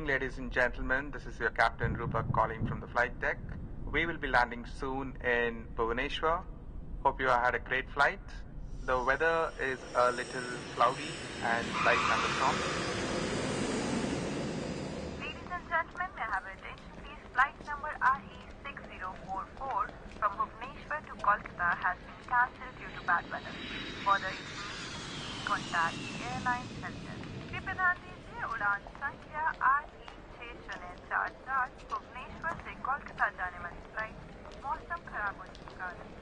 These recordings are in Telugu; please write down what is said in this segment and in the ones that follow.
evening, ladies and gentlemen. This is your Captain Rupak calling from the flight deck. We will be landing soon in Bhubaneswar. Hope you had a great flight. The weather is a little cloudy and slight thunderstorm. Ladies and gentlemen, may I have your attention please? Flight number RE6044 from Bhubaneswar to Kolkata has been cancelled due to bad weather. For the information, please contact the airline helpdesk. कृपया ध्यान दीजिए उड़ान संख्या RE6044 भुवनेश्वर से कोलकाता जाने वाली फ्लाइट मौसम खराब होने के कारण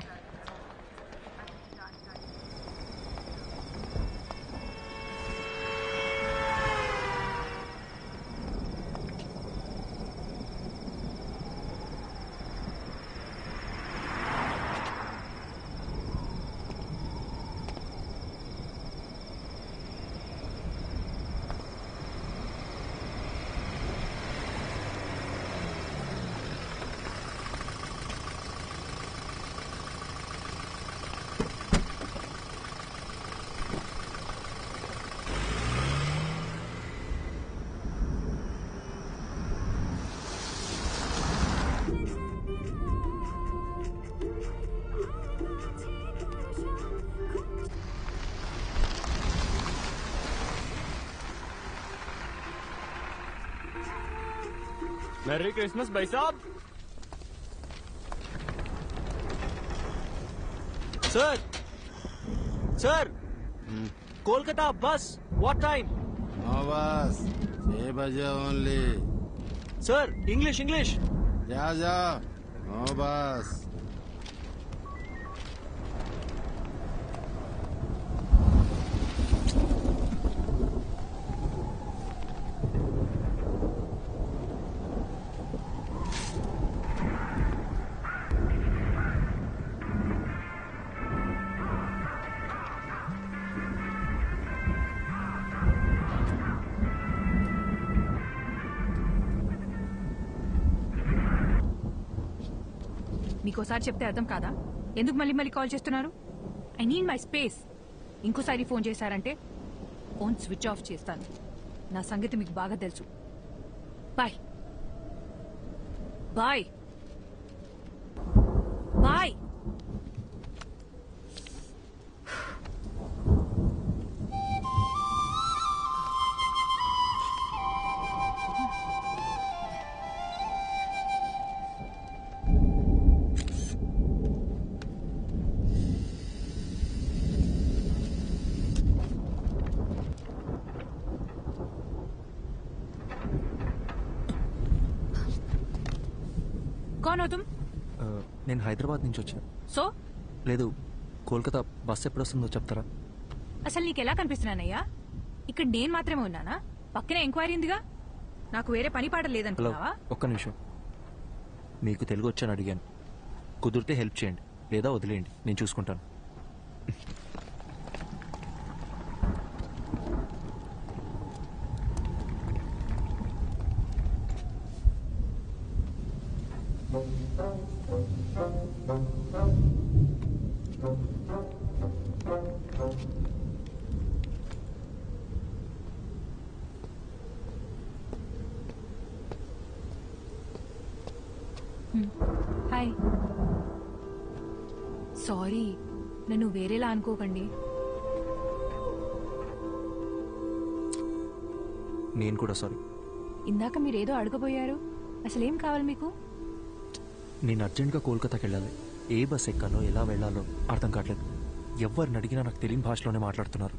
मैरी क्रिसमस भाई साहब। सर सर कोलकाता बस व्हाट टाइम? नो बस 6 बजे ओनली। Sir English English. जा जा नो बस। మీకోసారి చెప్తే అర్థం కాదా? ఎందుకు మళ్ళీ మళ్ళీ కాల్ చేస్తున్నారు? I need my space. ఇంకోసారి ఫోన్ చేశారంటే ఫోన్ స్విచ్ ఆఫ్ చేస్తాను. నా సంగతి మీకు బాగా తెలుసు. Bye bye bye. कौन हो तुम? నేను హైదరాబాద్ నుంచి వచ్చాను. సో లేదు, కోల్కతా బస్ ఎప్పుడు వస్తుందో చెప్తారా? అసలు నీకెలా కనిపిస్తున్నానయ్యా? ఇక్కడ నేను మాత్రమే ఉన్నానా? పక్కనే ఎంక్వైరీ ఉందిగా. నాకు వేరే పని పాట హలో, లేదనుకున్నావా? ఒక్క నిమిషం. మీకు తెలుగు వచ్చని అడిగాను. కుదిరితే హెల్ప్ చేయండి, లేదా వదిలేయండి, నేను చూసుకుంటాను. హాయ్, సారీ, నన్ను వేరేలా అనుకోకండి. నేను కూడా సారీ. ఇందాక మీరేదో అడగబోయారు. అసలేం కావాలి మీకు? నేను అర్జెంట్గా కోల్కతాకి వెళ్ళాలి. ఏ బస్ ఎక్కాలో ఎలా వెళ్ళాలో అర్థం కావట్లేదు. ఎవరిని అడిగినా నాకు తెలియని భాషలోనే మాట్లాడుతున్నారు.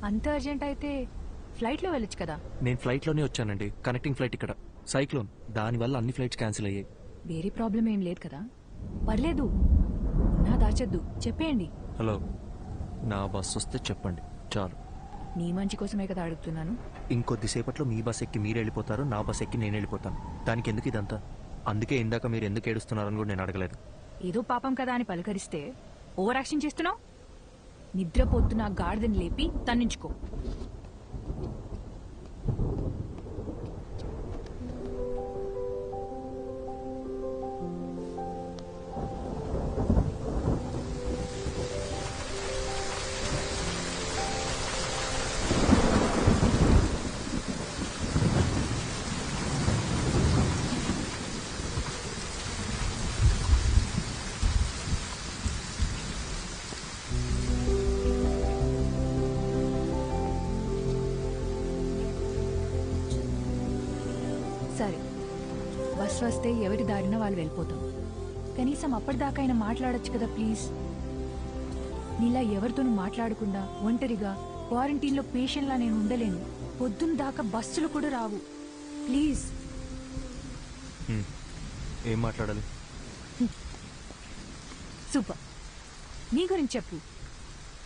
అంత అర్జెంట్ అయితే ఫ్లైట్లో వెళ్ళొచ్చు కదా. నేను ఫ్లైట్లోనే వచ్చానండి. కనెక్టింగ్ ఫ్లైట్ ఇక్కడ. సైక్లోన్, దానివల్ల అన్ని ఫ్లైట్స్ క్యాన్సిల్ అయ్యాయి. వేరే ప్రాబ్లం ఏం లేదు కదా? పర్లేదు, నా దాచద్దు, చెప్పేయండి. హలో, నా బస్ వస్తే చెప్పండి చాలు. నీ మంచి కోసమే కదా అడుగుతున్నాను. ఇంకొద్దిసేపట్లో మీ బస్ ఎక్కి మీరు వెళ్ళిపోతారు, నా బస్ ఎక్కి నేను వెళ్ళిపోతాను. దానికి ఎందుకు ఇదంతా? అందుకే ఇందాక మీరు ఎందుకు ఏడుస్తున్నారని కూడా నేను అడగలేదు. ఏదో పాపం కదా అని పలకరిస్తే ఓవర్ యాక్షన్ చేస్తున్నావు. నిద్రపోతున్న గాడిదని లేపి తన్నించుకో. సరే, బస్ వస్తే ఎవరి దారిన వాళ్ళు వెళ్ళిపోతాం. కనీసం అప్పటిదాకా అయినా మాట్లాడొచ్చు కదా ప్లీజ్. నీలా ఎవరితోనూ మాట్లాడకుండా ఒంటరిగా క్వారంటైన్లో పేషెంట్లా నేను ఉండలేను. పొద్దున్న దాకా బస్సులు కూడా రావు. ప్లీజ్. ఏం మాట్లాడాలి? సూపర్. నీ గురించి చెప్పు.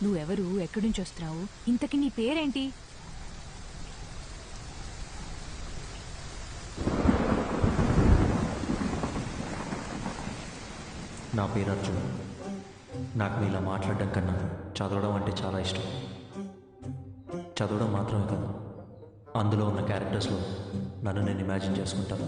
నువ్వెవరు, ఎక్కడి నుంచి వస్తున్నావు, ఇంతకీ నీ పేరేంటి? నా పేరు అర్జున్. నాకు నీలా మాట్లాడడం కన్నా చదవడం అంటే చాలా ఇష్టం. చదవడం మాత్రమే కాదు, అందులో ఉన్న క్యారెక్టర్స్లో నన్ను నేను ఇమాజిన్ చేసుకుంటాను.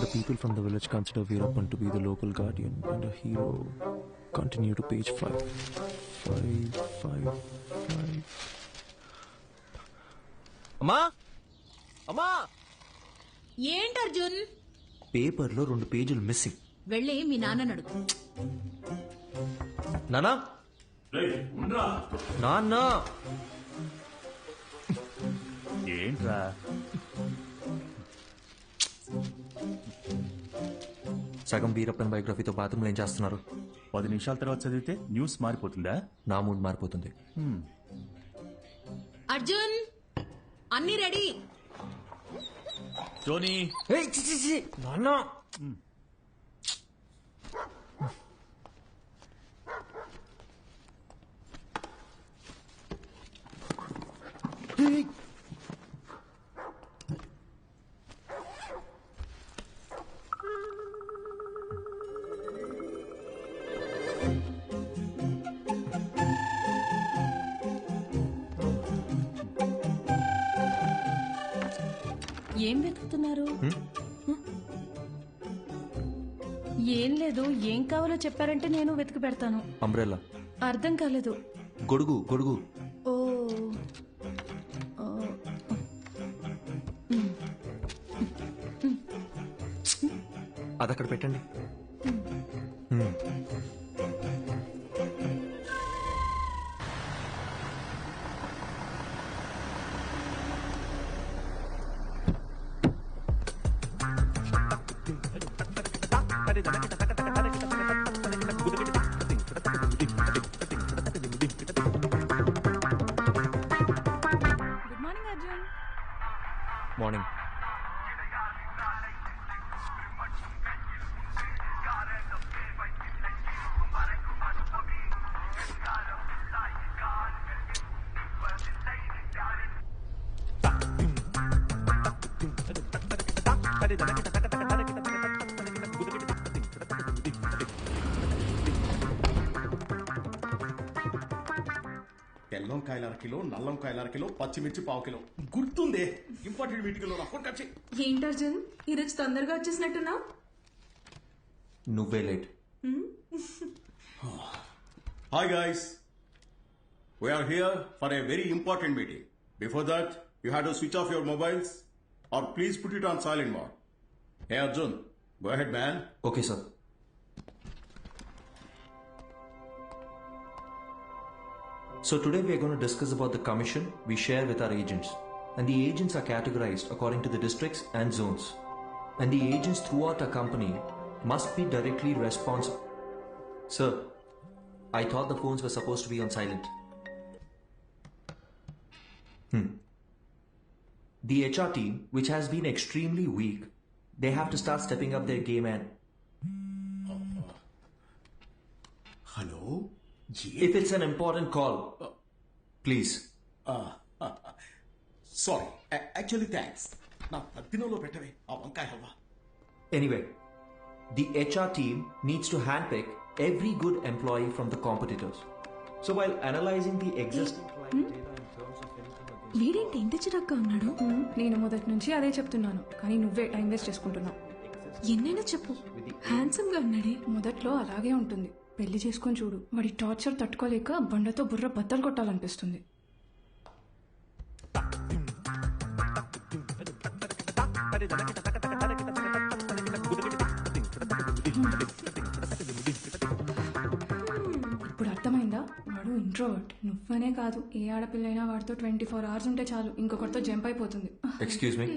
The people from the village consider Veerappan to be the local guardian and a hero. Continue to page 5. 5. అమ్మా, అమ్మా, ఏంటి అర్జున్? పేపర్లో 2 పేజీలు మిస్సింగ్. వెళ్ళి మీ నాన్న అడుగు. నానా, నాన్న, ఏంట్రా? సగం వీరప్పన్ బయోగ్రఫీతో బాత్రూంలో ఏం చేస్తున్నారు? 10 నిమిషాల తర్వాత చదివితే న్యూస్ మారిపోతుందా? నా మూడ్ మారిపోతుంది. అర్జున్, అన్ని రెడీ. టోనీ, నాన్న, ఏం వెతుకుతున్నారు? ఏం లేదు, ఏం కావాలో చెప్పారంటే నేను వెతికి పెడతాను. అంబ్రెల్లా. అర్థం కాలేదు. గొడుగు, గొడుగు. ఓ, అది అక్కడ పెట్టండి. Good morning Arjun. మార్నింగ్. తెల్లంకాయల 1 కిలో, నల్లంకాయల 1 కిలో, పచ్చిమిర్చి 1/2 కిలో. గుర్తుందే, ఇంపార్టెంట్ మీటింగ్ లో ఫోన్ కట్. ఏంటి అర్జున్, ఈరోజు తొందరగా వచ్చేసినట్టున్నావు? నువ్వే late. Hi guys, we are here for a very important meeting. Before that you have to switch off your mobiles or please put it on silent mode. Hey Arjun, go ahead man. Okay sir. So today we are going to discuss about the commission we share with our agents. And the agents are categorized according to the districts and zones. And the agents throughout our company must be directly responsible. Sir, I thought the phones were supposed to be on silent. The HR team, which has been extremely weak, they have to start stepping up their game and... Hello? If it's an important call, please. Sorry, actually thanks. నా పద్దినంలో పెట్టవే ఆ వంకాయ halwa. Anyway, the HR team needs to handpick every good employee from the competitors. So while analyzing the existing client data in terms of anything against... వీడేంటి ఇంత చిరాగ్గా ఉన్నాడు? నేను మొదటి నుంచి అదే చెప్తున్నాను, కానీ నువ్వే టైం వేస్ట్ చేసుకుంటున్నావు. ఎన్నైనా చెప్పు, హ్యాండ్సమ్ గా ఉన్నాడే. మొదట్లో అలాగే ఉంటుంది, పెళ్లి చేసుకొని చూడు. వాడి టార్చర్ తట్టుకోలేక బండతో బుర్ర బద్దలు కొట్టాలనిపిస్తుంది. ఇప్పుడు అర్థమైందా? వాడు ఇంట్రోవర్ట్. నువ్వనే కాదు, ఏ ఆడపిల్లైనా వాడితో 24 hours ఉంటే చాలు, ఇంకొకరితో జంప్ అయిపోతుంది. Excuse me.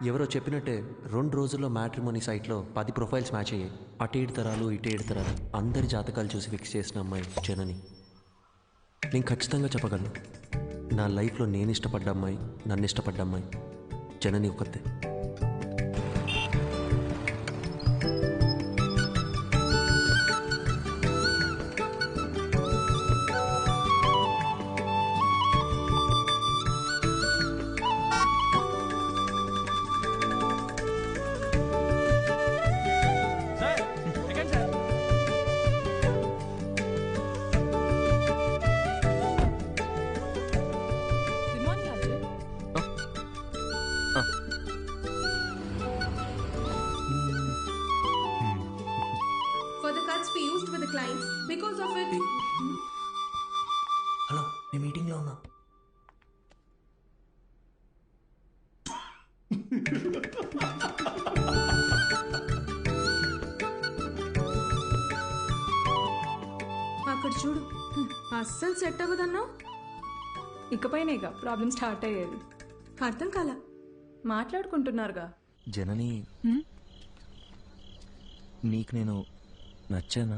ఎవరో చెప్పినట్టే 2 రోజుల్లో మ్యాట్రిమోనీ సైట్లో 10 ప్రొఫైల్స్ మ్యాచ్ అయ్యాయి. అటు 7 తరాలు ఇటు 7 తరాలు అందరి జాతకాలు చూసి ఫిక్స్ చేసిన అమ్మాయి జనని. నేను ఖచ్చితంగా చెప్పగలను, నా లైఫ్లో నేను ఇష్టపడ్డ అమ్మాయి, నన్ను ఇష్టపడ్డ అమ్మాయి జనని ఒకతే. For the cuts we used with the clients, because of it. Hello, నేను మీటింగ్లో ఉన్నా. అక్కడ చూడు, అస్సలు సెట్ అవ్వదన్నా. ఇకపైన ఇక ప్రాబ్లమ్ స్టార్ట్ అయ్యేది. అర్థం కాల. మాట్లాడుకుంటున్నారుగా. జనని, నీకు నేను నచ్చానా?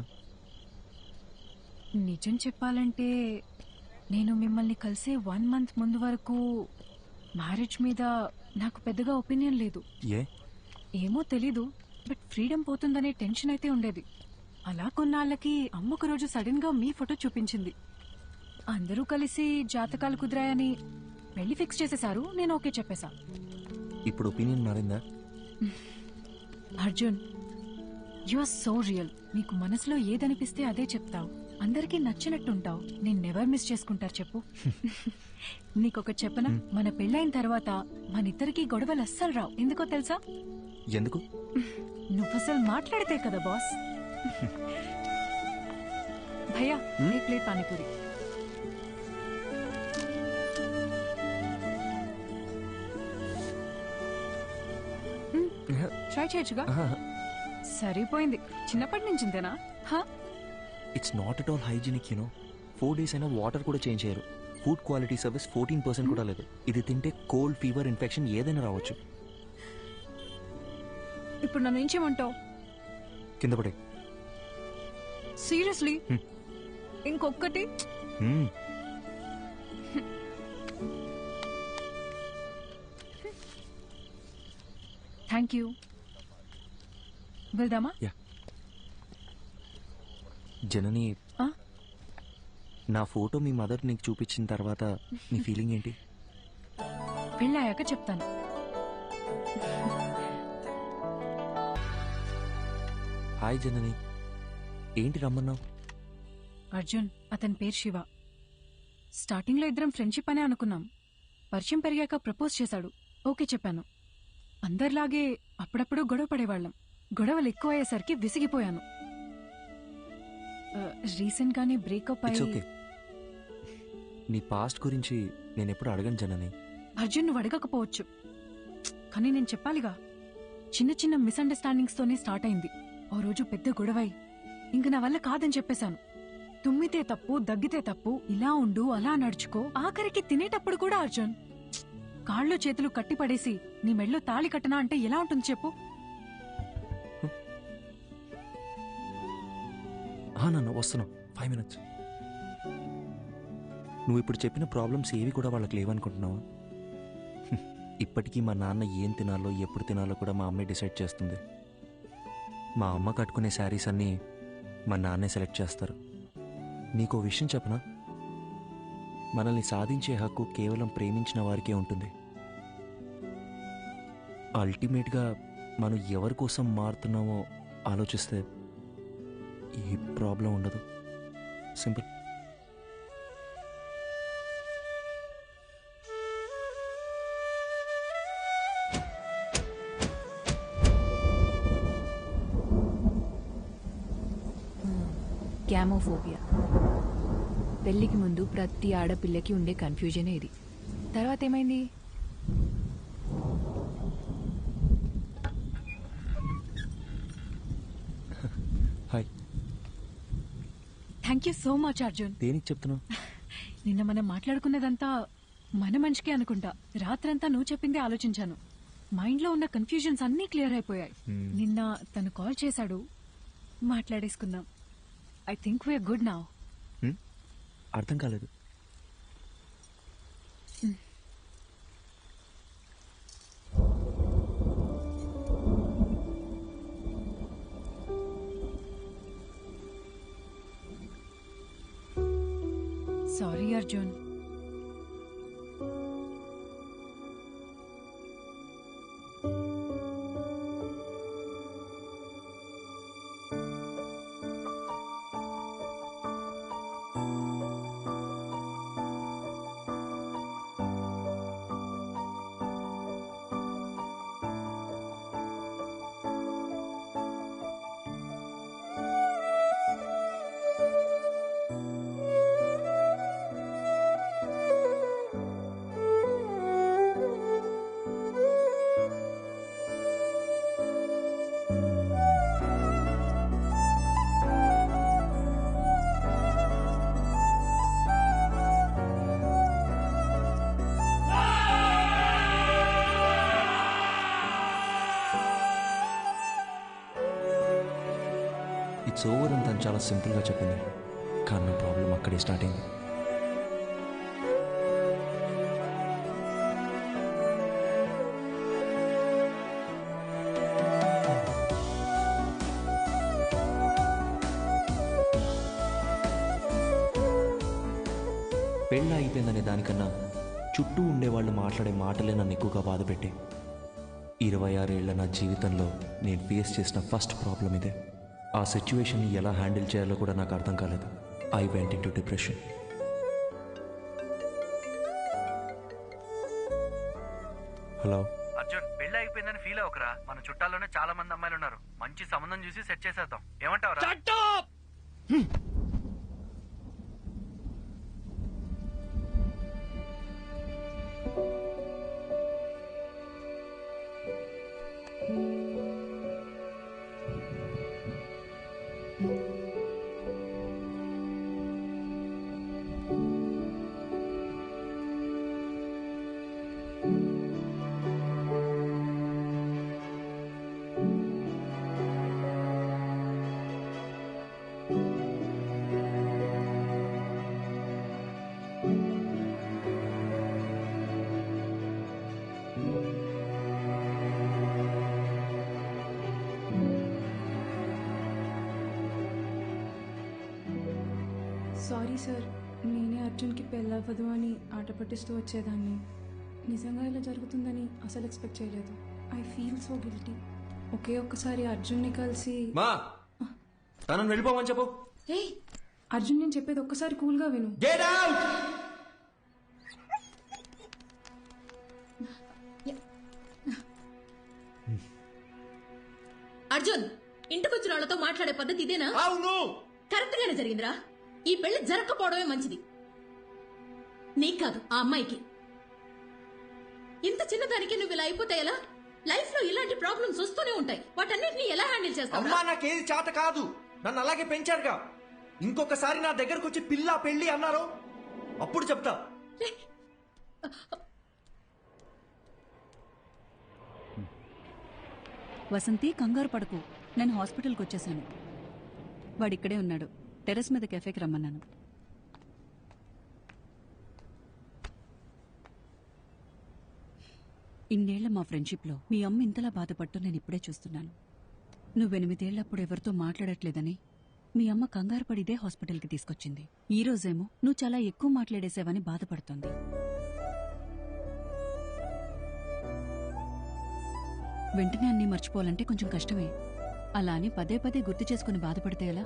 నిజం చెప్పాలంటే నేను మిమ్మల్ని కలిసే 1 month ముందు వరకు మ్యారేజ్ మీద నాకు పెద్దగా ఒపీనియన్ లేదు. ఏమో తెలీదు, బట్ ఫ్రీడమ్ పోతుందనే టెన్షన్ అయితే ఉండేది. అలా కొన్నాళ్ళకి అమ్మ ఒక రోజు సడన్ గా మీ ఫోటో చూపించింది. అందరూ కలిసి జాతకాలు కుదిరాయని పెళ్లి ఫిక్స్ చేసేశారు. నేను ఓకే చెప్పేశా. ఇప్పుడు ఒపీనియన్ మారిందా? Arjun, you are so real. నీకు మనసులో ఏదనిపిస్తే అదే చెప్తావు, అందరికీ నచ్చినట్టుంటావు. నేను నెవర్ మిస్ చేసుకుంటారు చెప్పు. నీకొక చెప్పనా, మన పెళ్ళైన తర్వాత మన ఇద్దరికి గొడవలు అస్సలు రావు. ఎందుకో తెలుసా? ఎందుకు? నువ్వసలు మాట్లాడితే కదా బాస్. భయ్యా, ఏ ప్లేట్ పానీపూరి. ట్రై చేయొచ్చుగా. సరిపోయింది. చిన్నప్పటి నుంచి ఇంతేనా? It's not at all hygienic, you know. 4 days అయినా వాటర్ కూడా చేంజ్ చేయరు. ఫుడ్ క్వాలిటీ సర్వీస్ 14% కూడా లేదు. ఇది తింటే కోల్డ్, ఫీవర్, ఇన్ఫెక్షన్ ఏదైనా రావచ్చు. ఇప్పుడు నన్ను ఏం చేయమంటావు? కింద పడే. సీరియస్లీ? ఇంకొక్కటి? Thank you. వెళ్దామా? జనని, నా ఫోటో మీ మదర్ నీకు చూపించిన తర్వాత నీ ఫీలింగ్ ఏంటి? పెళ్ళాయాక చెప్తాను. హాయ్ జనని, ఏంటి రమ్మన్నావు? అర్జున్, అతని పేరు శివ. స్టార్టింగ్లో ఇద్దరం ఫ్రెండ్షిప్ అనే అనుకున్నాం. పరిచయం పెరిగాక ప్రపోజ్ చేశాడు. ఓకే చెప్పాను. అందరిలాగే అప్పుడప్పుడు గొడవ పడేవాళ్ళం. గొడవలు ఎక్కువ అయ్యేసరికి విసిగిపోయాను. రీసెంట్ గానే బ్రేకప్ ఇట్స్ అయ్యి. ఓకే. నీ పాస్ట్ గురించి నేను ఎప్పుడు అడగను జనని. అర్జున్, నువ్వు అడగకపోవచ్చు, కానీ నేను చెప్పాలిగా. చిన్న చిన్న మిస్అండర్స్టాండింగ్స్ తోనే స్టార్ట్ అయింది. ఓ రోజు పెద్ద గొడవై ఇంక నా వల్ల కాదని చెప్పేశాను. తుమ్మితే తప్పు, దగ్గితే తప్పు, ఇలా ఉండు, అలా నడుచుకో. ఆఖరికి తినేటప్పుడు కూడా అర్జున్, కాళ్ళు చేతులు కట్టి పడేసి నీ మెడలో తాళి కట్టనా అంటే ఎలా ఉంటుంది చెప్పు? నన్ను వస్తున్నావు 5 minutes. నువ్వు ఇప్పుడు చెప్పిన ప్రాబ్లమ్స్ ఏవి కూడా వాళ్ళకి లేవనుకుంటున్నావా? ఇప్పటికీ మా నాన్న ఏం తినాలో, ఎప్పుడు తినాలో కూడా మా అమ్మే డిసైడ్ చేస్తుంది. మా అమ్మ కట్టుకునే శారీస్ అన్నీ మా నాన్నే సెలెక్ట్ చేస్తారు. నీకో విషయం చెప్పనా, మనల్ని సాధించే హక్కు కేవలం ప్రేమించిన వారికే ఉంటుంది. అల్టిమేట్గా మనం ఎవరి కోసం మారుతున్నామో ఆలోచిస్తే ఈ ప్రాబ్లం ఉండదు. సింపుల్. గ్యామోఫోబియా. పెళ్లికి ముందు ప్రతి ఆడపిల్లకి ఉండే కన్ఫ్యూజనే ఇది. తర్వాత ఏమైంది? Hi. Thank you so much Arjun. దేనికి చెప్తున్నావు? నిన్న మనం మాట్లాడుకున్నదంతా మన మనిషికే అనుకుంటా. రాత్రంతా నువ్వు చెప్పిందే ఆలోచించాను. మైండ్లో ఉన్న కన్ఫ్యూజన్స్ అన్నీ క్లియర్ అయిపోయాయి. నిన్న తను కాల్ చేశాడు, మాట్లాడేసుకుందాం. I think we are good now. అర్థం కాలేదు. సారీ అర్జున్. ఇట్స్ ఓవర్ అని తను చాలా సింపుల్గా చెప్పింది, కానీ నా ప్రాబ్లం అక్కడే స్టార్ట్ అయింది. పెళ్ళి అయిపోయిందనే దానికన్నా చుట్టూ ఉండేవాళ్ళు మాట్లాడే మాటలే నన్ను ఎక్కువగా బాధపెట్టే. 26 ఏళ్ల నా జీవితంలో నేను ఫేస్ చేసిన ఫస్ట్ ప్రాబ్లం ఇదే. ఆ సిచ్యువేషన్ని ఎలా హ్యాండిల్ చేయాలో కూడా నాకు అర్థం కాలేదు. I went in to depression. Hello Arjun, పెళ్లి అయిపోయిందని ఫీల్ అవ్వకరా. మన చుట్టాల్లోనే చాలా మంది అమ్మాయిలు ఉన్నారు. మంచి సంబంధం చూసి సెట్ చేసేద్దాం. ఏమంటావురా? సారీ సార్, నేనే అర్జున్కి పెళ్ళవ్వదు అని ఆట పట్టిస్తూ వచ్చేదాన్ని. నిజంగా ఇలా జరుగుతుందని అసలు ఎక్స్పెక్ట్ చేయలేదు. I feel so guilty. ఒకే ఒక్కసారి అర్జున్ని కలిసి మా తనను వెళ్ళిపోమని చెప్పు. అర్జున్, నేను చెప్పేది ఒక్కసారి కూల్గా విను. Get out. అర్జున్, ఇంటికొచ్చిన వాళ్ళతో మాట్లాడే పద్ధతి ఇదేనా? అవును, కరెక్ట్ గానే జరిగిందిరా. ఈ పెళ్లి జరగకపోవడమే మంచిది. నీకు కాదు, ఆ అమ్మాయికి. ఇంత చిన్నదానికి నువ్వు ఇలా అయిపోతే ఎలా? లైఫ్ లో ఇలాంటి ప్రాబ్లమ్స్ వస్తూనే ఉంటాయి. వాటన్నిటిని ఎలా హ్యాండిల్ చేస్తావు? అమ్మా, నాకేది చేత కాదు. నన్ను అలాగే పెంచారుగా. ఇంకొకసారి నా దగ్గరకు వచ్చి పిల్ల పెళ్లి అన్నారు, అప్పుడు చెప్తా. వసంతి, కంగారు పడకు. నేను హాస్పిటల్కి వచ్చేసాను. వాడిక్కడే ఉన్నాడు. టెర్రస్ మీద కెఫేకి రమ్మన్నాను. ఇన్నేళ్ల మా ఫ్రెండ్షిప్లో మీ అమ్మ ఇంతలా బాధపట్టు నేను ఇప్పుడే చూస్తున్నాను. నువ్వు 8 ఏళ్లప్పుడు ఎవరితో మాట్లాడట్లేదని మీ అమ్మ కంగారు పడిదే హాస్పిటల్కి తీసుకొచ్చింది. ఈ రోజేమో నువ్వు చాలా ఎక్కువ మాట్లాడేసావని బాధపడుతోంది. వెంటనే అన్నీ మర్చిపోవాలంటే కొంచెం కష్టమే. అలా అని పదే పదే గుర్తు చేసుకుని బాధపడితే ఎలా?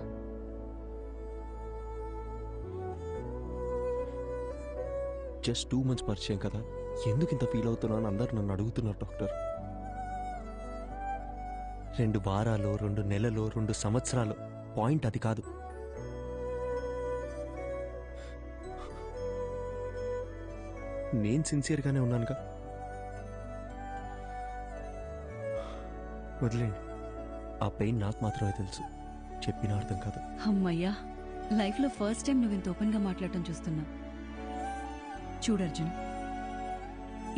జస్ట్ 2 months పరిచయం కదా, ఎందుకు ఇంత ఫీల్ అవుతున్నా అని అందరు నన్ను అడుగుతున్నారు డాక్టర్. 2 వారాలు, 2 నెలలు, 2 సంవత్సరాలు, పాయింట్ అది కాదు. నేను సిన్సియర్గానే ఉన్నానుగా. వదిలేండి, ఆ పెయిన్ నాకు మాత్రమే తెలుసు, చెప్పిన అర్థం కాదు. అమ్మయ్యా, లైఫ్లో ఫస్ట్ టైం నువ్వు ఇంత ఓపెన్గా మాట్లాడటం చూస్తున్నా. చూడర్జున్,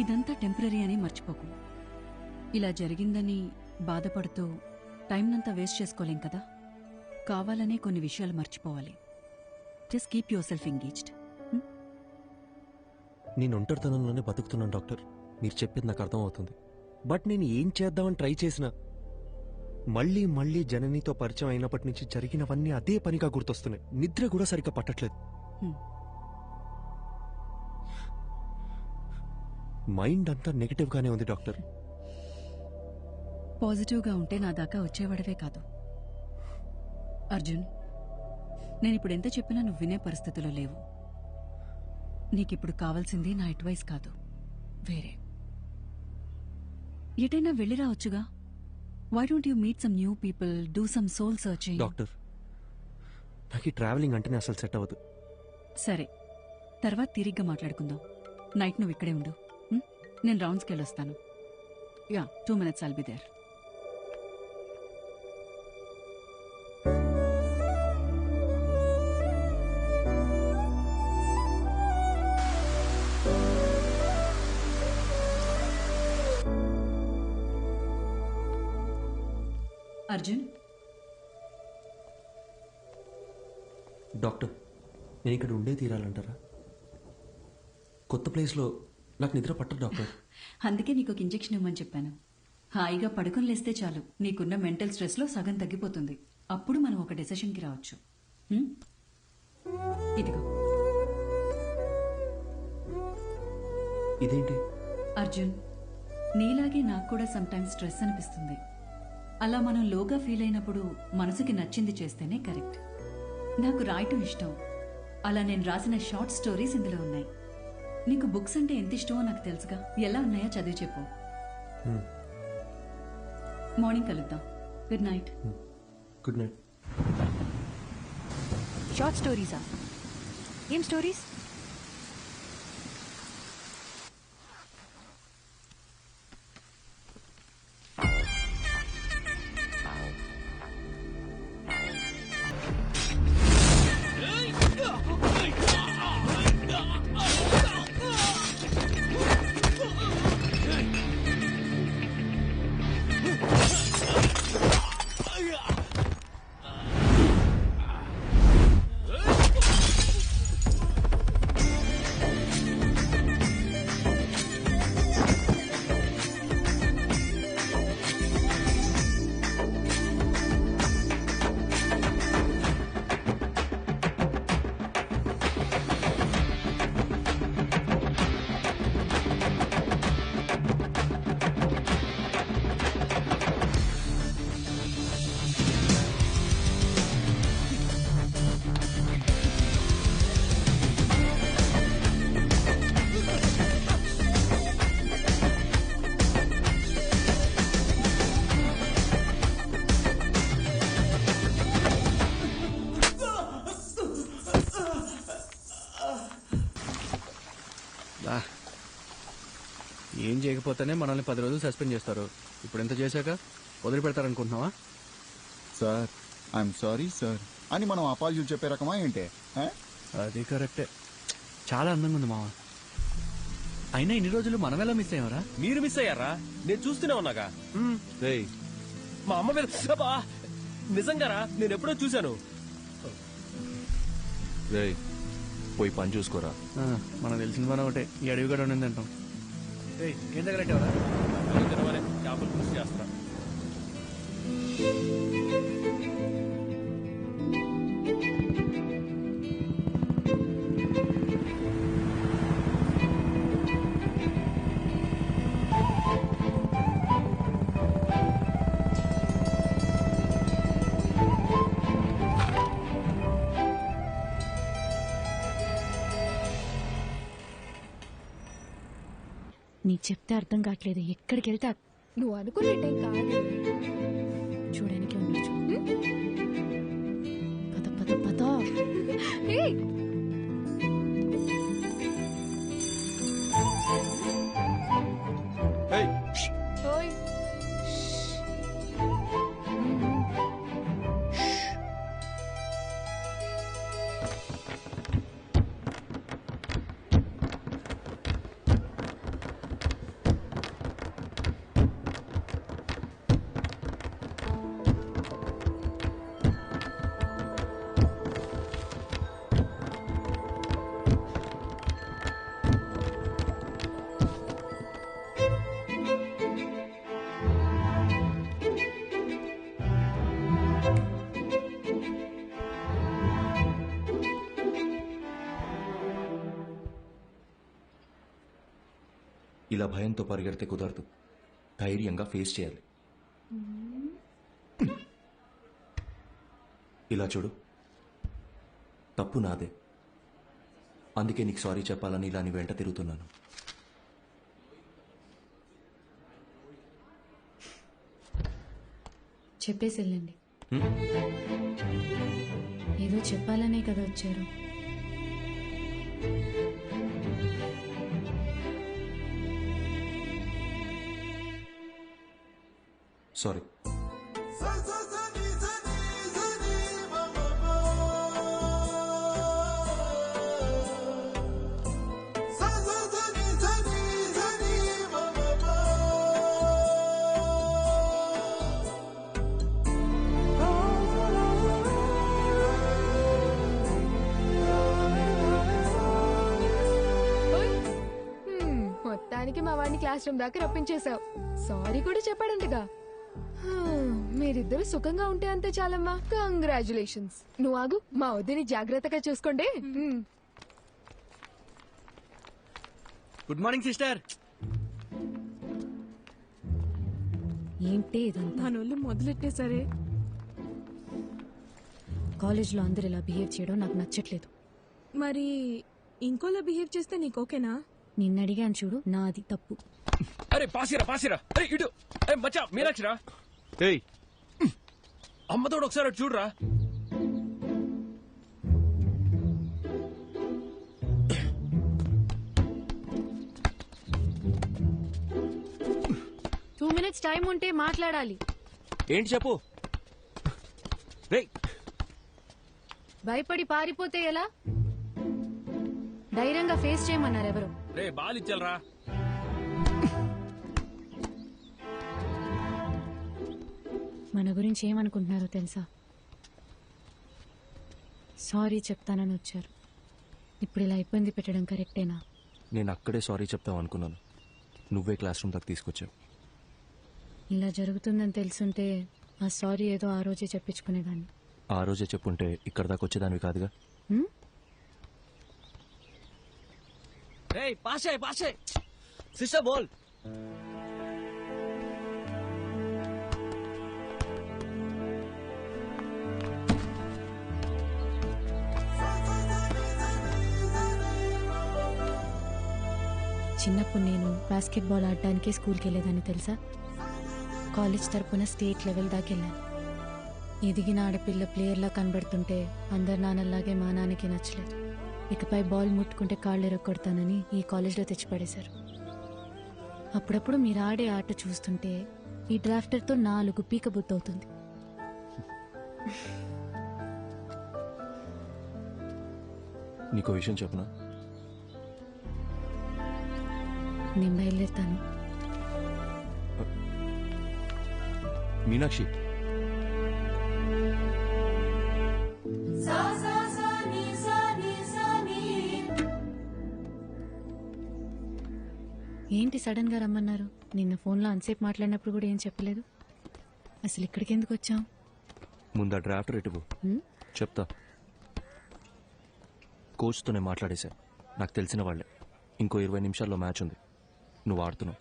ఇదంతా టెంపరీ అని మర్చిపోకు. ఇలా జరిగిందని బాధపడుతూ టైంనంతా వేస్ట్ చేసుకోలేం కదా. కావాలనే కొన్ని విషయాలు మర్చిపోవాలి. Just keep your self engaged. నేను ఒంటరితనంలోనే బతుకుతున్నాను డాక్టర్, మీరు చెప్పేది నాకు అర్థమవుతుంది. బట్ నేను ఏం చేద్దామని ట్రై చేసినా మళ్ళీ మళ్ళీ జననితో పరిచయం అయినప్పటి నుంచి జరిగినవన్నీ అదే పనిగా గుర్తొస్తున్నాయి. నిద్ర కూడా సరిగ్గా పట్టట్లేదు. మైండ్ అంతా నెగటివ్గానే ఉంది డాక్టర్. పాజిటివ్గా ఉంటే నా దాకా వచ్చేవాడవే కాదు. అర్జున్, నేనిప్పుడు ఎంత చెప్పినా నువ్వు వినే పరిస్థితిలో లేవు. నీకిప్పుడు కావాల్సింది నా అడ్వైస్ కాదు, వేరే. ఎటైనా వెళ్ళి రావచ్చుగా. Why don't you meet some new people, do some soul searching? Doctor, నాకు ఈ ట్రావెలింగ్ అంటేనే అసలు సెట్ అవ్వదు. సరే, తర్వాత తిరిగ్గా మాట్లాడుకుందాం. నైట్ నువ్వు ఇక్కడే ఉండు. నేను రౌండ్స్కి వెళ్ళొస్తాను. Yeah, 2 minutes I'll be there. Arjun, doctor, నేను ఇక్కడ ఉండే తీరాలంటారా? కొత్త ప్లేస్లో నాకు నిద్ర పట్టదు డాక్టర్. అందుకే నీకు ఒక ఇంజెక్షన్ ఇవ్వమని చెప్పాను. హాయిగా పడుకుని లేస్తే చాలు, నీకున్న మెంటల్ స్ట్రెస్లో సగం తగ్గిపోతుంది. అప్పుడు మనం ఒక డెసిషన్కి రావచ్చు. ఇదిగో. ఇదేంటి? అర్జున్, నీలాగే నాకు కూడా సమ్టైమ్స్ స్ట్రెస్ అనిపిస్తుంది. అలా మనం లోగా ఫీల్ అయినప్పుడు మనసుకి నచ్చింది చేస్తేనే కరెక్ట్. నాకు రాయటం ఇష్టం. అలా నేను రాసిన షార్ట్ స్టోరీస్ ఇందులో ఉన్నాయి. నీకు బుక్స్ అంటే ఎంత ఇష్టమో నాకు తెలుసుగా. ఎలా ఉన్నాయో చదివి చెప్పు. మార్నింగ్ కలుద్దాం. Good night. Good night. Short స్టోరీసా? ఏం స్టోరీస్? ఏం చేయకపోతేనే మనల్ని 10 రోజులు సస్పెండ్ చేస్తారు. ఇప్పుడు ఎంత చేశాక వదిలిపెడతారనుకుంటున్నావా? సార్, ఐఎమ్ సారీ సార్ అని మనం అపాలజీలు చెప్పే రకమా ఏంటే? అది కరెక్టే. చాలా అందంగా ఉంది మామ. అయినా ఇన్ని రోజులు మనం ఎలా మిస్ అయ్యారా? మీరు మిస్ అయ్యారా? నేను చూస్తూనే ఉన్నాగా. మా అమ్మ మీద నిజంగారా? నేను ఎప్పుడో చూశాను. పోయి పని చూసుకోరా. మనకు తెలిసిన పని ఒకటే, ఈ అడవి కూడా ఉండింది అంటాం. ఏం దగ్గర చేపలు పులుసు చేస్తా. నీకు చెప్తే అర్థం కావట్లేదు. ఎక్కడికి వెళ్తా నువ్వు అనుకునేటేం కాదు. చూడడానికి ఉండొచ్చు. పద పద పద. ఓయ్ ఇలా భయంతో పరిగెడితే కుదరదు. ధైర్యంగా ఫేస్ చేయాలి. ఇలా చూడు, తప్పు నాదే. అందుకే నీకు సారీ చెప్పాలని ఇలా నీ వెంట తిరుగుతున్నాను. చెప్పేసి వెళ్ళండి. ఏదో చెప్పాలనే కదా వచ్చారు. సారీ. మొత్తానికి మా వాడిని క్లాస్ రూమ్ దాకా రప్పించేశావు. సారీ కూడా చెప్పాడంటగా. మీరిద్దరు సుఖంగా ఉంటే అంతే చాలమ్మా. కంగ్రాచులేషన్స్. నువ్వు ఆగు, మా వద్దని జాగ్రత్తగా చూసుకోండి. Good morning sister. ఏంటి ఇదంతా? మనోళ్ళు మొదలెట్టేసరే. కాలేజ్లో అందరు ఇలా బిహేవ్ చేయడం నాకు నచ్చట్లేదు. మరి ఇంకోలా బిహేవ్ చేస్తే నీకు ఓకేనా? నిన్న అడిగాను చూడు, నాది తప్పు. అరే పాసిరా పాసిరా. అరే ఇటు. అరే మచ్చా మీనాక్షిరా. ఏయ్ అమ్మతోడు ఒకసారి అటు చూడరా. టూ మినిట్స్ టైం ఉంటే మాట్లాడాలి. ఏంటి చెప్పు. రేయ్ భయపడి పారిపోతే ఎలా? ధైర్యంగా ఫేస్ చేయమన్నారు ఎవరు? రే బాలిచ్చల్రా. మన గురించి ఏమనుకుంటున్నారో తెలుసా? సారీ చెప్తానని వచ్చారు. ఇప్పుడు ఇలా ఇబ్బంది పెట్టడం కరెక్టేనా? నేను అక్కడే సారీ చెప్తావు అనుకున్నాను. నువ్వే క్లాస్ రూమ్ దాకా తీసుకొచ్చావు. ఇలా జరుగుతుందని తెలుసుంటే ఆ సారీ ఏదో ఆ రోజే చెప్పించుకునేదాన్ని. ఆ రోజే చెప్పుంటే ఇక్కడ దాకా వచ్చేదానివి కాదుగా. రేయ్ పాసే పాసే. సిస్టర్ బోల్. చిన్నప్పుడు నేను బాస్కెట్బాల్ ఆడడానికి స్కూల్కి వెళ్ళేదాన్ని తెలుసా? కాలేజ్ తరపున స్టేట్ లెవెల్ దాకా వెళ్ళాను. ఎదిగిన ఆడపిల్ల ప్లేయర్లా కనబడుతుంటే అందరు నాన్నలాగే మా నాన్నకి నచ్చలేదు. ఇకపై బాల్ ముట్టుకుంటే కాళ్ళు ఎరగొడతానని ఈ కాలేజ్లో తెచ్చిపడేశారు. అప్పుడప్పుడు మీరు ఆడే ఆట చూస్తుంటే ఈ డ్రాఫ్టర్తో 4 పీక బుద్ధవుతుంది. నీకో విషయం చెప్పనా? నేను బయలుదేరుతాను. మీనాక్షి, ఏంటి సడన్ గా రమ్మన్నారు? నిన్న ఫోన్లో అంతసేపు మాట్లాడినప్పుడు కూడా ఏం చెప్పలేదు. అసలు ఇక్కడికి ఎందుకు వచ్చాం? ముందా డ్రాఫ్ట్ రేటువు చెప్తా. కోచ్తోనే మాట్లాడేశా. నాకు తెలిసిన వాళ్ళే. ఇంకో 20 నిమిషాల్లో మ్యాచ్ ఉంది. నువ్వు ఆడుతున్నావు.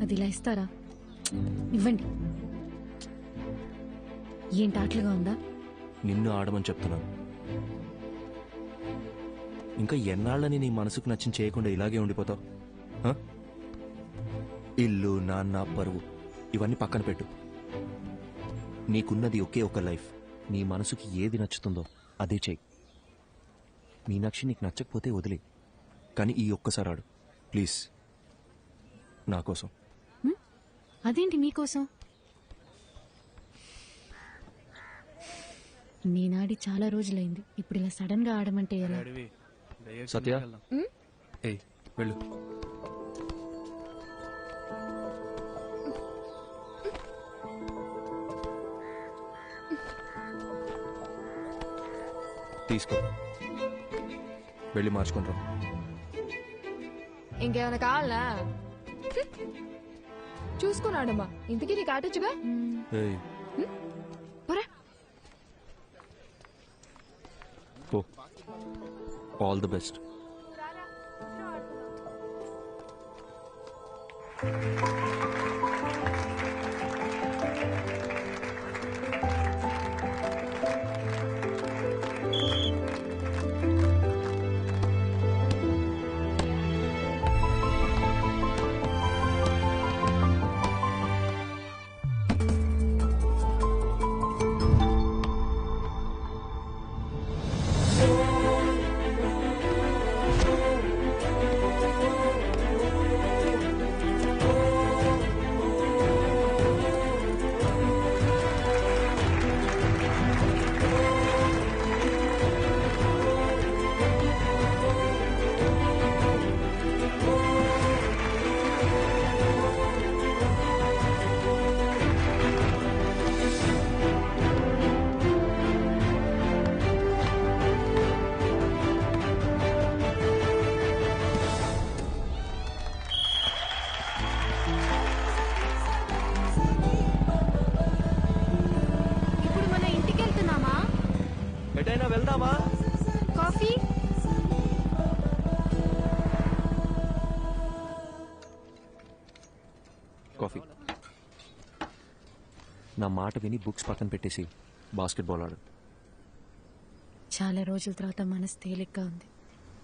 అది ఇలా ఇస్తారా? ఇవ్వండి. ఏంటి ఆటలుగా ఉందా? నిన్ను ఆడమని చెప్తున్నాను. ఇంకా ఎన్నాళ్ళని నీ మనసుకు నచ్చిన చేయకుండా ఇలాగే ఉండిపోతావు? ఇల్లు, నాన్న, పరువు ఇవన్నీ పక్కన పెట్టు. నీకున్నది ఒకే ఒక లైఫ్. నీ మనసుకి ఏది నచ్చుతుందో అదే చెయ్యి. మీనాక్షి నీకు నచ్చకపోతే వదిలే, కానీ ఈ ఒక్కసారి ఆడు ప్లీజ్, నా కోసం. అదేంటి మీకోసం? నేనాడి చాలా రోజులైంది. ఇప్పుడు ఇలా సడన్ గా ఆడమంటే ఎలా? సత్య ఏయ్ వెళ్ళు. తీసుకో, వెళ్ళి మార్చుకుంటాం. ఇంకేమైనా కావాలా? చూసుకున్నాడమ్మా. ఇంతకీ నీకు ఆటొచ్చుగా? All the best. వెళ్దామా? కాఫీ? కాఫీ. నా మాట విని బుక్స్ పక్కన పెట్టేసి బాస్కెట్బాల్ ఆడు. చాలా రోజుల తర్వాత మనసు తేలిగ్గా ఉంది.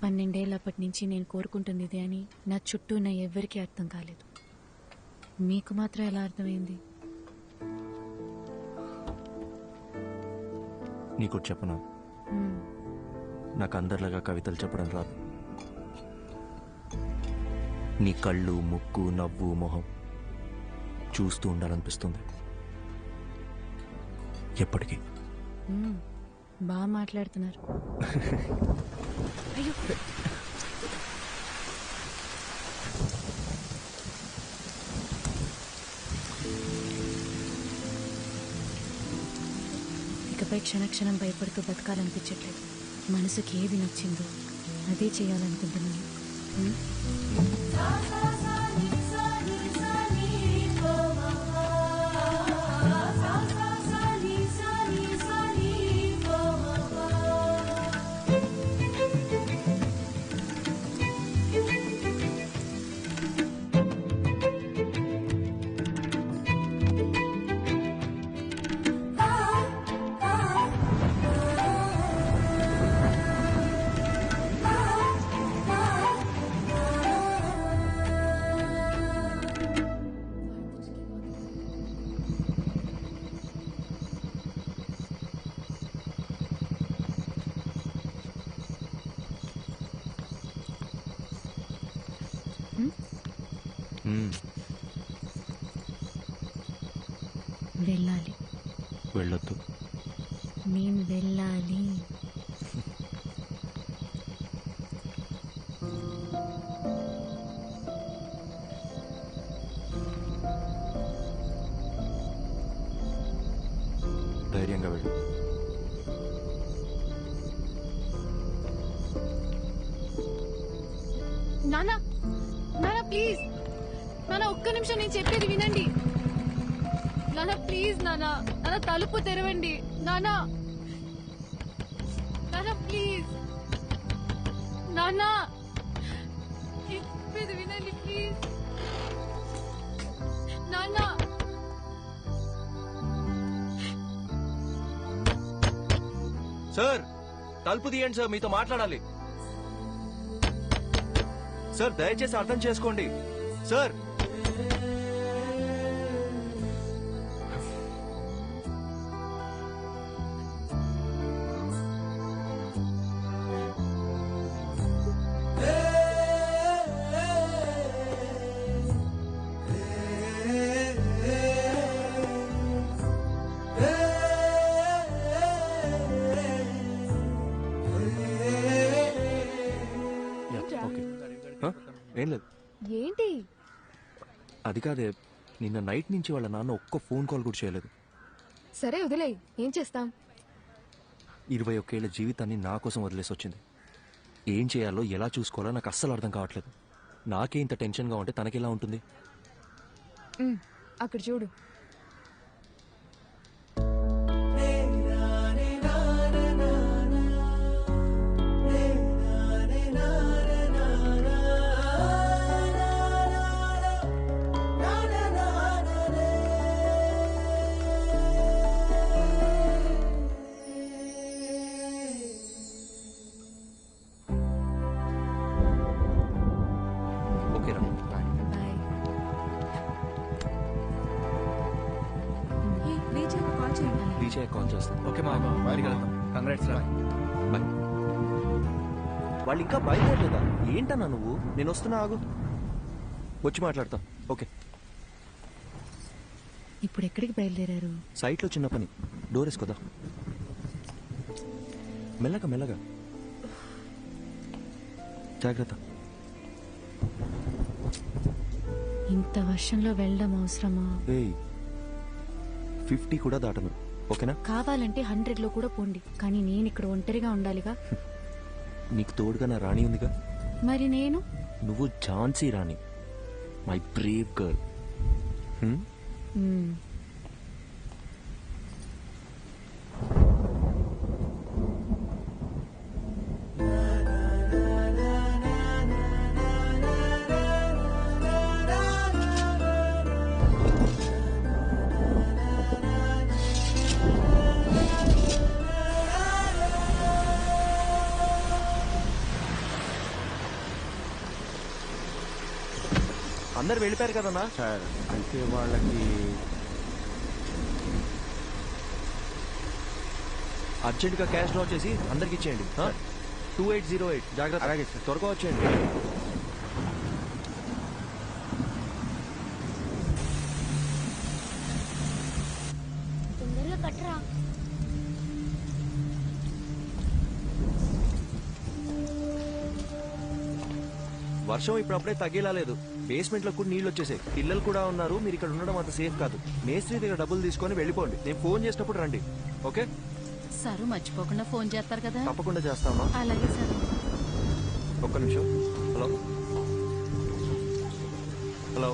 12 ఏళ్ళప్పటి నుంచి నేను కోరుకుంటుంది ఇదే అని నా చుట్టూ ఉన్న ఎవ్వరికీ అర్థం కాలేదు. మీకు మాత్రం ఎలా అర్థమైంది? నీకు చెప్పనా, నాకు అందరిలాగా కవితలు చెప్పడం రాదు. నీ కళ్ళు, ముక్కు, నవ్వు, మొహం చూస్తూ ఉండాలనిపిస్తుంది ఎప్పటికీ. బాగా మాట్లాడుతున్నారు. అయ్యో, ఇకపై క్షణక్షణం భయపడుతూ బతకాలనిపించట్లేదు. మనసుకి ఏది నచ్చిందో అదే చేయాలనుకుంటున్నాను. వెళ్ళాలి. వెళ్ళొద్దు. నేను వెళ్ళాలి. ధైర్యంగా వెళ్ళు. నానా, నానా ప్లీజ్, నానా ఒక్క నిమిషం నేను చెప్పేది వినండి. నానా ప్లీజ్, నానా నానా తలుపు తెరవండి. నానా, నానా ప్లీజ్, నానా చెప్పేది వినండి ప్లీజ్. నానా, సార్ తలుపు తీయండి సార్, మీతో మాట్లాడాలి. సార్ దయచేసి అర్థం చేసుకోండి సార్. ఏం లేదు. ఏంటి? అది కాదే, నిన్న నైట్ నుంచి వాళ్ళ నాన్న ఒక్క ఫోన్ కాల్ కూడా చేయలేదు. సరే వదిలేయ్, ఏం చేస్తాం. 21 ఏళ్ల జీవితాన్ని నా కోసం వదిలేసి వచ్చింది. ఏం చేయాలో ఎలా చూసుకోవాలో నాకు అస్సలు అర్థం కావట్లేదు. నాకే ఇంత టెన్షన్గా ఉంటే తనకెలా ఉంటుంది? అక్కడ చూడు. కాల్ చేస్తాను. ఓకే మా బయటికి వెళ్తాం. కంగ్రాట్స్ రా. బాయ్. వాళ్ళు ఇంకా బయలుదేరలేదా? ఏంటన్నా నువ్వు? నేను వస్తున్నా, ఆగు, వచ్చి మాట్లాడతా. ఓకే. ఇప్పుడు ఎక్కడికి బయలుదేరారు? సైట్లో చిన్న పని, డోర్ వేసుకోదా. మెల్లగా మెల్లగా, జాగ్రత్త. ఇంత వర్షంలో వెళ్ళడం అవసరమా? 50 కూడా దాటను, ఓకేనా? కావాలంటే 100లో కూడా పోండి, కానీ నేను ఇక్కడ ఒంటరిగా ఉండాలిగా. నీకు తోడుగా నా రాణి ఉందిగా. మరి నేను? నువ్వు ఝాన్సీ రాణి, మై బ్రేవ్ గర్ల్. అందరు వెళ్ళిపోయారు కదన్నా సార్. అంటే వాళ్ళకి అర్జెంట్గా క్యాష్ డ్రా చేసి అందరికి ఇచ్చేయండి. 2808 జాగ్రత్త. అలాగే సార్, త్వరగా వచ్చేయండి. తొందరగా కట్టరా. వర్షం ఇప్పుడప్పుడే తగ్గేలా లేదు. బేస్మెంట్ లో కూడా నీళ్ళు వచ్చేసాయి. పిల్లలు కూడా ఉన్నారు. మీరు ఇక్కడ ఉండడం అంత సేఫ్ కాదు. మేస్త్రి దగ్గర డబ్బులు తీసుకొని వెళ్ళిపోండి. నేను ఫోన్ చేసినప్పుడు రండి, ఓకే? సారు మర్చిపోకుండా ఫోన్ చేస్తారు కదా. తప్పకుండా చేస్తామా? అలాగే సార్. ఒక్క నిమిషం. హలో హలో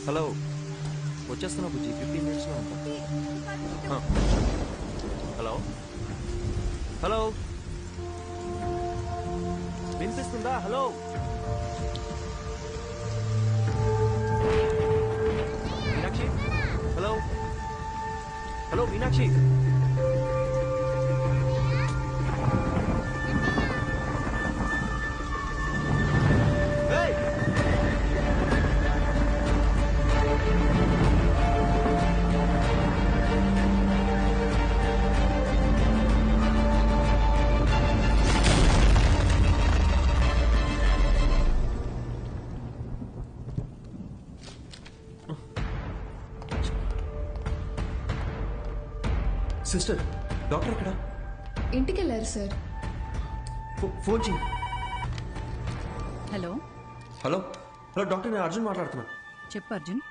హలో, వచ్చేస్తున్నా బుజ్జి, 15 minutes లో ఉంటా. హలో హలో, వినిపిస్తుందా? Hello Meenakshi, hello hello Meenakshi. Sister, doctor ఎక్కడ? ఇంటికి వెళ్ళారు సార్. ఫోన్ చేయి. హలో హలో హలో డాక్టర్, నేను అర్జున్ మాట్లాడుతున్నా. చెప్పు అర్జున్.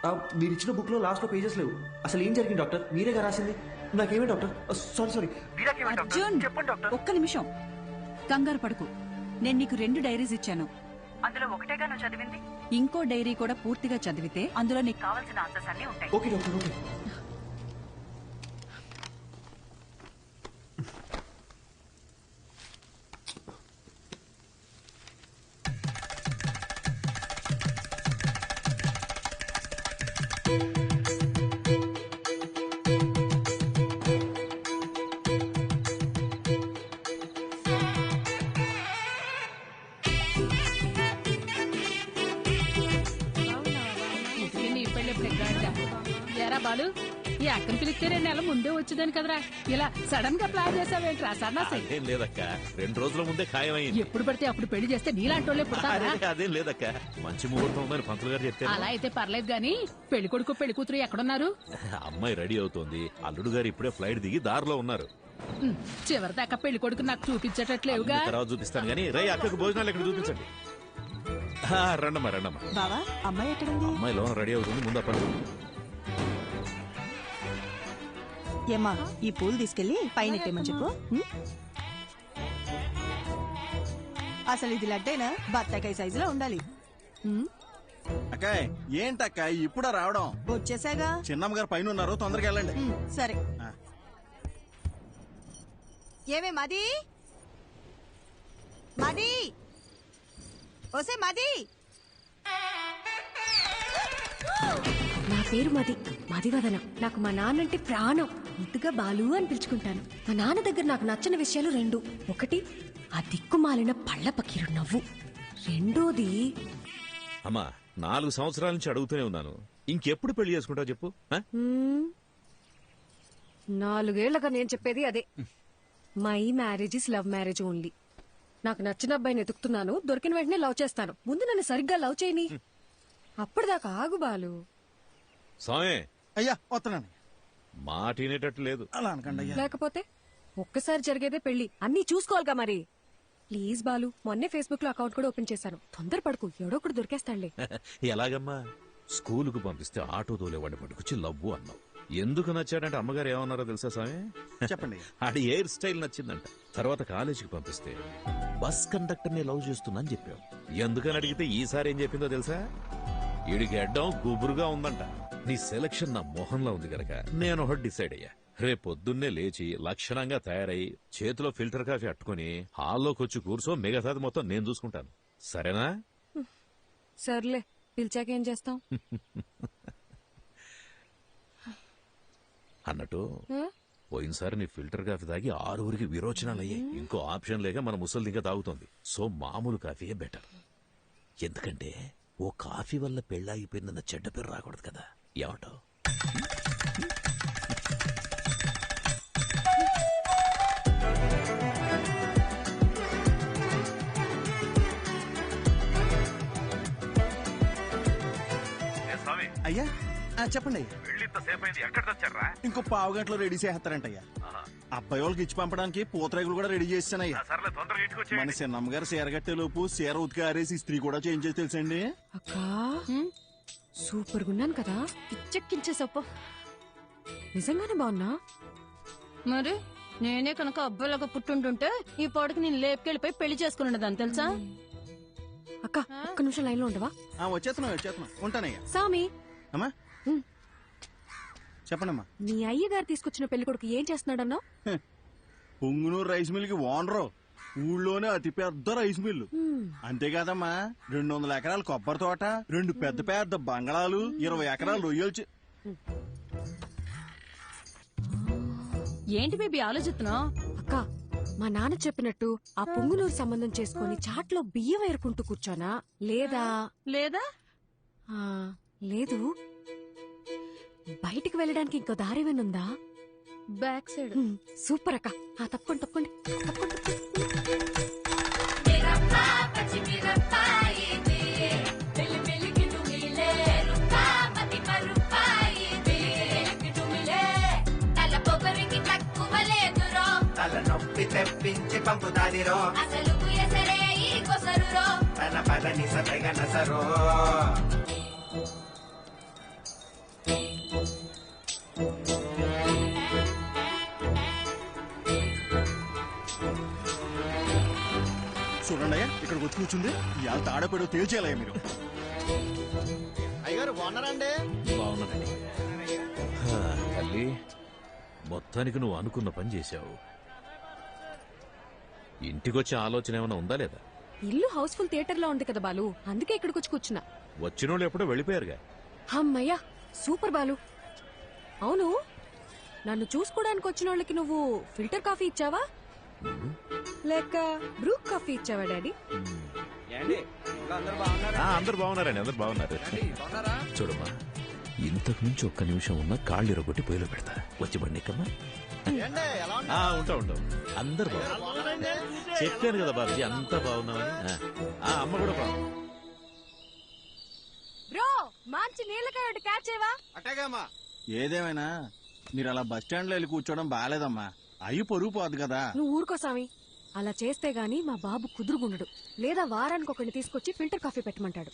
మీరు ఇచ్చిన బుక్ లో లాస్ట్ లో పేజెస్ లేవు. అసలు ఏం జరిగింది డాక్టర్? మీరేగా రాసింది. నాకేమే డాక్టర్? సారీ. అర్జున్ ఒక్క నిమిషం, కంగారు పడుకు. నేను నీకు 2 డైరీస్ ఇచ్చాను. అందులో ఒకటేగా నువ్వు చదివింది. ఇంకో డైరీ కూడా పూర్తిగా చదివితే అందులో నీకు కావాల్సిన ఆన్సర్స్ అన్ని ఉంటాయి. Okay doctor, okay. బాలు, ఈ అక్కని పిలిస్తే 2 నెలల ముందే వచ్చేదాని కదరా. ఇలా సడన్ గా ప్లాన్ చేసావేంట్రా సన్నాసి? అదేం లేదక్క, 2 రోజుల ముందే ఖాయమైంది. ఎప్పుడు పడితే అప్పుడు పెళ్లి చేస్తే నీలాంటి వాళ్ళే పుడతారా? అదేం లేదక్క, మంచి ముహూర్తం ఉందని పంతులు గారు చెప్తే. అలా అయితే పర్లేదు గాని పెళ్లి కొడుకు పెళ్లి కూతురు ఎక్కడున్నారు? అమ్మాయి రెడీ అవుతోంది. అల్లుడు గారు ఇప్పుడే ఫ్లైట్ దిగి దారిలో ఉన్నారు. చివరిదాకా పెళ్లి కొడుకు నాకు చూపించేటట్లేవుగా. తర్వాత చూపిస్తాను గానీ రై అక్కకు భోజనాలు ఇక్కడ చూపించండి. రండమ్మా రండమ్మా. బావా అమ్మాయి ఎక్కడుంది? అమ్మాయి లోన రెడీ అవుతుంది, ముందు పని. ఏమ్మా ఈ పూలు తీసుకెళ్లి పైన ఎట్టేమని చెప్పు. అసలు ఇది లడ్డైనా బత్తాకాయ సైజులో ఉండాలి. అక్కాయ్ ఏంటక్కాయ్ ఇప్పుడా రావడం? వచ్చేసాగా. చిన్నమ్మ గారు పైన ఉన్నారు, తొందరగా వెళ్ళండి. సరే. ఏమే మది మది ఓసే మది. నా పేరు మది, మదివదన. నాకు మా నాన్నంటే ప్రాణం. ముద్దుగా బాలు అని పిలుచుకుంటాను. మా నాన్న దగ్గర నాకు నచ్చిన విషయాలు 2. ఒకటి ఆ దిక్కుమాలిన పళ్ళ పకీరు నవ్వు. రెండోది అమ్మా 4 సంవత్సరాల నుంచి అడుగుతూనే ఉన్నాను, ఇంకెప్పుడు పెళ్లి చేసుకుంటావు చెప్పు. 4 ఏళ్లుగా నేను చెప్పేది అదే. My marriage is love marriage only. నాకు నచ్చిన అబ్బాయిని ఎతుకుతున్నాను, దొరికిన వెంటనే లవ్ చేస్తాను. ముందు నన్ను సరిగ్గా లవ్ చేయని, అప్పటిదాకా ఆగు బాలు. స్వామి అయ్యా వస్తున్నాను. మాట వినేటట్టు లేదు. అలా అనకండి అయ్యా. లేకపోతే ఒక్కసారి జరిగేదే పెళ్లి, అన్నీ చూసుకోవాలిగా మరి. ప్లీజ్ బాలు, మొన్నే ఫేస్బుక్ లో అకౌంట్ కూడా ఓపెన్ చేశాను. తొందరపడకు, ఎవడో ఒకటి దొరికేస్తాడులే. ఎలాగమ్మా? స్కూలుకు పంపిస్తే ఆటో తోలేవాడిని పట్టుకొచ్చి లవ్వు అన్నావు. ఎందుకు నచ్చాడంటే అమ్మగారు ఏమన్నారో తెలుసా స్వామి? చెప్పండి. ఆడి హెయిర్ స్టైల్ నచ్చిందంట. తర్వాత కాలేజీకి పంపిస్తే బస్ కండక్టర్ ని లవ్ చేస్తున్నా అని చెప్పావు. ఎందుకని అడిగితే ఈసారి ఏం చెప్పిందో తెలుసా? ఈడికి అడ్డం గుబురుగా ఉందంట. నీ సెలక్షన్ నా మొహంలో ఉంది గనక నేను ఒకటి డిసైడ్ అయ్యా. రేపొద్దున్నే లేచి లక్షణంగా తయారై చేతిలో ఫిల్టర్ కాఫీ అట్టుకుని హాల్లోకి వచ్చి కూర్చో, మిగతాది మొత్తం నేను చూసుకుంటాను. సరేనా? సర్లే, పిలిచాకేం చేస్తాం? అన్నట్టు పోయినసారి నీ ఫిల్టర్ కాఫీ తాగి 6 విరోచనాలు అయ్యాయి. ఇంకో ఆప్షన్ లేక మన ముసలి ఇంకా తాగుతోంది. సో మామూలు కాఫీయే బెటర్. ఎందుకంటే ఓ కాఫీ వల్ల పెళ్ళాగిపోయిందన్న చెడ్డ పేరు రాకూడదు కదా. ఏమంటావు? అయ్యా చెప్పండి. ఎక్కడ తెచ్చారా? ఇంకో 15 గంటలో రెడీ చేస్తారంటయ్యా. అబ్బాయి వాళ్ళకి ఇచ్చి పంపడానికి పూతరేగులు కూడా రెడీ చేస్తానయ్యా. మన చిన్నమ్మ గారు చీర కట్టే లోపు చీర ఉతికి ఆరేసి ఇస్త్రీ కూడా చేంజ్ చేసి తెలుసండి. అక్కా సూపర్ గున్నాను కదా, పిచ్చెక్కించేసప్ప. నిజంగానే బాగున్నా? మరి నేనే కనుక అబ్బాయిలాగా పుట్టుంటుంటే ఈ పాటికి నేను లేపుకెళ్ళిపోయి పెళ్లి చేసుకున్నదాన్ని తెలుసా? అక్క ఒక్క నిమిషం లైన్ లో ఉండవా? వచ్చేస్తున్నా ఉంటానయ్యా. సామి అమ్మా చెప్పండమ్మా. నీ అయ్యగారు తీసుకొచ్చిన పెళ్లి కొడుకు ఏం చేస్తున్నాడన్నావు? పొంగునూరు రైస్ మిల్ కి ఓనరు. ఊళ్ళోనే అతి పెద్ద రైస్ మిల్లు. అంతేకాదమ్మా 200 ఎకరాల కొబ్బరి తోట, 2 పెద్ద పెద్ద బంగళాలు, 20 ఎకరాలు రొయ్యలు. ఏంటి బేబీ ఆలోచిస్తున్నావు? అక్క మా నాన్న చెప్పినట్టు ఆ పొంగునూరు సంబంధం చేసుకుని చాట్లో బియ్యం ఏరుకుంటూ కూర్చోనా, లేదా లేదు బయటికి వెళ్ళడానికి ఇంకో దారేమేనుందా? Back side. సూపర్ అక్క. తప్పకుండా తలనొప్పి తెప్పించి పంపుతాదిరో, అసలు తన పదని సతగనసరో. చూడండి అయ్యా, ఇక్కడికి వచ్చి కూర్చుంది. ఇవాళ తాడపేడో తేల్చేయాలయ్యా మీరు. అయ్యగారు బాగున్నారండి? బాగున్నానండి. తల్లి, మొత్తానికి నువ్వు అనుకున్న పని చేశావు. ఇంటికొచ్చే ఆలోచన ఏమైనా ఉందా లేదా? ఇల్లు హౌస్ఫుల్ థియేటర్ లో ఉంది కదా బాలు, అందుకే ఇక్కడికి వచ్చి కూర్చున్నా. వచ్చినోళ్ళు ఎప్పుడో వెళ్ళిపోయారుగా. అమ్మయ్యా సూపర్ బాలు. అవును, నన్ను చూసుకోవడానికి వచ్చిన వాళ్ళకి నువ్వు ఫిల్టర్ కాఫీ ఇచ్చావా లేక బ్రూ కాఫీ ఇచ్చావా డాడీ? అందరు బాగున్నారండి, అందరు బాగున్నారు. చూడమ్మా, ఇంతకు నుంచి ఒక్క నిమిషం ఉన్నా కాళ్ళు ఇరగొట్టి పొయ్యిలో పెడతా. వచ్చి బండి ఎక్కమ్మా. ఉంటా అందరు బాగున్నారు. చెప్పాను కదా బాబుజీ, అంతా బాగున్నామని. అమ్మ కూడా బాగుంది. బ్రో మంచి నీళ్ళకాయ క్యాచ్ చేయవా? అట్టగామా. ఏదేమైనా మీరు అలా బస్ స్టాండ్ లో వెళ్ళి కూర్చోవడం బాగాలేదమ్మా. అయ్యి పొరుగు పోదు కదా. నువ్వు ఊరుకో సామి. అలా చేస్తే గాని మా బాబు కుదురుగుండడు. లేదా వారానికి ఒకరిని తీసుకొచ్చి ఫిల్టర్ కాఫీ పెట్టమంటాడు.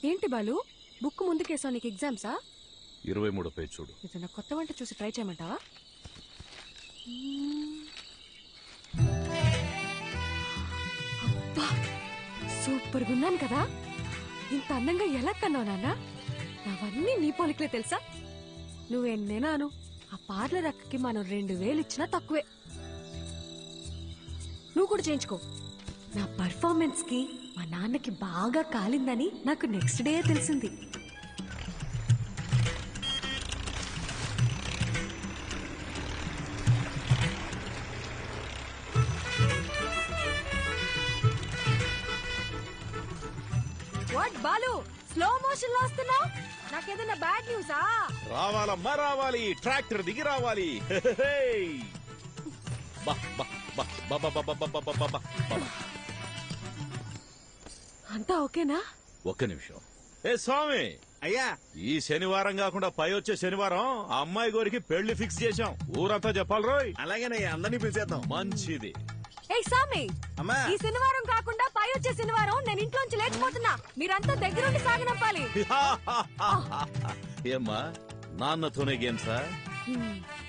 ఏంటి బాలు, బుక్ ముందుకేసావు, నీకు ఎగ్జామ్సా? 23 పేజ్ చూడు. ఏదైనా కొత్త వంట చూసి ట్రై చేయమంటావా? అబ్బా, సూపర్ గా ఉన్నాను కదా. ఇంత అందంగా ఎలా కన్నావు నాన్న? అవన్నీ నీ పోలికలే తెలుసా? నువ్వెన్నేనాను ఆ పార్లర్ అక్కకి మనం 2000 ఇచ్చినా తక్కువే. నువ్వు కూడా చేయించుకో. నా పర్ఫార్మెన్స్ కి మా నాన్నకి బాగా కాలిందని నాకు నెక్స్ట్ డే తెలిసింది. వాట్ బాలు, స్లో మోషన్ లో వస్తున్నావు? నాకేదైనా బ్యాడ్ న్యూసా? రావాలమ్మా రావాలి, ట్రాక్టర్ దిగి రావాలి. అంతా ఓకేనా? ఒక్క నిమిషం. ఏ స్వామి, అయ్యా, ఈ శనివారం కాకుండా పై వచ్చే శనివారం ఆ అమ్మాయి గోరికి పెళ్లి ఫిక్స్ చేశాం. ఊరంతా చెప్పాలి రోయ్. అలాగేనయ్యా, అందరినీ పిలిచేద్దాం. మంచిది. ఏయ్ సామి, అమ్మా, ఈ శనివారం కాకుండా పై వచ్చే శనివారం నేను ఇంట్లోంచి లేకపోతున్నా. మీరంతా దగ్గరుండి సాగనంపాలి. ఏమ్మా, నాన్నతోనే గేమ్సా?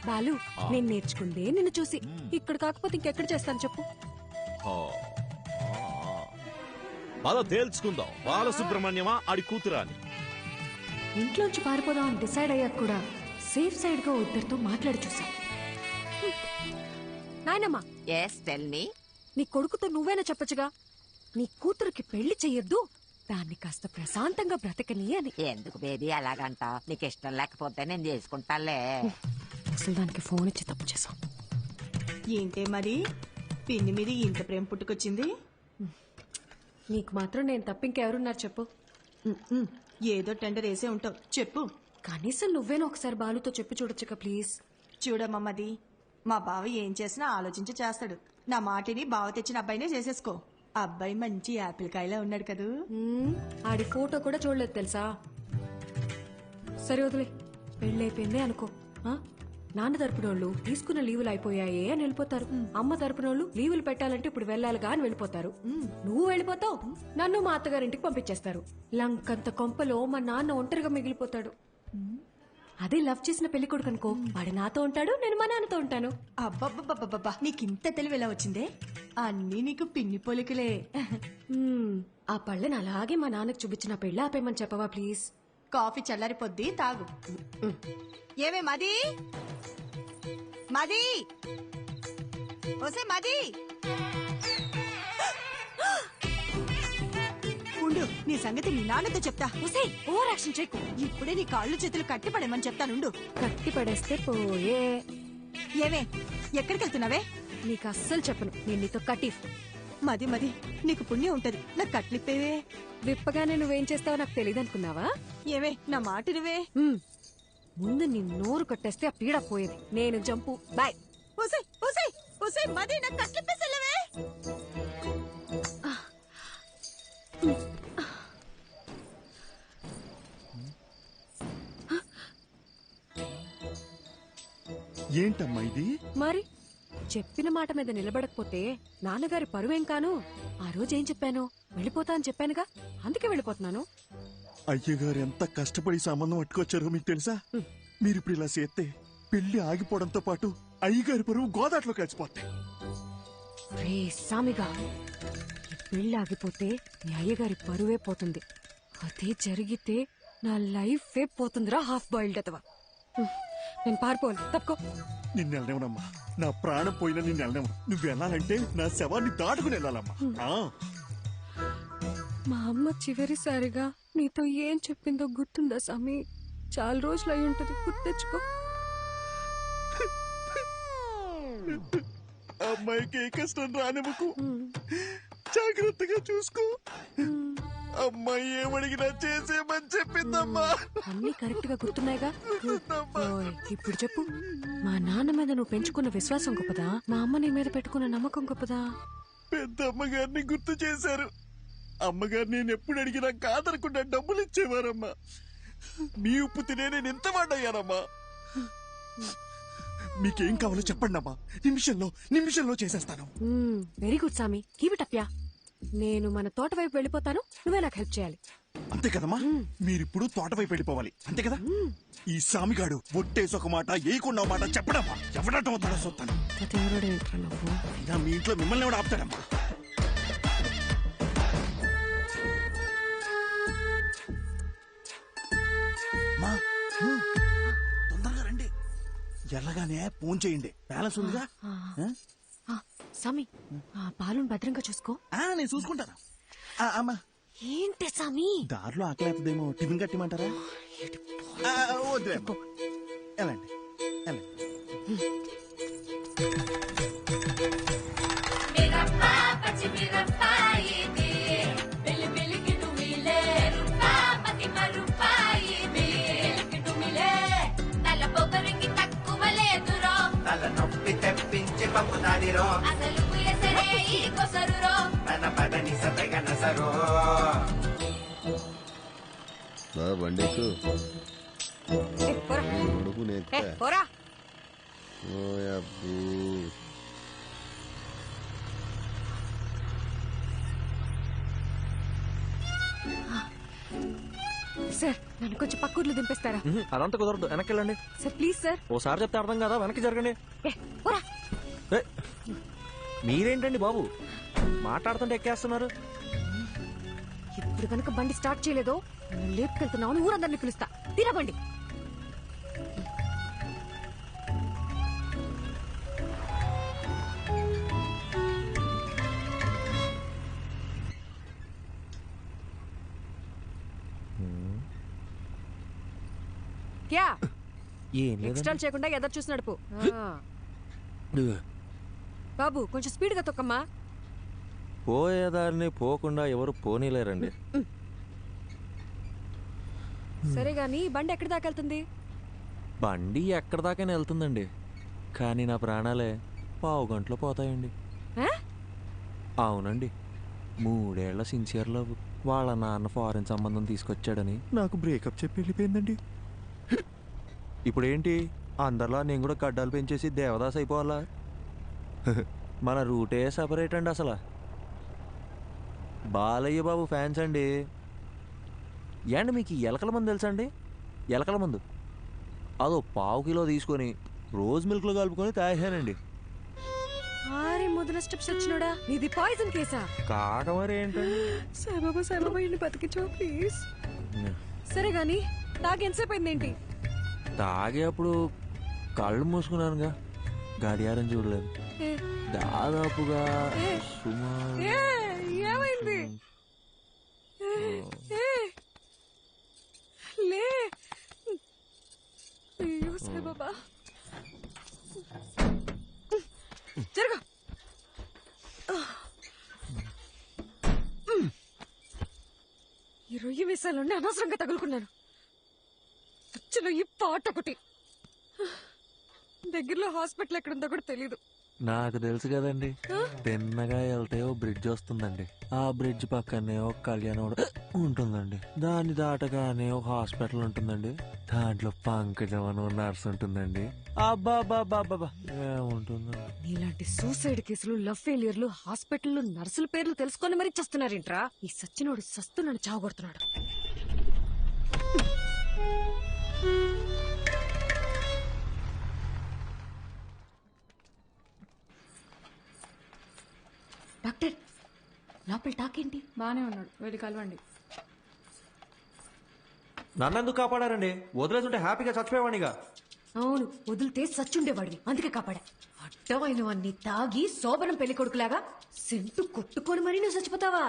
బాలు, నేను నేర్చుకుందే నిన్ను చూసి. ఇక్కడ కాకపోతే ఇంకెక్కడ చేస్తాను చెప్పు? బాగా తేల్చుకుందాం, బాలసుబ్రహ్మణ్యమా ఆడి కూతురా అని. ఇంట్లోంచి పారిపోదాం అని డిసైడ్ అయ్యాక కూడా సేఫ్ సైడ్ గా ఇద్దరితో మాట్లాడి చూసా. నాయనమ్మా, నీ కొడుకుతో నువ్వేనా చెప్పచ్చుగా, నీ కూతురికి పెళ్లి చెయ్యొద్దు, దాన్ని కాస్త ప్రశాంతంగా బ్రతకని అని. ఎందుకు బేబీ అలాగంటా? నీకు ఇష్టం లేకపోతే నేను చేసుకుంటాలే. అసలు దానికి ఫోన్ ఇచ్చి తప్పు చేసాం. ఏంటే మరి పిన్ని మీద ఇంత ప్రేమ పుట్టుకొచ్చింది? నీకు మాత్రం నేను తప్ప ఇంకెవరున్నారు చెప్పు? ఏదో టెండర్ వేసే ఉంటావు, చెప్పు. కనీసం నువ్వేనా ఒకసారి బాలుతో చెప్పి చూడొచ్చుగా ప్లీజ్. చూడమ్మది, మా బావ ఏం చేసినా ఆలోచించి చేస్తాడు. నా మాటిని బావ తెచ్చిన అబ్బాయినే చేసేసుకో. అబ్బాయి మంచి యాపిల్ కాయలా ఉన్నాడు కదూ. ఆడి ఫోటో కూడా చూడలేదు తెలుసా. సరే వదిలే, పెళ్ళైపోయిందే అనుకో. నాన్న తరపునోళ్ళు తీసుకున్న లీవులు అయిపోయాయే అని వెళ్ళిపోతారు. అమ్మ తరపునోళ్ళు లీవులు పెట్టాలంటే ఇప్పుడు వెళ్ళాలిగా అని వెళ్ళిపోతారు. నువ్వు వెళ్ళిపోతావు, నన్ను మా అత్తగారింటికి పంపించేస్తారు. లంకంత కొంపలో మా నాన్న ఒంటరిగా మిగిలిపోతాడు. అదే లవ్ చేసిన పెళ్లి కొడుకు అనుకో, వాడు నాతో ఉంటాడు, నేను మా నాన్నతో ఉంటాను. అబ్బబ్బబ్బబ్బబ్బా, నీకింత తెలివి ఎలా వచ్చిందే? అన్నీ నీకు పిన్ని పోలికలే. ఆ పళ్ళని అలాగే మా నాన్నకు చూపించిన పెళ్ళి ఆపేయమని చెప్పవా ప్లీజ్? కాఫీ చల్లారిపోద్ది, తాగు. ఏమే మది, మది, ఓసే మది, ఉండు, నీ సంగతి మీ నాన్నతో చెప్తా. ఓసే, ఓవర్ యాక్షన్ చేయకు. ఇప్పుడే నీ కాళ్ళు చేతులు కట్టి పడేమని చెప్తానుండు. కట్టి పడేస్తే పోయే. ఏమే, ఎక్కడికి వెళ్తున్నావే? నీకు అస్సలు చెప్పను, నేను నీతో కటీఫ్. మది మది, నీకు పుణ్యం ఉంటది, నాకు కట్లిప్పేవే. విప్పగానే నువ్వేం చేస్తావో నాకు తెలియదు అనుకున్నావా? ఏవే, నా మాట నువ్వే. ముందు నీ నోరు కట్టేస్తే ఆ పీడ పోయేది. నేను జంపు, బాయ్. ఓసే ఓసే ఓసే మది, నాకు కట్లిప్పేసలేవే. ఏంటమ్మా ఇది? మరి చెప్పిన మాట మీద నిలబడకపోతే నాన్నగారి పరువేం కాను. ఆ రోజు ఏం చెప్పాను? వెళ్ళిపోతా అని చెప్పానుగా, అందుకే వెళ్ళిపోతున్నాను. అయ్యగారు ఎంత కష్టపడి సంబంధం పట్టుకొచ్చారో మీకు తెలుసా? మీరు ఇప్పుడు ఇలా చేస్తే పెళ్లి ఆగిపోవడంతో పాటు అయ్యగారి పరువు గోదాట్లో కలిసిపోతాయి. రే సామిగా, ఈ పెళ్లి ఆగిపోతే నీ అయ్యగారి పరువే పోతుంది. అదే జరిగితే నా లైఫే పోతుందిరా, హాఫ్ బాయిల్డ్ అతవా. నేను పారిపోను, తప్పుకో. నిన్ను వెళ్ళనివ్వనమ్మా, నా ప్రాణం పోయినా నిన్ను వెళ్ళనివ్వను. నువ్వు వెళ్ళాలంటే నా శవాన్ని దాటుకుని వెళ్ళాలమ్మా. మా అమ్మ చివరిసారిగా నీతో ఏం చెప్పిందో గుర్తుందా సామి? చాలా రోజులు అయి ఉంటది, గుర్తు తెచ్చుకో. అమ్మాయికి ఏ కష్టం రానివ్వకు, జాగ్రత్తగా చూసుకో. అమ్మాయి ఏమడిగినా చేసేమని చెప్పిందమ్మా. అన్ని కరెక్ట్ గా గుర్తున్నాయిగా. ఇప్పుడు చెప్పు, మా నాన్న మీద నువ్వు పెంచుకున్న విశ్వాసం గొప్పదా, మా అమ్మ నీ మీద పెట్టుకున్న నమ్మకం గొప్పదా? పెద్ద అమ్మగారిని గుర్తు చేశారు. అమ్మగారు నేను ఎప్పుడు అడిగినా కాదనకుండా డబ్బులు ఇచ్చేవారమ్మా. మీ ఉప్పు తినే నేను ఎంత వాడయ్యానమ్మా. మీకేం కావాలో చెప్పండి అమ్మా, నిమిషంలో చేసేస్తాను. వెరీ గుడ్ సామి, కీప్ ఇట్ అప్ యా. నేను మన తోట వైపు వెళ్ళిపోతాను, నువ్వే నాకు హెల్ప్ చేయాలి. అంతే కదమ్మా, మీరిప్పుడు తోట వైపు వెళ్ళిపోవాలి, అంతే కదా? ఈ సామిగాడు ఒట్టేసి ఒక మాట ఏయకుండా మాట చెప్పడమ్మా, ఎవడటం అవుతాడో చూస్తాను. అయినా మీ ఇంట్లో మిమ్మల్ని ఎవడు ఆపుతాడమ్మా? తొందరగా రండి, ఎలాగానే ఫోన్ చేయండి, బ్యాలెన్స్ ఉందిగా. సామి, పాలను భద్రంగా చూసుకో. నేను చూసుకుంటాను. అమ్మా ఏంటి సామి, దారిలో ఆకలేతదేమో, టిఫిన్ కట్టిమంటారా? వద్దులే, ఎలాండి తలనొప్పి తెప్పించి పంపుతాదిరో తన పదని సతగనసరో. బండికు సార్, నన్ను కొంచెం పక్కూర్లు దింపేస్తారా? అదంతా కుదరదు, వెనక్కి వెళ్ళండి. Sir please sir. ఓసారి చెప్తే అర్థం కదా, వెనక్కి జరగండి. మీరేంటండి బాబు, మాట్లాడుతుంటే ఎక్కేస్తున్నారు. ఇప్పుడు కనుక బండి స్టార్ట్ చేయలేదో లేపుకెళ్తున్నావు, ఊరందరినీ పిలుస్తా. తినబండి. క్యా ఎక్స్ట్రా చేయకుండా ఎదరు చూసి నడుపు. బాబు కొంచెం స్పీడ్ గా తొక్కమ్మా. పోయేదారిని పోకుండా ఎవరు పోనీలేరండి. సరే గాని బండి ఎక్కడి దాకా వెళ్తుంది? బండి ఎక్కడి దాకైనా వెళ్తుందండి, కానీ నా ప్రాణాలే 1/2 గంటలో పోతాయండి. అవునండి, 3 ఏళ్ల సిన్సియర్ లవ్, వాళ్ళ నాన్న ఫారెన్ సంబంధం తీసుకొచ్చాడని నాకు బ్రేకప్ చెప్పి వెళ్ళిపోయిందండి. ఇప్పుడేంటి, అందరిలా నేను కూడా గడ్డాలు పెంచేసి దేవదాస్ అయిపోవాలా? మన రూటే సపరేట్ అండి. అసలు బాలయ్య బాబు ఫ్యాన్స్ అండి. ఏండి మీకు ఎలకల మందు తెలుసా అండి? ఎలకల మందు అదో 1/2 కిలో తీసుకొని రోజ్ మిల్క్లో కలుపుకొని తాగానండి. మొదల స్టెప్స్ వచ్చినోడా, ఇది పాయిజన్ కేసా? కాక మరి ఏంటండి. సాయిబాబా ఇన్ని బతికించో ప్లీజ్. సరే గాని తాగి ఎంతసేపు అయిందేంటి? తాగేప్పుడు కళ్ళు మూసుకున్నానుగా, గడియారం చూడలేదు. దాదాపుగా ఏమైంది? లే అయ్యో సాయిబాబా, జరగ. ఈ రొయ్యి వేసాలండి అనవసరంగా తగులుకున్నాను. వచ్చిన ఈ పాట ఒకటి. దగ్గరలో హాస్పిటల్ ఎక్కడుందో కూడా తెలీదు. నాకు తెలుసు కదండి, తిన్నగా వెళ్తే ఓ బ్రిడ్జ్ వస్తుందండి, ఆ బ్రిడ్జ్ పక్కనే ఒక కళ్యాణం ఉంటుందండి, దాన్ని దాటగానే ఒక హాస్పిటల్ ఉంటుందండి, దాంట్లో పంకజం అని నర్స్ ఉంటుందండి. అబ్బాబాబాబా ఏముంటుందండి. నీలాంటి సూసైడ్ కేసులు, లవ్ ఫెయిలియర్లు, హాస్పిటల్లో నర్సుల పేర్లు తెలుసుకొని మరీ చస్తున్నారేంట్రా? ఈ సచ్చినోడు సస్తున్నాను చావగొడుతున్నాడు. డాక్టర్, లోపల టాకేంటి? బానే ఉన్నాడు, వెళ్ళి కలవండి. నన్నెందుకు కాపాడారండి? వదిలేస్తుంటే హ్యాపీగా చచ్చిపోయేవాడిగా. అవును, వదిలితే సచ్చుండేవాడివి, అందుకే కాపాడా. అడ్డమైనవన్నీ తాగి శోభనం పెళ్లి కొడుకులాగా సెంటు కొట్టుకొని మరీ నువ్వు చచ్చిపోతావా?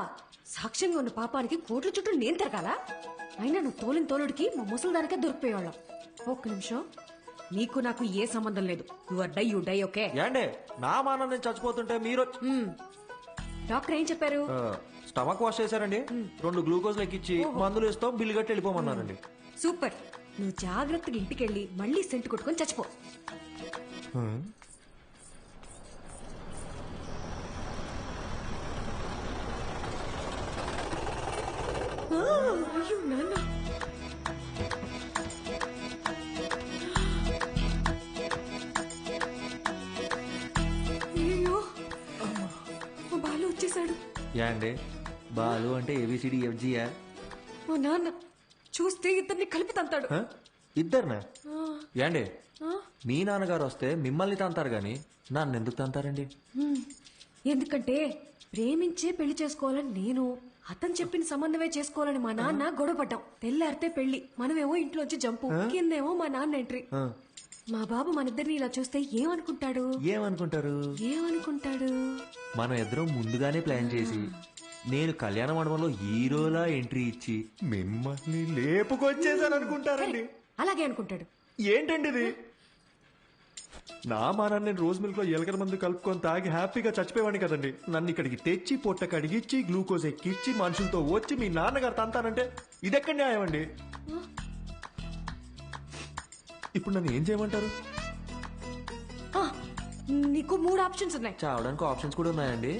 సాక్ష్యంగా ఉన్న పాపానికి కోట్ల చుట్టూ నేను తిరగాల? అయినా నువ్వు తోలిన తోలుడికి మా ముసలిదానికే దొరికిపోయేవాళ్ళం. ఒక్క నిమిషం, నీకు నాకు ఏ సంబంధం లేదు. You die okay? ఏండే నా మానం నేను చచ్చిపోతుంటే మీరు? డాక్టర్ ఏం చెప్పారు? స్టమక్ వాష్ చేశారండి, 2 గ్లూకోజ్ లెక్కిచ్చి మందులు ఇస్తాం, బిల్లు కట్టి వెళ్ళిపోమన్నారండి. సూపర్, నువ్వు జాగ్రత్తగా ఇంటికెళ్ళి మళ్ళీ సెంటు కొట్టుకొని చచ్చిపో. అయ్యో నాన్న, చేశాడు. యాండే బాలు అంటే ఏబిసిడి ఎఫ్జియా? మా నాన్న చూస్తే ఇద్దరిని కలిపి తంతాడు. ఇద్దరునా? ఆ, యాండే ఆ, మీ నాన్నగారు వస్తే మిమ్మల్ని తంతారు గాని నన్ను ఎందుకు తంతారండి? ఎందుకంటే ప్రేమించే పెళ్లి చేసుకోవాలని నేను, అతను చెప్పిన సంబంధమే చేసుకోవాలని మా నాన్న గొడవపడ్డాం. తెల్లారితే పెళ్లి, మనమేమో ఇంట్లోంచి జంపు, కిందేమో మా నాన్న ఎంట్రీ. మా బాబు మనిద్దరిని ఇలా చూస్తే ఏమనుకుంటాడు? ఏమనుకుంటాడు? మనం ఇద్దరం ముందుగానే ప్లాన్ చేసి నేను కళ్యాణ మండపంలో హీరోలా ఎంట్రీ ఇచ్చి మిమ్మల్ని లేపుకొచ్చేసాను అనుకుంటారండి. అలాగే అనుకుంటాడు. ఏంటండి ఇది? నా మానాన్ని నేను రోజు మిల్క్ లో ఎలకల మందు కలుపుకొని తాగి హ్యాపీగా చచ్చిపోయేవాడిని కదండి. నన్ను ఇక్కడికి తెచ్చి పొట్ట కడిగిచ్చి గ్లూకోజ్ ఎక్కిచ్చి మనుషులతో వచ్చి మీ నాన్నగారు తంతానంటే ఇదెక్కడ న్యాయం అండి? ఇప్పుడు నన్ను ఏం చేయమంటారు? ఆ, నీకు 3 ఆప్షన్స్ ఉన్నాయి. చావడానికి ఆప్షన్స్ కూడా ఉన్నాయండి?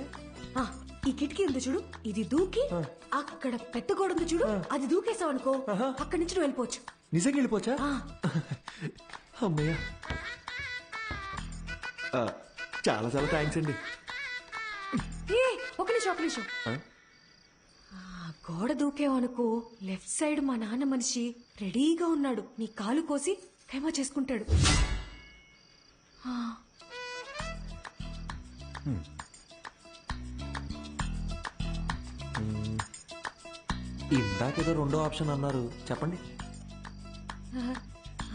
ఆ, ఈ కిటికీ ఉంది చూడు, ఇది దూకి అక్కడ పెద్ద గోడ ఉంది చూడు, అది దూకేసావు అనుకో, అక్కడి నుంచి నువ్వు వెళ్ళిపోవచ్చు. నిజంగా వెళ్ళిపోవచ్చా? అమ్మయ్య, చాలా చాలా థ్యాంక్స్ అండి. ఏ, ఒక నిమిషం. గోడ దూకేవనుకో, లెఫ్ట్ సైడ్ మా నాన్న మనిషి రెడీగా ఉన్నాడు. నీ కాలు కోసి ఖైమా చేసుకుంటాడు. ఆ, ఇందాకేదో రెండో ఆప్షన్ అన్నారు, చెప్పండి.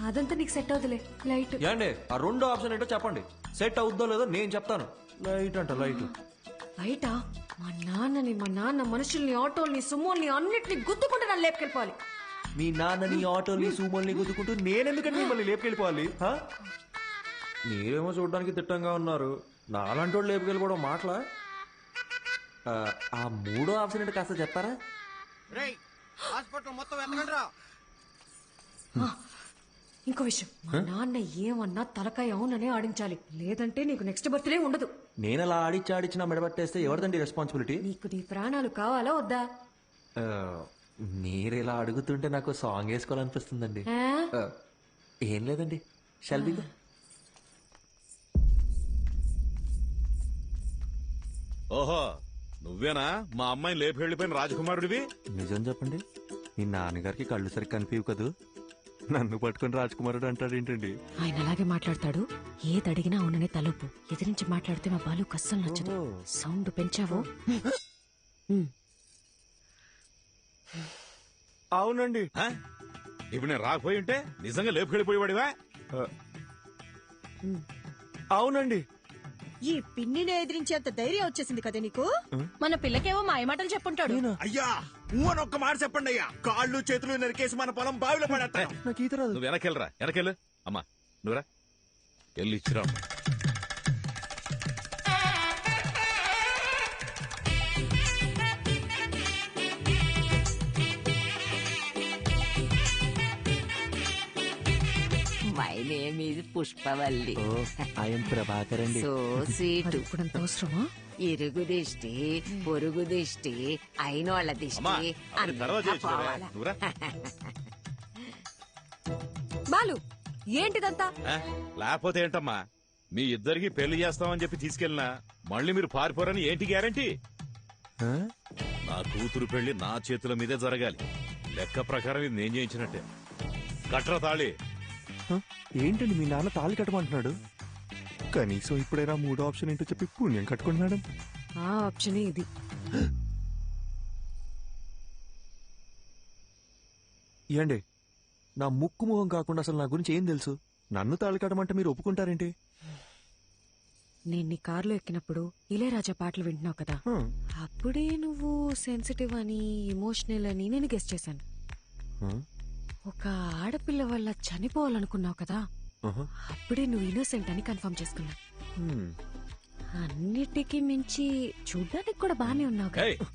అదంతా నీకు సెట్ అవుతులే. లైట్ ఏండి ఆ రెండో ఆప్షన్ ఏంటో చెప్పండి. సెట్ అవుద్దో లేదో నేను చెప్తాను. లైట్ అంట, లైట్. బయట మా నాన్న మనుషుల్ని, ఆటోల్ని, సుమోల్ని అన్నిటిని గుద్దుకుంటే నన్ను లేపుకెళ్ళిపోవాలి. మీ నాన్నని, ఆటోల్ని, సూమోల్ని గుద్దుకుంటూ నేనెందుకని మిమ్మల్ని లేపుకెళ్ళిపోవాలి? మీరేమో చూడడానికి తిట్టంగా ఉన్నారు, నాలాంటి వాళ్ళు లేపుకెళ్ళిపోవడం మాటలా? ఆ మూడో ఆప్షన్ ఏంటో కాస్త చెప్తారా? హాస్పిటల్ మొత్తం ఎత్తగండ్రా. ఇంకో విషయం, మా నాన్న ఏమన్నా తలకాయ అవుననే ఆడించాలి, లేదంటే నీకు నెక్స్ట్ బర్త్డే ఉండదు. నేను అలా ఆడిచ్చి నా మెడబట్టేస్తే ఎవరిదండి రెస్పాన్సిబిలిటీ? నీకు నీ ప్రాణాలు కావాలా వద్దా? మీరు ఇలా అడుగుతుంటే నాకు సాంగ్ వేసుకోవాలనిపిస్తుందండి. ఆ? ఏం లేదండి, షల్బిగా. ఓహో, నువ్వేనా మా అమ్మాయిని లేపి వెళ్ళిపోయిన రాజకుమారుడివి? నిజం చెప్పండి, మీ నాన్నగారికి కళ్ళు సరిగ్గా కనిపించవు కదూ, నన్ను పట్టుకుని రాజకుమారుడు అంటాడేంటండి? ఆయన అలాగే మాట్లాడతాడు. ఏది అడిగినా అవుననే తలుపు. ఎదిరించి మాట్లాడితే మా బాలు కస్సలు నచ్చదు. సౌండ్ పెంచావు. అవునండి. ఇప్పుడు నేను రాకపోయి ఉంటే నిజంగా లేపు వెళ్ళిపోయేవాడివా? అవునండి. ఈ పిన్నిని ఎదిరించేంత ధైర్యం వచ్చేసింది కదా నీకు? మన పిల్లకేవో మాయమాటలు చెప్పుంటాడు. అయ్యా ఊ ఒక్క మాట చెప్పండి అయ్యా, కాళ్ళు చేతులు నరికేసి మన పొలం బావిలో పడేస్తాను. నువ్వు వెనకెళ్ళరా, వెనకెళ్ళు. అమ్మా నువ్వురా, వెళ్ళి ఇచ్చిరా. My name is Pushpavalli. I'm Prabhakar అండి. So sweet. ఇప్పుడంత అవసరమా? ఇరుగు దిష్టి, పొరుగు దిష్టి, అయినోళ్ళ దిష్టి అంతా పోవాలా? బాలు ఏంటిదంతా? లేకపోతే ఏంటమ్మా, మీ ఇద్దరికి పెళ్లి చేస్తామని చెప్పి తీసుకెళ్ళినా మళ్ళీ మీరు పారిపోరని ఏంటి గ్యారంటీ? నా కూతురు పెళ్లి నా చేతుల మీదే జరగాలి. లెక్క ప్రకారం ఇది నేను చేయించినట్టే. కట్రా తాళి. ఏంటండి మీ నాన్న తాళి కట్టమంటున్నాడు? కనీసం ఇప్పుడైనా మూడో ఆప్షన్ ఏంటో చెప్పి పుణ్యం కట్టుకోండి మేడం. ఆ ఆప్షనే ఇది. ఏండి నా ముక్కు మొహం కాకుండా అసలు నా గురించి ఏం తెలుసు? నన్ను తాళి కట్టమంటే మీరు ఒప్పుకుంటారేంటి? నేను నీ కారులో ఎక్కినప్పుడు ఇళయరాజా పాటలు వింటున్నావు కదా, అప్పుడే నువ్వు సెన్సిటివ్ అని, ఎమోషనల్ అని నేను గెస్ చేశాను. ఒక ఆడపిల్ల వల్ల చనిపోవాలనుకున్నావు కదా, అప్పుడే నువ్వు ఇన్నోసెంట్ అని కన్ఫర్మ్ చేసుకున్నా. అన్నిటికీ మించి చూడ్డానికి కూడా బానే ఉన్నావు కదా.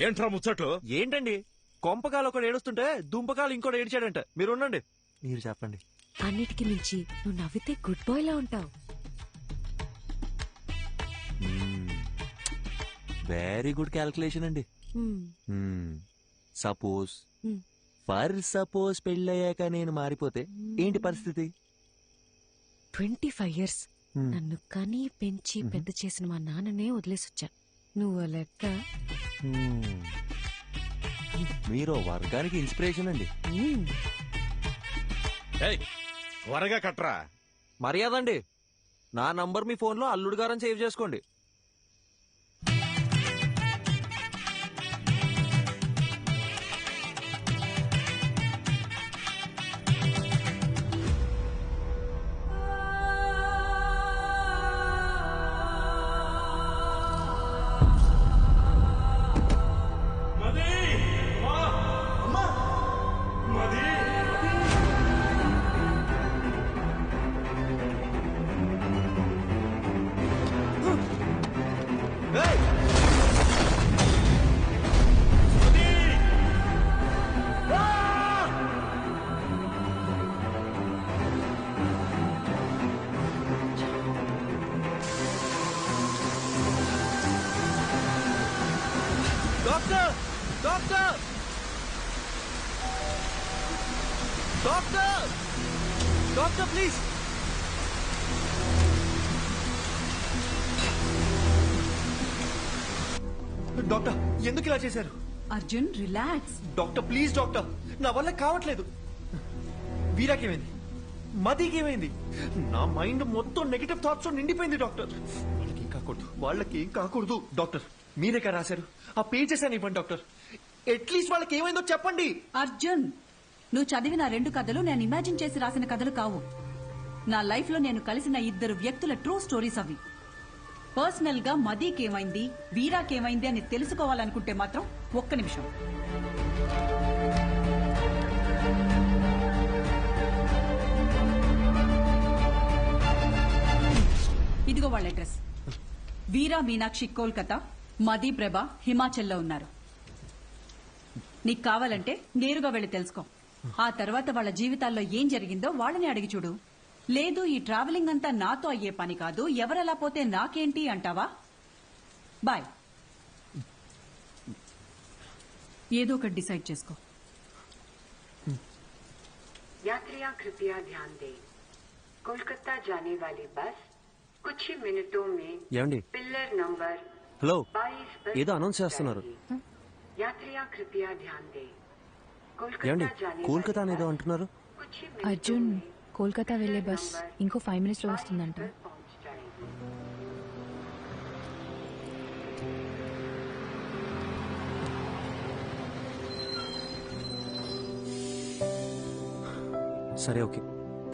ఏంట్రా ముచ్చట్లు? ఏంటండి కొంపకాలు ఒకడు ఏడుస్తుంటే దుంపకాలు ఇంకోటి ఏడిచాడంట. మీరు ఉండండి, మీరు చెప్పండి. అన్నిటికీ మించి నువ్వు నవ్వితే గుడ్ బాయ్ లా ఉంటావు. వెరీ గుడ్ క్యాల్కులేషన్ అండి. సపోజ్ ఫర్ సపోజ్ పెళ్ళయ్యాక నేను మారిపోతే ఏంటి పరిస్థితి? 25 years నన్ను కని పెంచి పెద్ద చేసిన మా నాన్ననే వదిలేసొచ్చా. నువ్వు లెక్క. మీరు వర్గానికి ఇన్స్పిరేషన్ అండి. త్వరగా కట్రా. మర్యాద అండి, నా నంబర్ మీ ఫోన్లో అల్లుడు గారని సేవ్ చేసుకోండి. Doctor doctor doctor doctor please. Doctor ఎందుకు ఇలా చేశారు? Arjun relax. Doctor please doctor, నా వల్ల కావట్లేదు. వీరాకేమైంది? మదికేమైంది? నా మైండ్ మొత్తం నెగటివ్ థాట్స్ నిండిపోయింది డాక్టర్. వాళ్ళకేం కాకూడదు, వాళ్ళకేం కాకూడదు. డాక్టర్ మీరే కదా రాశారు, ఆ పేజెస్ అని ఇవ్వండి డాక్టర్. అట్లీస్ట్ వాళ్ళకి ఏమైందో చెప్పండి. అర్జున్, నువ్వు చదివిన 2 కథలు నేను ఇమాజిన్ చేసి రాసిన కథలు కావు. నా లైఫ్ లో నేను కలిసిన 2 వ్యక్తుల ట్రూ స్టోరీస్ అవి. పర్సనల్ గా మదీకేమైంది, వీరాకేమైంది అని తెలుసుకోవాలనుకుంటే మాత్రం ఒక్క నిమిషం. ఇదిగో వాళ్ళ అడ్రస్. వీరా మీనాక్షి కోల్కతా, మదీ ప్రభ హిమాచల్లో ఉన్నారు. నీకు కావాలంటే నేరుగా వెళ్ళి తెలుసుకో. ఆ తర్వాత వాళ్ళ జీవితాల్లో ఏం జరిగిందో వాళ్ళని అడిగి చూడు. లేదు ఈ ట్రావెలింగ్ అంతా నాతో అయ్యే పని కాదు, ఎవరలా పోతే నాకేంటి అంటావా? బాయ్. ఏదో ఒకటి డిసైడ్ చేసుకో. यात्रियां कृपया ध्यान दें, कोलकाता जाने वाली बस कुछ ही मिनटों में ఏమండి? पिलर नंबर హలో, 22 पर ఏదో అనౌన్స్ చేస్తున్నారు. यात्रियां कृपया ध्यान दें, ఏమండి? कोलकाता जाने కోల్కతా అనేదో అంటున్నారు. అర్జున్, కోల్కతా వెళ్లే బస్ ఇంకో 5 minutes లో వస్తుందంట. సరే, okay,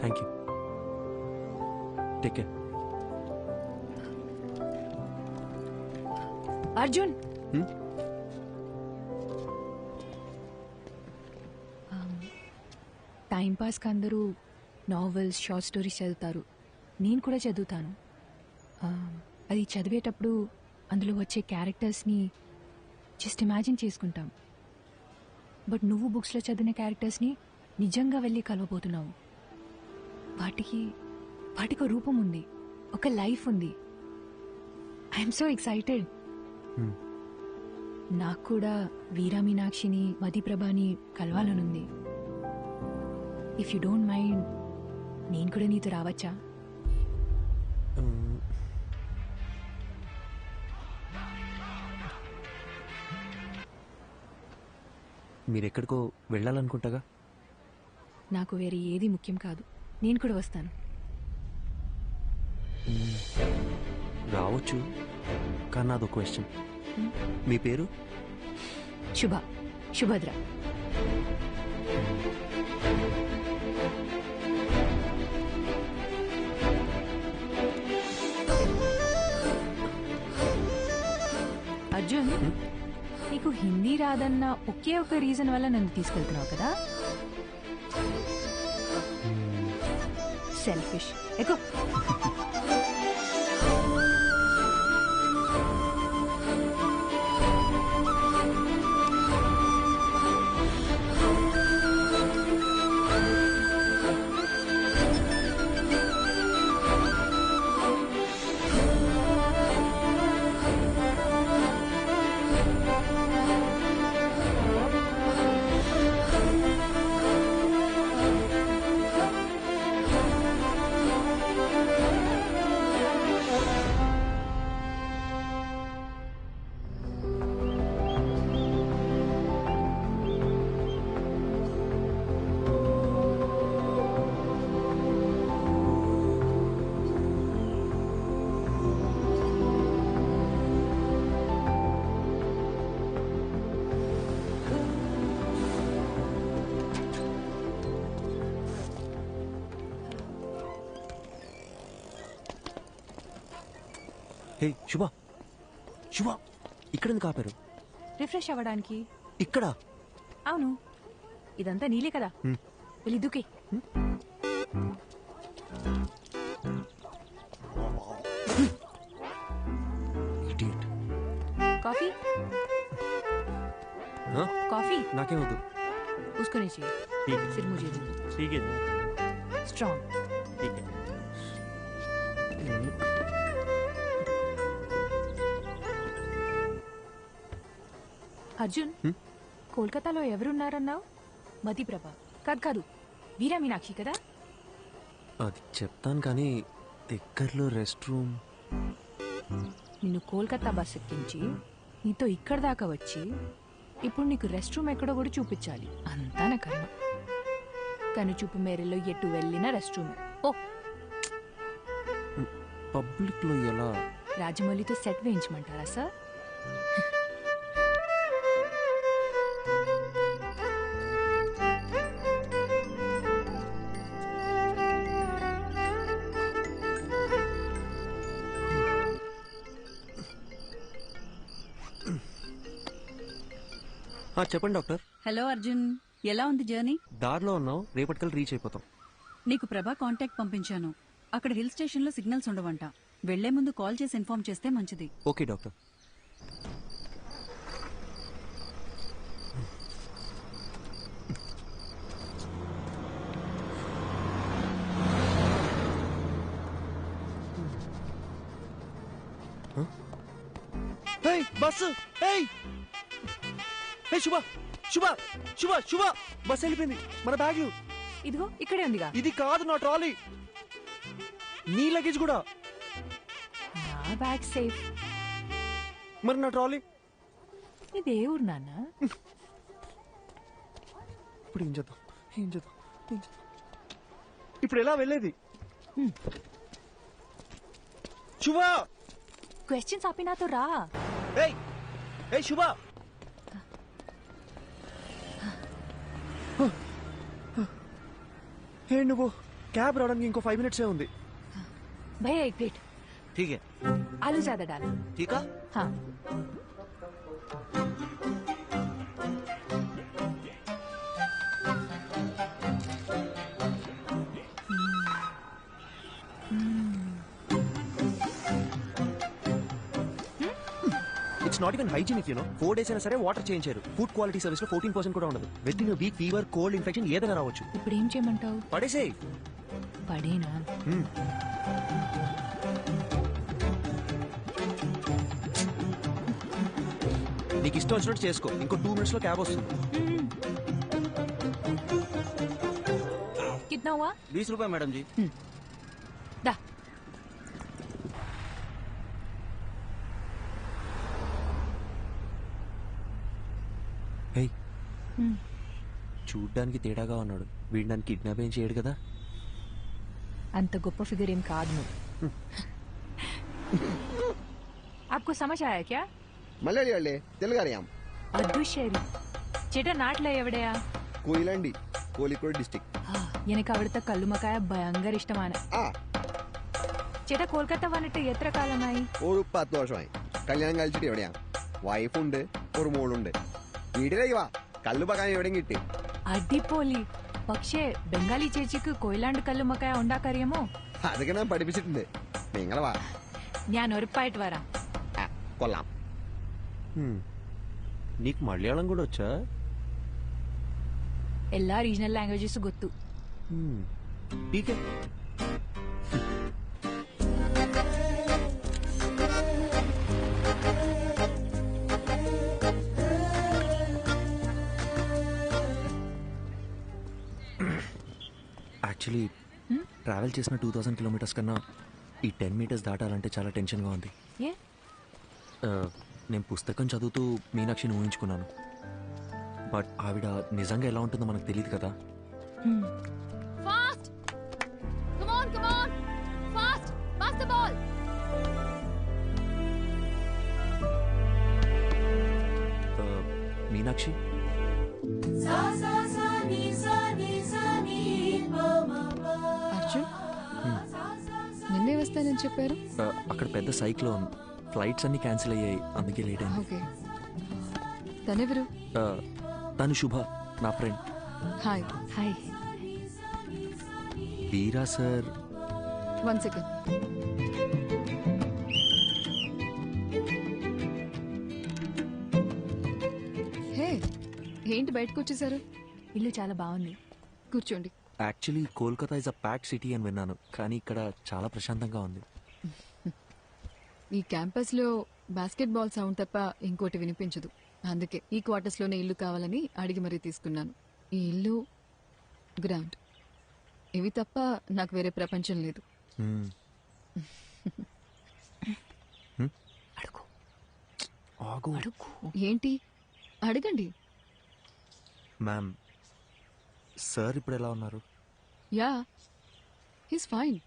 thank you. Take care. Arjun, time పాస్కి అందరూ నావెల్స్, షార్ట్ స్టోరీస్ చదువుతారు. నేను కూడా చదువుతాను. అది చదివేటప్పుడు అందులో వచ్చే క్యారెక్టర్స్ని జస్ట్ ఇమాజిన్ చేసుకుంటాం. బట్ నువ్వు బుక్స్లో చదివిన క్యారెక్టర్స్ని నిజంగా వెళ్ళి కలవబోతున్నావు. వాటికి ఒక రూపం ఉంది, ఒక లైఫ్ ఉంది. I'm so excited. నాకు కూడా వీరా మీనాక్షిని, మదీప్రభని కలవాలనుంది. ఇఫ్ యూ డోంట్ మైండ్, నేను కూడా నీతో రావచ్చా? మీరెక్కడికో వెళ్ళాలనుకుంటాగా. నాకు వేరే ఏది ముఖ్యం కాదు, నేను కూడా వస్తాను. రావచ్చు, కానీ నాదో క్వశ్చన్. మీ పేరు? శుభద్ర. అర్జున్, నీకు హిందీ రాదన్న ఒకే ఒక రీజన్ వల్ల నన్ను తీసుకెళ్తున్నావు కదా? సెల్ఫిష్. ఎక్కువ. హే శుభ శుభ ఇక్కడ ఎందుకు ఆపారు? రిఫ్రెష్ అవ్వడానికి. ఇక్కడ? అవును, ఇదంతా నీలే కదా. వెళ్ళి దూకే. కాఫీ కాఫీ నాకేం వద్దు. उसको नहीं चाहिए, सिर्फ मुझे दो. ठीक है स्ट्रॉन्ग. ठीक है. అర్జున్, కోల్కతాలో ఎవరున్నారన్నావు? మతిప్రభ కాదు కాదు, వీరా మీనాక్షి కదా. అది చెప్తాను కానీ దగ్గరలో రెస్ట్ రూమ్. నిన్ను కోల్కతా బస్ ఎక్కించి నీతో ఇక్కడ దాకా వచ్చి ఇప్పుడు నీకు రెస్ట్ రూమ్ ఎక్కడో కూడా చూపించాలి. అంతా నా కర్మ. కనుచూపు మేరలో ఎటు వెళ్ళినా రెస్ట్ రూమ్. ఓ పబ్లిక్ లో ఎలా? రాజమౌళితో సెట్ వేయించమంటారా సార్? చెప్పండి డాక్టర్. హలో అర్జున్, ఎలా ఉంది జర్నీ? దారిలో ఉన్నాం, రేపటికల్ రీచ్ అయిపోతాం. నీకు ప్రభా కాంటాక్ట్ పంపించాను. అక్కడ హిల్ స్టేషన్ లో సిగ్నల్స్ ఉండవంట. వెళ్లే ముందు కాల్ చేసి ఇన్ఫార్మ్ చేస్తే మంచిది. Okay doctor. బస్సు శుభ శుభ శుభ శుభ బస్ వెళ్ళిపోయింది. మన బ్యాగులు ఇదిగో ఇక్కడే ఉందిగా. ఇది కాదు నా ట్రాలీ. నీ లగేజ్ కూడా. నా బ్యాగ్ సేఫ్. మరి నా ట్రాలీ? ఇదే ఊరు నాన్న. ఇప్పుడు ఏం చేద్దాం? ఇప్పుడు ఎలా వెళ్ళేది? శుభ క్వశ్చన్స్ ఆపి నాతో రా. శుభ నువ్వు క్యాబ్ రావడానికి ఇంకో 5 minutes ఉంది. भैया एक प्लेट. ठीक है. आलू ज्यादा डालो. ठीक है. हाँ. It's not even hygienic you know. 4 days అయినా సరే వాటర్ చేంజ్ చేయరు. ఫుడ్ క్వాలిటీ సర్వీస్ లో 14% కూడా ఉండదు. With in week fever, cold, infection ఏదైనా రావచ్చు. ఇప్పుడు ఏం చేయమంటావు? పడేసే. పడేనా? నీకు ఇష్టం వచ్చినట్టు చేసుకో. ఇంకో 2 minutes లో క్యాబ్ వస్తుంది. कितना हुआ? 20 रुपए मैडम जी. दा. చూడ్డానికి తేడాగా ఉన్నాడు. వీడిని కిడ్నాప్ ఏం చేయడు కదా. అంత గొప్ప ఫిగర్ ఏం కాదు నువ్వు. आपको समझ आया क्या? మలయాళీ వాళ్ళే తెలుగు അറിയാം. അദുശേരി ചേട്ടാ നാട്ടിലെ എവിടെയാ? കൊയിലാണ്ടി, കോഴിക്കോട് ഡിസ്ട്രിക്ട്. എനിക്ക് അവിടുത്തെ കല്ലുമക്കായ ഭയങ്കര ഇഷ്ടമാണ്. ചേട്ടാ കൊൽക്കത്ത വന്നിട്ട് എത്ര കാലമായി? ഒരു 10 വർഷമായി. കല്യാണം കഴിച്ചിട്ട് എവിടെയാ? വൈഫുണ്ട്, ഒരു മോളുണ്ട്. വീട്ടിലേക്ക് വാ, കല്ലുമക്കായ എവിടെയും കിട്ടി. അടിപൊളി. പക്ഷേ ബംഗാളി ചേച്ചിക്ക് കൊയിലാണ്ട് കല്ലുമക്കായ ഉണ്ടാക്കറിയാമോ? അതൊക്കെ ഞാൻ പഠിപ്പിച്ചിട്ടുണ്ട്. നിങ്ങൾ വാ, ഞാൻ ഉറപ്പായിട്ട് വരാം. കൊള്ളാം. నీకు మలయాళం కూడా వచ్చా? എല്ലാ రీజనల్ లాంగ్వేజెస్ ಗೊತ್ತು. ఠీకే. యాక్చువల్లీ ట్రావెల్ చేసిన 2000 kilometers కన్నా ఈ 10 meters దాటాలంటే చాలా టెన్షన్గా ఉంది. నేను పుస్తకం చదువుతూ మీనాక్షిని ఊహించుకున్నాను. బట్ ఆవిడ నిజంగా ఎలా ఉంటుందో మనకు తెలియదు కదా. Fast come on fast pass the ball. Meenakshi Arjun నిన్నే వస్తానని చెప్పారు. అక్కడ పెద్ద సైక్లోన్, ఫ్లైట్స్ అన్ని క్యాన్సిల్ అయ్యాయి, అందుకే లేట్ అయింది. ఓకే. తనెవరు? తను శుభ, నా ఫ్రెండ్. హాయ్. హాయ్. వీరా సార్. 1 సెకండ్. హే, ఏంటి బయటకు వచ్చేసారు? ఇల్లు చాలా బాగుంది, కూర్చోండి. Actually Kolkata is a pack city అని విన్నాను, కానీ ఇక్కడ చాలా ప్రశాంతంగా ఉంది. ఈ క్యాంపస్ లో బాస్కెట్ బాల్ సౌండ్ తప్ప ఇంకోటి వినిపించదు. అందుకే ఈ క్వార్టర్స్ లోనే ఇల్లు కావాలని అడిగి మరీ తీసుకున్నాను. ఈ ఇల్లు గ్రాండ్, ఇవి తప్ప నాకు వేరే ప్రపంచం లేదు. ఏంటి అడగండి. మ్యామ్, సార్ ఇప్పుడు ఎలా ఉన్నారు? Yeah, he's fine.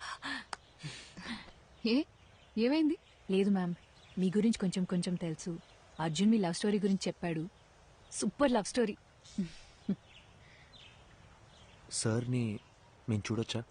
ఏమైంది? లేదు మ్యామ్, మీ గురించి కొంచెం కొంచెం తెలుసు. అర్జున్ మీ లవ్ స్టోరీ గురించి చెప్పాడు. Super love story. సార్ని మేము చూడొచ్చా?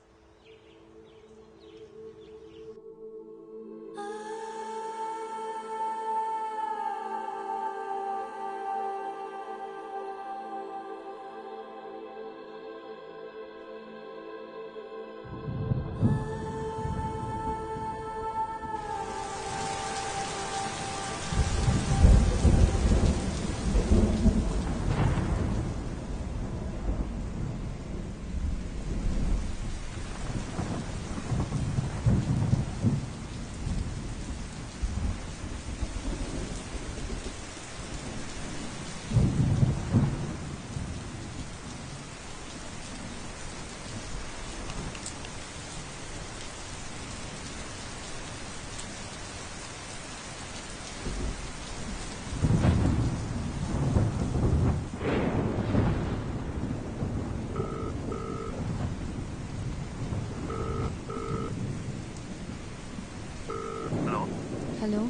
హలో,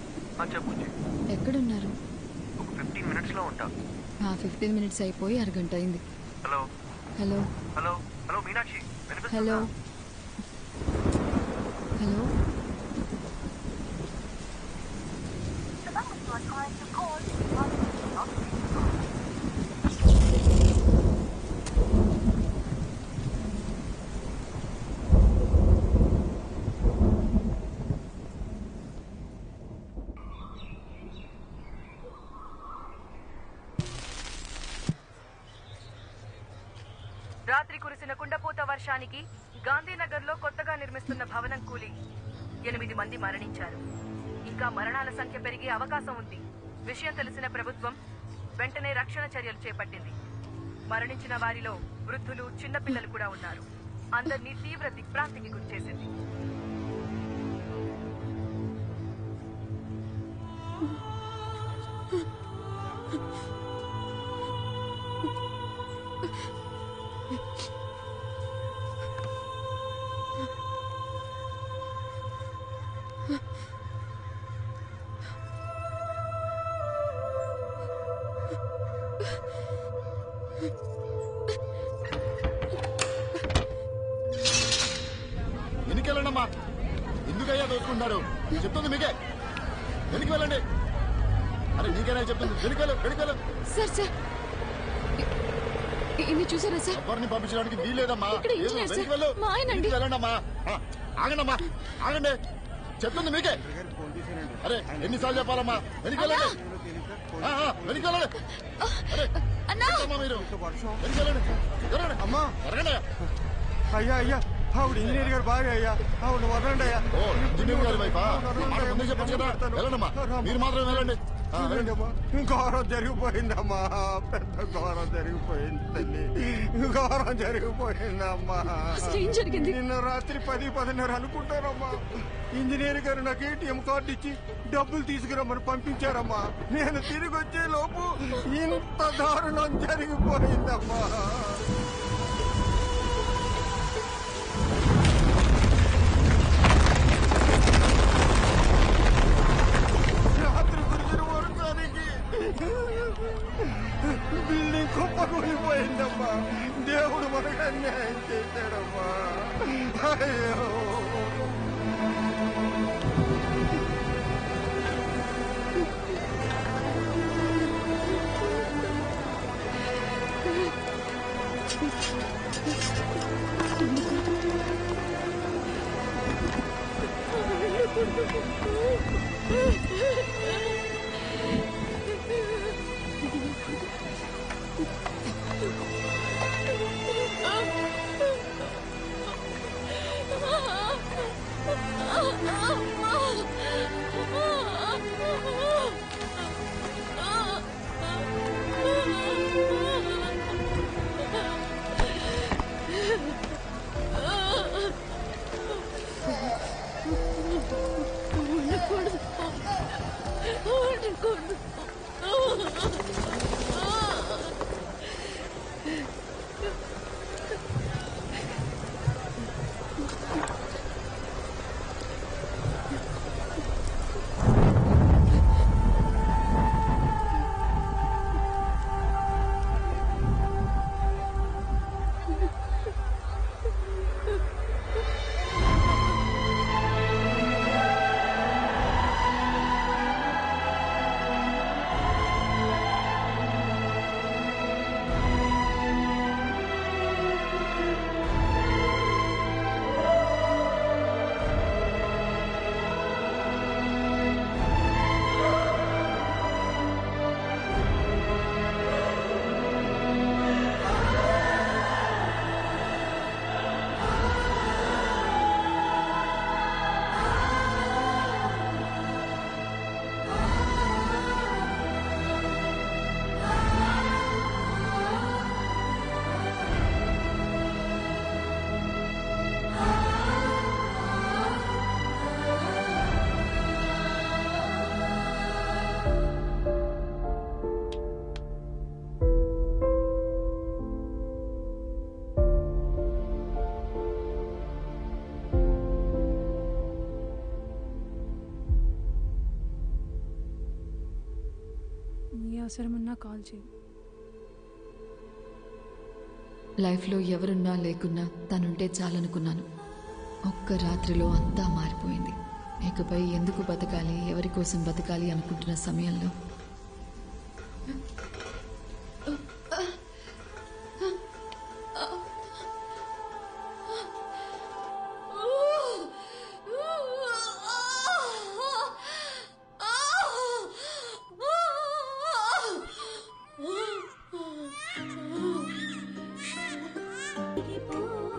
చెప్పు. ఎక్కడున్నారు? ఒక 15 minutes లో ఉంటా. 15 minutes అయిపోయి అరగంట అయింది. Hello hello hello hello Meenakshi, hello hello. రాత్రి కురిసిన కుండపోత వర్షానికి గాంధీనగర్లో కొత్తగా నిర్మిస్తున్న భవనం కూలి 8 మంది మరణించారు. ఇంకా మరణాల సంఖ్య పెరిగే అవకాశం ఉంది. విషయం తెలిసిన ప్రభుత్వం వెంటనే రక్షణ చర్యలు చేపట్టింది. మరణించిన వారిలో వృద్ధులు, చిన్నపిల్లలు కూడా ఉన్నారు. అందరినీ తీవ్ర దిగ్భ్రాంతికి గురిచేసింది. వెనుకెళ్ళండమ్మా, ఎందుకయ్యా దోచుకుంటారు? చెప్తుంది మీకే, వెనక్కి వెళ్ళండి. అరే నీకేనా చెప్తుంది, వెనుకెళ్ళు. సార్ సార్, ఇది చూసారా సార్? ఎవరిని పంపించడానికి వీలేదమ్మా. వెనక్కి వెళ్ళు, మా ఆయనండి. వెళ్ళండమ్మా. ఆగండమ్మా, ఆగండి, చెప్తుంది మీకే. అరే ఎన్నిసార్లు చెప్పాలమ్మా, వెనకెళ్ళండి. వెనకెళ్ళండి. అరే అమ్మా, మీరు వెనకెళ్ళండి. అమ్మా జరగండి. అయ్యా ఆవిడ ఇంజనీర్ గారు భార్య అయ్యా, ఆవిడ వదలండి అయ్యా. ఓ ఇంజనీర్ గారి వైఫా? ముందే చెప్పచ్చు కదా. వెళ్ళండమ్మా, మీరు మాత్రం వెళ్ళండి. ఘోరం జరిగిపోయిందమ్మా, పెద్ద ఘోరం జరిగిపోయింది తల్లి, ఘోరం జరిగిపోయిందమ్మా. నిన్న రాత్రి 10-10:30 అనుకుంటారమ్మా. ఇంజనీర్ గారు నాకు ATM కార్డు ఇచ్చి డబ్బులు తీసుకురమ్మని పంపించారమ్మా. నేను తిరిగి వచ్చే లోపు ఇంత దారుణం జరిగిపోయిందమ్మా. రాత్రి కురిసిన వర్షానికి బిల్డింగ్ కుప్పకూలిపోయిందమ్మా. దేవుడు మనకు అన్యాయం చేశాడమ్మా. అయ్యో ఏ అవసరం ఉన్నా కాల్ చేయి. లైఫ్లో ఎవరున్నా లేకున్నా తనుంటే చాలనుకున్నాను. ఒక్క రాత్రిలో అంతా మారిపోయింది. ఇకపై ఎందుకు బతకాలి, ఎవరి కోసం బతకాలి అనుకుంటున్న సమయంలో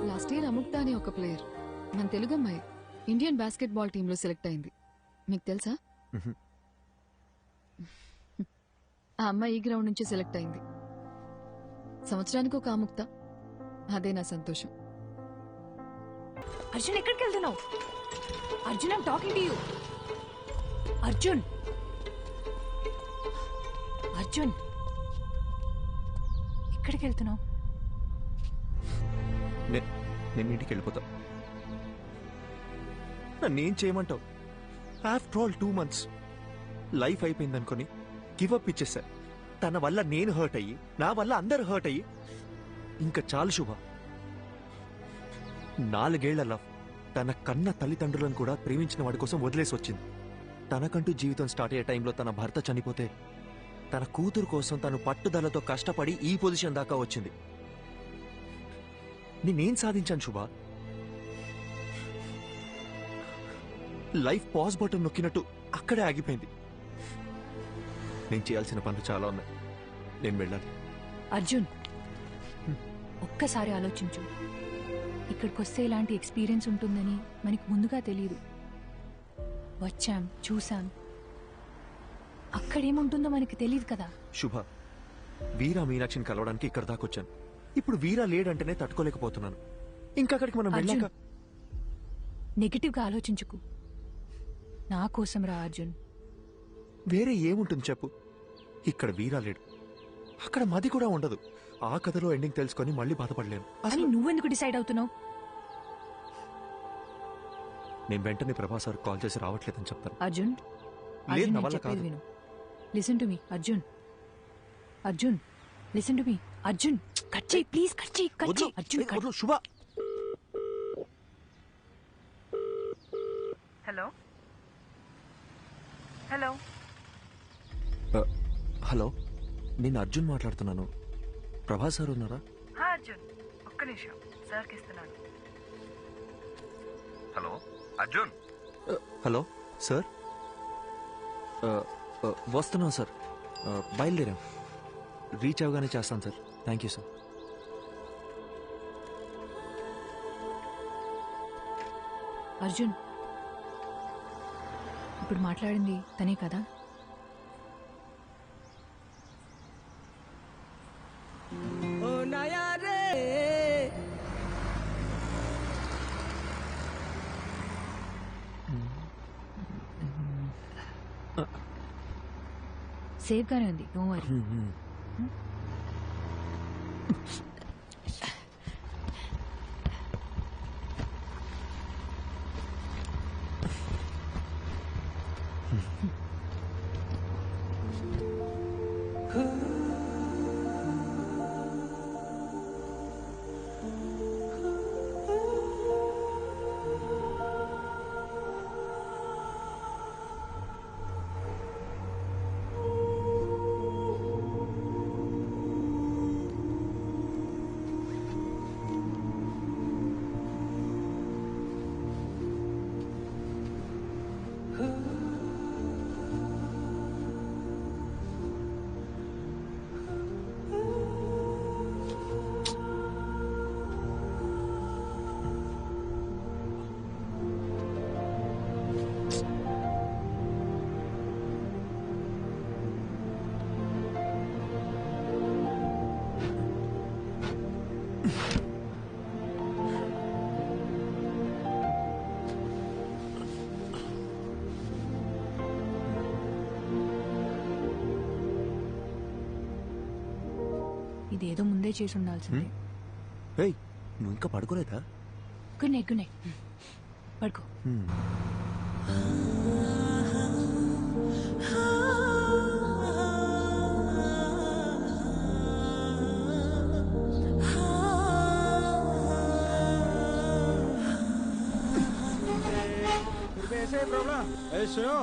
లాస్ట్ ఇయర్ అముక్తా అనే ఒక ప్లేయర్ మన తెలుగు అమ్మాయి ఇండియన్ బాస్కెట్బాల్ టీంలో సెలెక్ట్ అయింది. మీకు తెలుసా? ఆ అమ్మాయి ఈ గ్రౌండ్ నుంచి సెలెక్ట్ అయింది. సంవత్సరానికి ఒక అముక్త. అదే నా సంతోషం. అర్జున్ ఎక్కడికి వెళ్తున్నావు? Arjun I'm talking to you. Arjun Arjun ఎక్కడికి వెళ్తున్నావు? నేను ఇంటికి వెళ్ళిపోతా. నన్నేం చేయమంటావు? ఆఫ్టర్ ఆల్ 2 months లైఫ్ అయిపోయింది అనుకుని గివప్ ఇచ్చేసా. తన వల్ల నేను హర్ట్ అయ్యి, నా వల్ల అందరు హర్ట్ అయ్యి ఇంకా చాలు శుభ. 4 ఏళ్ల లవ్ తన కన్న తల్లిదండ్రులను కూడా ప్రేమించిన వాడి కోసం వదిలేసి వచ్చింది. తనకంటూ జీవితం స్టార్ట్ అయ్యే టైంలో తన భర్త చనిపోతే తన కూతురు కోసం తను పట్టుదలతో కష్టపడి ఈ పొజిషన్ దాకా వచ్చింది. నేనేం సాధించాను శుభ? లైఫ్ పాజ్ బటన్ నొక్కినట్టు అక్కడే ఆగిపోయింది. నేను చేయాల్సిన పనులు చాలా ఉన్నాయి. నేను వెళ్ళాలి. అర్జున్ ఒక్కసారి ఆలోచించు. ఇక్కడికి వస్తే ఇలాంటి ఎక్స్పీరియన్స్ ఉంటుందని మనకి ముందుగా తెలియదు. వచ్చాం, చూసాం, అక్కడేముంటుందో మనకి తెలియదు కదా. శుభ, వీరా మీనాక్షిని కలవడానికి ఇక్కడ దాకా వచ్చాను. ఇప్పుడు వీరా లేడంటేనే తట్టుకోలేకపోతున్నాను. ఇంకా అక్కడికి మనం వెళ్ళాక నెగిటివ్ గా ఆలోచించుకు. నా కోసం రా అర్జున్. వేరే ఏముంటుంది చెప్పు? ఇక్కడ వీరా లేడు, అక్కడ మది కూడా ఉండదు. ఆ కథలో ఎండింగ్ తెలుసుకొని మళ్ళీ బాధపడలేను. అని నువ్వెందుకు డిసైడ్ అవుతున్నావు? నేను వెంటనే ప్రభాస్ సార్ కాల్ చేసి రావట్లేదని చెప్తాను. అర్జున్ లేదు, నా వల్ల కాదు. విను. Listen to me Arjun. Arjun listen to me Arjun. Cut చేయి ప్లీజ్, కట్ చేయి, కట్ చేయి అర్జున్. శుభ. హలో హలో హలో, నేను అర్జున్ మాట్లాడుతున్నాను. ప్రభాస్ సార్ ఉన్నారా? అర్జున్ ఒక్క నిమిషం, సార్కి ఇస్తున్నాను. హలో అర్జున్. హలో సార్, వస్తున్నాం సార్. బయలుదేరాం. రీచ్ అవగానే చేస్తాను sir. Thank you sir. Arjun ఇప్పుడు మాట్లాడింది తనే కదా? సేఫ్ గానే ఉంది, డోంట్ వరీ. ఇదేదో ముందే చేసి ఉండాల్సిందే. నువ్వు ఇంకా పడుకోలేదా? Good night, good night. పడుకో. प्रॉब्लम? सुनो,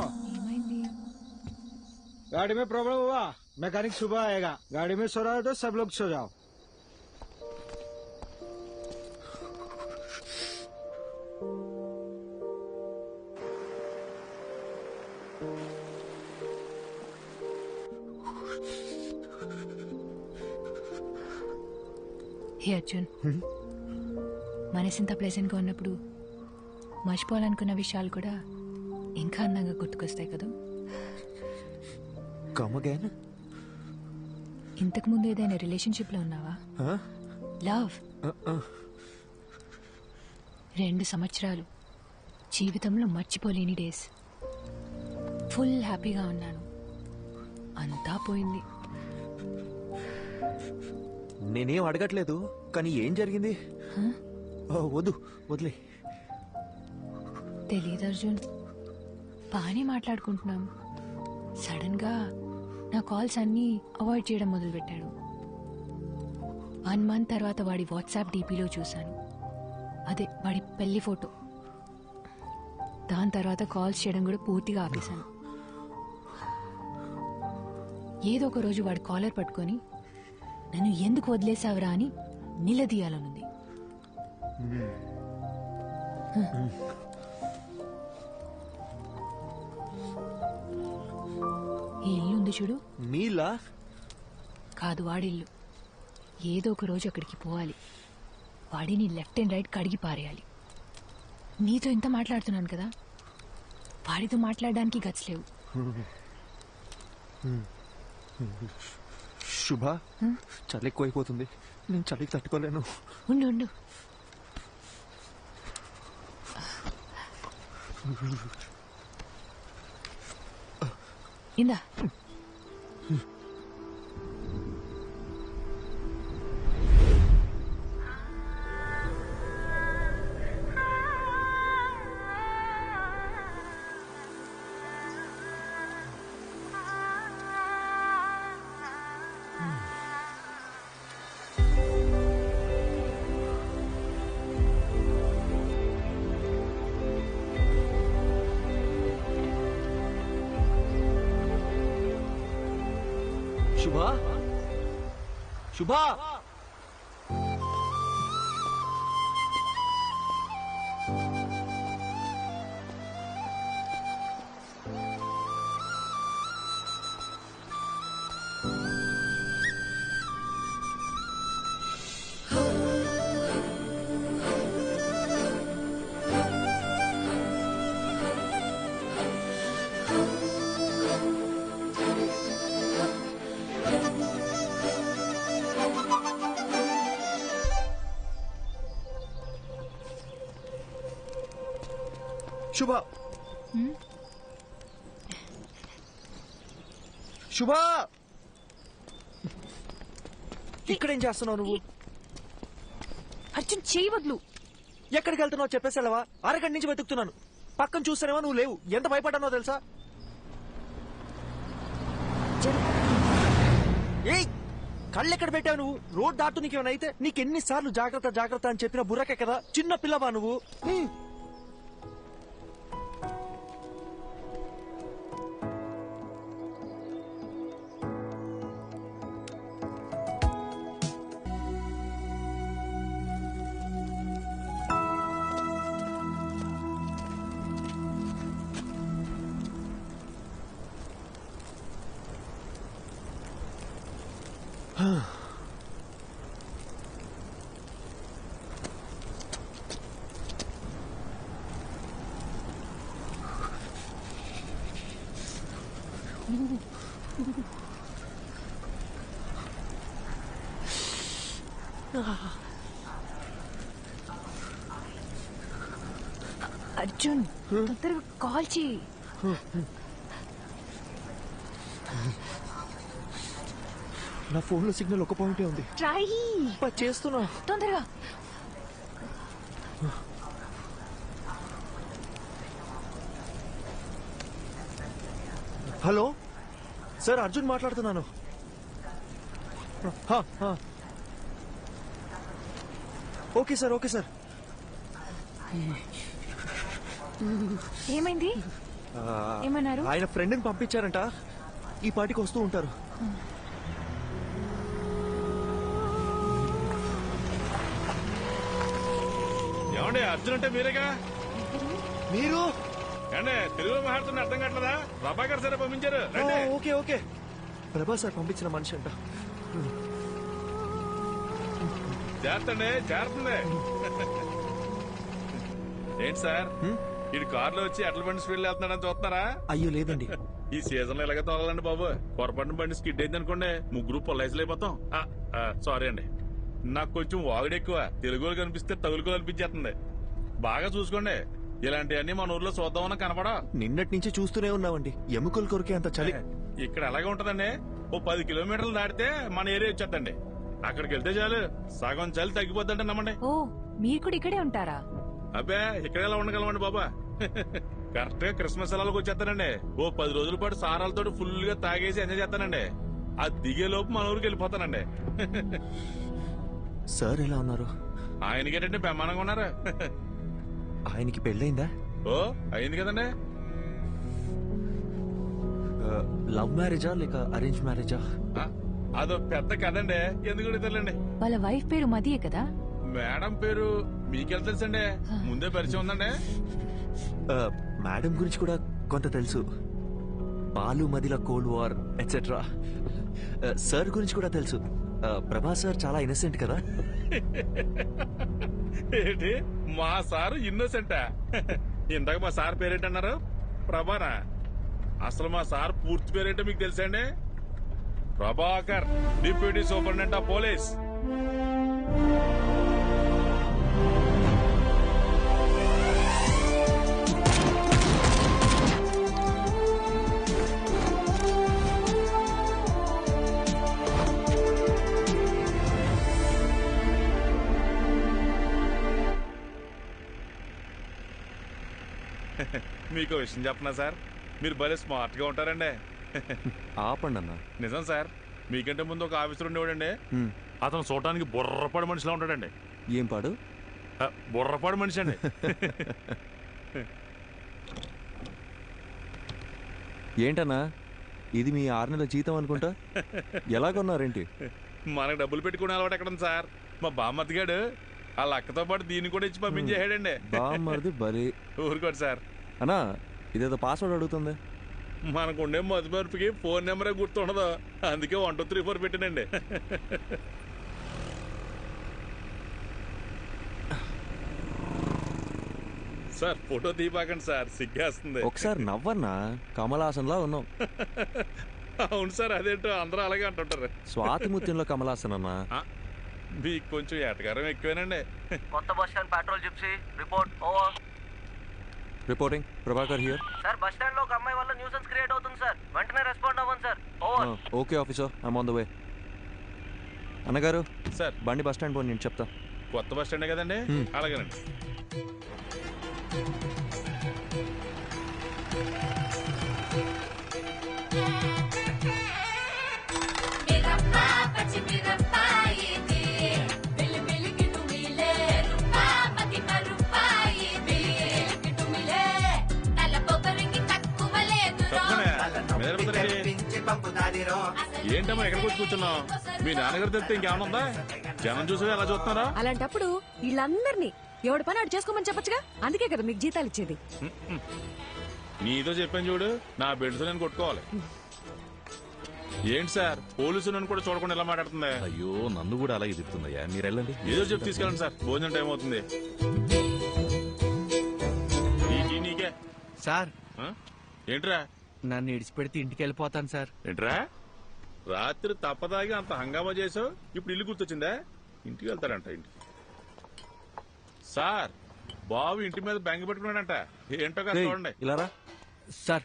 गाड़ी में प्रॉब्लम हुआ, मैकेनिक सुबह आएगा। गाड़ी में सो रहा है तो सब लोग सो जाओ। హే అర్జున్, మనసింత ప్లెజెంట్గా ఉన్నప్పుడు మర్చిపోవాలనుకున్న విషయాలు కూడా ఇంకా అందంగా గుర్తుకొస్తాయి కదా. ఇంతకు ముందు ఏదైనా రిలేషన్షిప్ లో ఉన్నావా? లవ్ 2 సంవత్సరాలు జీవితంలో మర్చిపోలేని డేస్. ఫుల్ హ్యాపీగా ఉన్నాను, అంతా పోయింది. నేనేం అడగట్లేదు, కానీ ఏం జరిగింది? వద్దు, వదిలే. తెలీదు అర్జున్, బాగానే మాట్లాడుకుంటున్నాం. సడన్ గా నా కాల్స్ అన్నీ అవాయిడ్ చేయడం మొదలుపెట్టాడు. 1 మంత్ తర్వాత వాడి వాట్సాప్ డీపీలో చూశాను, అదే వాడి పెళ్లి ఫోటో. దాని తర్వాత కాల్స్ చేయడం కూడా పూర్తిగా ఆపేశాను. ఏదో ఒక రోజు వాడి కాలర్ పట్టుకొని నన్ను ఎందుకు వదిలేసావురా అని నిలదీయాలనుంది. ఈ ఇల్లు ఉంది చూడు, మీలా కాదు వాడిల్లు. ఏదో ఒక రోజు అక్కడికి పోవాలి, వాడిని లెఫ్ట్ అండ్ రైట్ కడిగి పారేయాలి. నీతో ఇంత మాట్లాడుతున్నాను కదా, వాడితో మాట్లాడడానికి గట్స్ లేవు. శుభ, చలి ఎక్కువైపోతుంది, నేను చలికి తట్టుకోలేను. ఉండు ఉండు. ఇందా శుభా, శుభా, శుభా, శుభా, ఇక్కడేం చేస్తున్నావు నువ్వు? అర్జున్, చేయి వదులు. ఎక్కడికి వెళ్తున్నావు చెప్పేసావా? అరగంట నుంచి వెతుకుతున్నాను, పక్కన చూస్తానేమో నువ్వు లేవు. ఎంత భయపడ్డానో తెలుసా? ఏయ్, కళ్ళు ఎక్కడ పెట్టావు నువ్వు? రోడ్ దాటు నీకేమైనా అయితే నీకెన్నిసార్లు జాగ్రత్త జాగ్రత్త అని చెప్పిన బుర్రకే కదా, చిన్న పిల్లవా నువ్వు? అర్జున్, తొందరగా కాల్ చేయి. నా ఫోన్ లో సిగ్నల్ ఒక పాయింటే ఉంది. ట్రై చేస్తున్నా, తొందరగా. హలో సార్, అర్జున్ మాట్లాడుతున్నాను. Okay sir, okay sir. ఏమైంది? ఏమన్నారు? ఆయన ఫ్రెండ్ని పంపించారంట, ఈ పాటికి వస్తూ ఉంటారు. ఏమండి అర్జున్ అంటే మీరేగా? మీరు అంటే తెలుగులో మాట్లాడుతున్న అర్థం కావట్లేదా? ప్రభాకర్ సరే పంపించారు. రండి. ఓకే ఓకే, ప్రభా సార్ పంపించిన మనిషి అంట. చేస్తండి, చేస్తుంది. ఏంటి సార్, ఇటు కారులో వచ్చి అట్ల బండి స్పీడ్ వెళ్తున్నాడని చూస్తున్నారా? అయ్యో లేదండి. ఈ సీజన్ లో ఇలాగే తోలాలండి బాబు. పొరపాటున బండి స్కిడ్ అయింది అనుకోండి, ముగ్గురు పొల్లైసులు అయిపోతాం. సారీ అండి, నాకు కొంచెం వాగుడు ఎక్కువ. తెలుగులో కనిపిస్తే తగులుకోలు అనిపించేస్తుంది. బాగా చూసుకోండి, ఇలాంటివన్నీ మన ఊర్లో చూద్దామన్నా కనపడా. నిన్నటి నుంచి చూస్తూనే ఉన్నామండి, ఎముకలు కొరికే అంత చలి. ఇక్కడ ఎలాగే ఉంటదండి, ఓ 10 కిలోమీటర్లు దాటితే మన ఏరియా వచ్చేద్దండి. అక్కడికి వెళ్తే చాలు సగం చలి తగ్గిపోద్దంటే నమ్మండి. ఓ, మీరు కూడా ఇక్కడే ఉంటారా? అబ్బే, ఇక్కడ ఎలా ఉండగలమండి బాబా. కరెక్ట్ గా క్రిస్మస్ సెలవులకు వచ్చేస్తానండి. ఓ 10 రోజుల పాటు సారాలతో ఫుల్ గా తాగేసి ఎంజాయ్ చేస్తానండి. అది దిగే లోపు మన ఊరికి వెళ్ళిపోతానండి. సార్ ఎలా ఉన్నారు? ఆయనకేంటంటే బ్రహ్మాండంగా ఉన్నారు. ఆయనకి పెళ్ళైందా? ఓ అయింది కదండి. లవ్ మ్యారేజా లేక అరేంజ్ మ్యారేజా? అదో పెద్ద కదండి, ఎందుకు తెలియండి. వాళ్ళ వైఫ్ పేరు మదియే కదా? మేడం పేరు మీకెళ్ళి తెలుసండి, ముందే పరిచయం ఉందండి. మేడం గురించి కూడా కొంత తెలుసు, బాలు మదిల కోల్డ్ వార్ ఎట్సెట్రా. సార్ గురించి కూడా తెలుసు, ప్రభా సార్ చాలా ఇన్నసెంట్ కదా. ఏంటి మా సారు ఇన్నోసెంటా? ఇందాక మా సార్ పేరేంటన్నారు? ప్రభానా? అసలు మా సార్ పూర్తి పేరేంటో మీకు తెలుసండి? Prabhakar, deputy superintendent of police. మీకు విషయం చెప్పనా సార్, మీరు భలే స్మార్ట్ గా ఉంటారండి. ఆపండి అన్న. నిజం సార్, మీకంటే ముందు ఒక ఆఫీసర్ ఉండేవాడండి. అతను చూడటానికి బుర్రపాడు మనిషిలా ఉంటాడండి. ఏం పాడు? బుర్రపాడు మనిషి అండి. ఏంటన్నా ఇది మీ 6 నెలల జీతం అనుకుంటా, ఎలా కొన్నారేంటి? మనకు డబ్బులు పెట్టుకునే అలవాటు ఎక్కడ ఉంది సార్? మా బామ్మతిగాడు వాళ్ళ అక్కతో పాటు దీన్ని కూడా ఇచ్చి పంపించేసాడండి. బామ్మది బలి. ఊరుకోండి సార్. అన్నా ఇదేదో పాస్వర్డ్ అడుగుతుంది. మనకుండే మధుమర్పుకి ఫోన్ నెంబరే గుర్తుండదు, అందుకే 1 2 3 4 పెట్టానండి. సార్ ఫోటో తీపాకండి సార్, సిగ్గేస్తుంది. ఒకసారి నవ్వన్నా, కమలాసన్లా ఉన్నాం. అవును సార్, అదేంటో అందరూ అలాగే అంటుంటారు. స్వాతిముత్యంలో కమలాసన్ అన్నా. మీకు కొంచెం ఎటకారం ఎక్కువేనండి. కొత్త bus stand petrol gypsy report over. Reporting Prabhakar here. Sir bus stand లో ఒక అమ్మాయి వల్ల న్యూసెన్స్ క్రియేట్ అవుతుంది సార్, వెంటనే రెస్పాండ్ అవ్వండి sir. Over. Okay officer, I'm on the way. అన్నగారు సార్ బండి బస్ స్టాండ్ పోయి నేను చెప్తా. కొత్త బస్ స్టాండే కదండి, అలాగేనండి. ఏంటమ్మా ఎక్కడికి వచ్చి కూర్చున్నావు? మీ నాన్నగారు తెలిస్తే ఇంకేమన్నా ఉందా? జనం చూసి ఎలా చూస్తున్నారా? అలాంటప్పుడు వీళ్ళందరినీ ఎవడి పని అటు చేసుకోమని చెప్పొచ్చుగా, అందుకే కదా మీకు జీతాలు ఇచ్చేది. నీతో చెప్పాను చూడు, నా బెడ్స్ నేను కొట్టుకోవాలి. ఏంటి సార్, పోలీసు నన్ను కూడా చూడకుండా ఎలా మాట్లాడుతుంది? అయ్యో నన్ను కూడా అలాగే చెప్తుందయ్యా, మీరు వెళ్ళండి. ఏదో చెప్పి తీసుకెళ్ళండి సార్, భోజనం టైం అవుతుంది. నీకే సార్. ఏంట్రా? నన్ను ఇడిచిపెడితే ఇంటికి వెళ్ళిపోతాను సార్. ఏంట్రా, రాత్రి తప్పదాగి అంత హంగామా చేసావు, ఇప్పుడు ఇల్లు గుర్తొచ్చిందా? ఇంటికి వెళ్తారంట. ఇంటికి సార్, బాబు ఇంటి మీద బెంగ పెట్టుకున్నాడంట. ఏంటో కదా చూడండి. ఇలా సార్.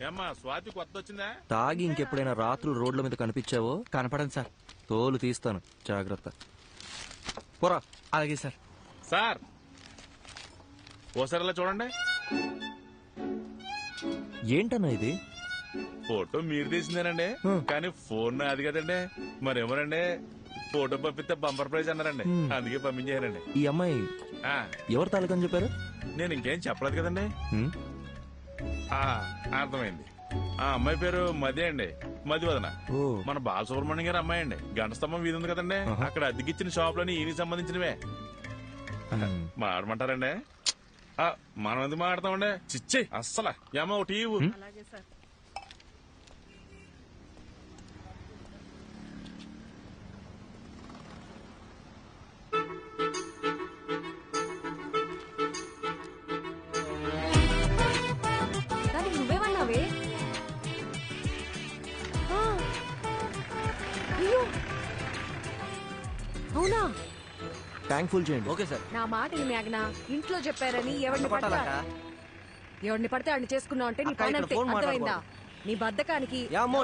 ఏమ్మా స్వాతి కొత్త వచ్చిందా? తాగి ఇంకెప్పుడైనా రాత్రులు రోడ్ల మీద కనిపించావో కనపడండి సార్, తోలు తీస్తాను, జాగ్రత్త. పోరా. అలాగే సార్. సార్ ఓసారి ఇలా చూడండి. ఏంటన్నా ఇది? ఫోటో మీరు తీసిందేనండి, కానీ ఫోన్ అది కదండి. మరేమోనండి, ఫోటో పంపిస్తే బంపర్ ప్రైజ్ అన్నారండి, అందుకే పంపించారండి. ఈ అమ్మాయి ఎవరు తాలూకని చెప్పారు? నేను ఇంకేం చెప్పలేదు కదండి. అర్థమైంది. ఆ అమ్మాయి పేరు మది అండి, మదివదన. మన బాలసుబ్రహ్మణ్యం గారి అమ్మాయి అండి. గంట స్తంభం వీధి ఉంది కదండి, అక్కడ అద్దెకిచ్చిన షాపులని ఈయనకి సంబంధించినవే. మాడమంటారండి? మనం ఎందుకు మాడతామండి? చిచ్చి అస్సలు ఏమో ఒకటి నువ్వేమన్నావే? అవునా? థ్యాంక్ఫుల్ చేయండి. Okay sir. నా మాట మేఘనా, ఇంట్లో చెప్పారని ఎవరిని పడితే వాడిని చేసుకున్నావు అంటే నీ పని అంతే. అర్థమైందా? నీ బద్దకానికి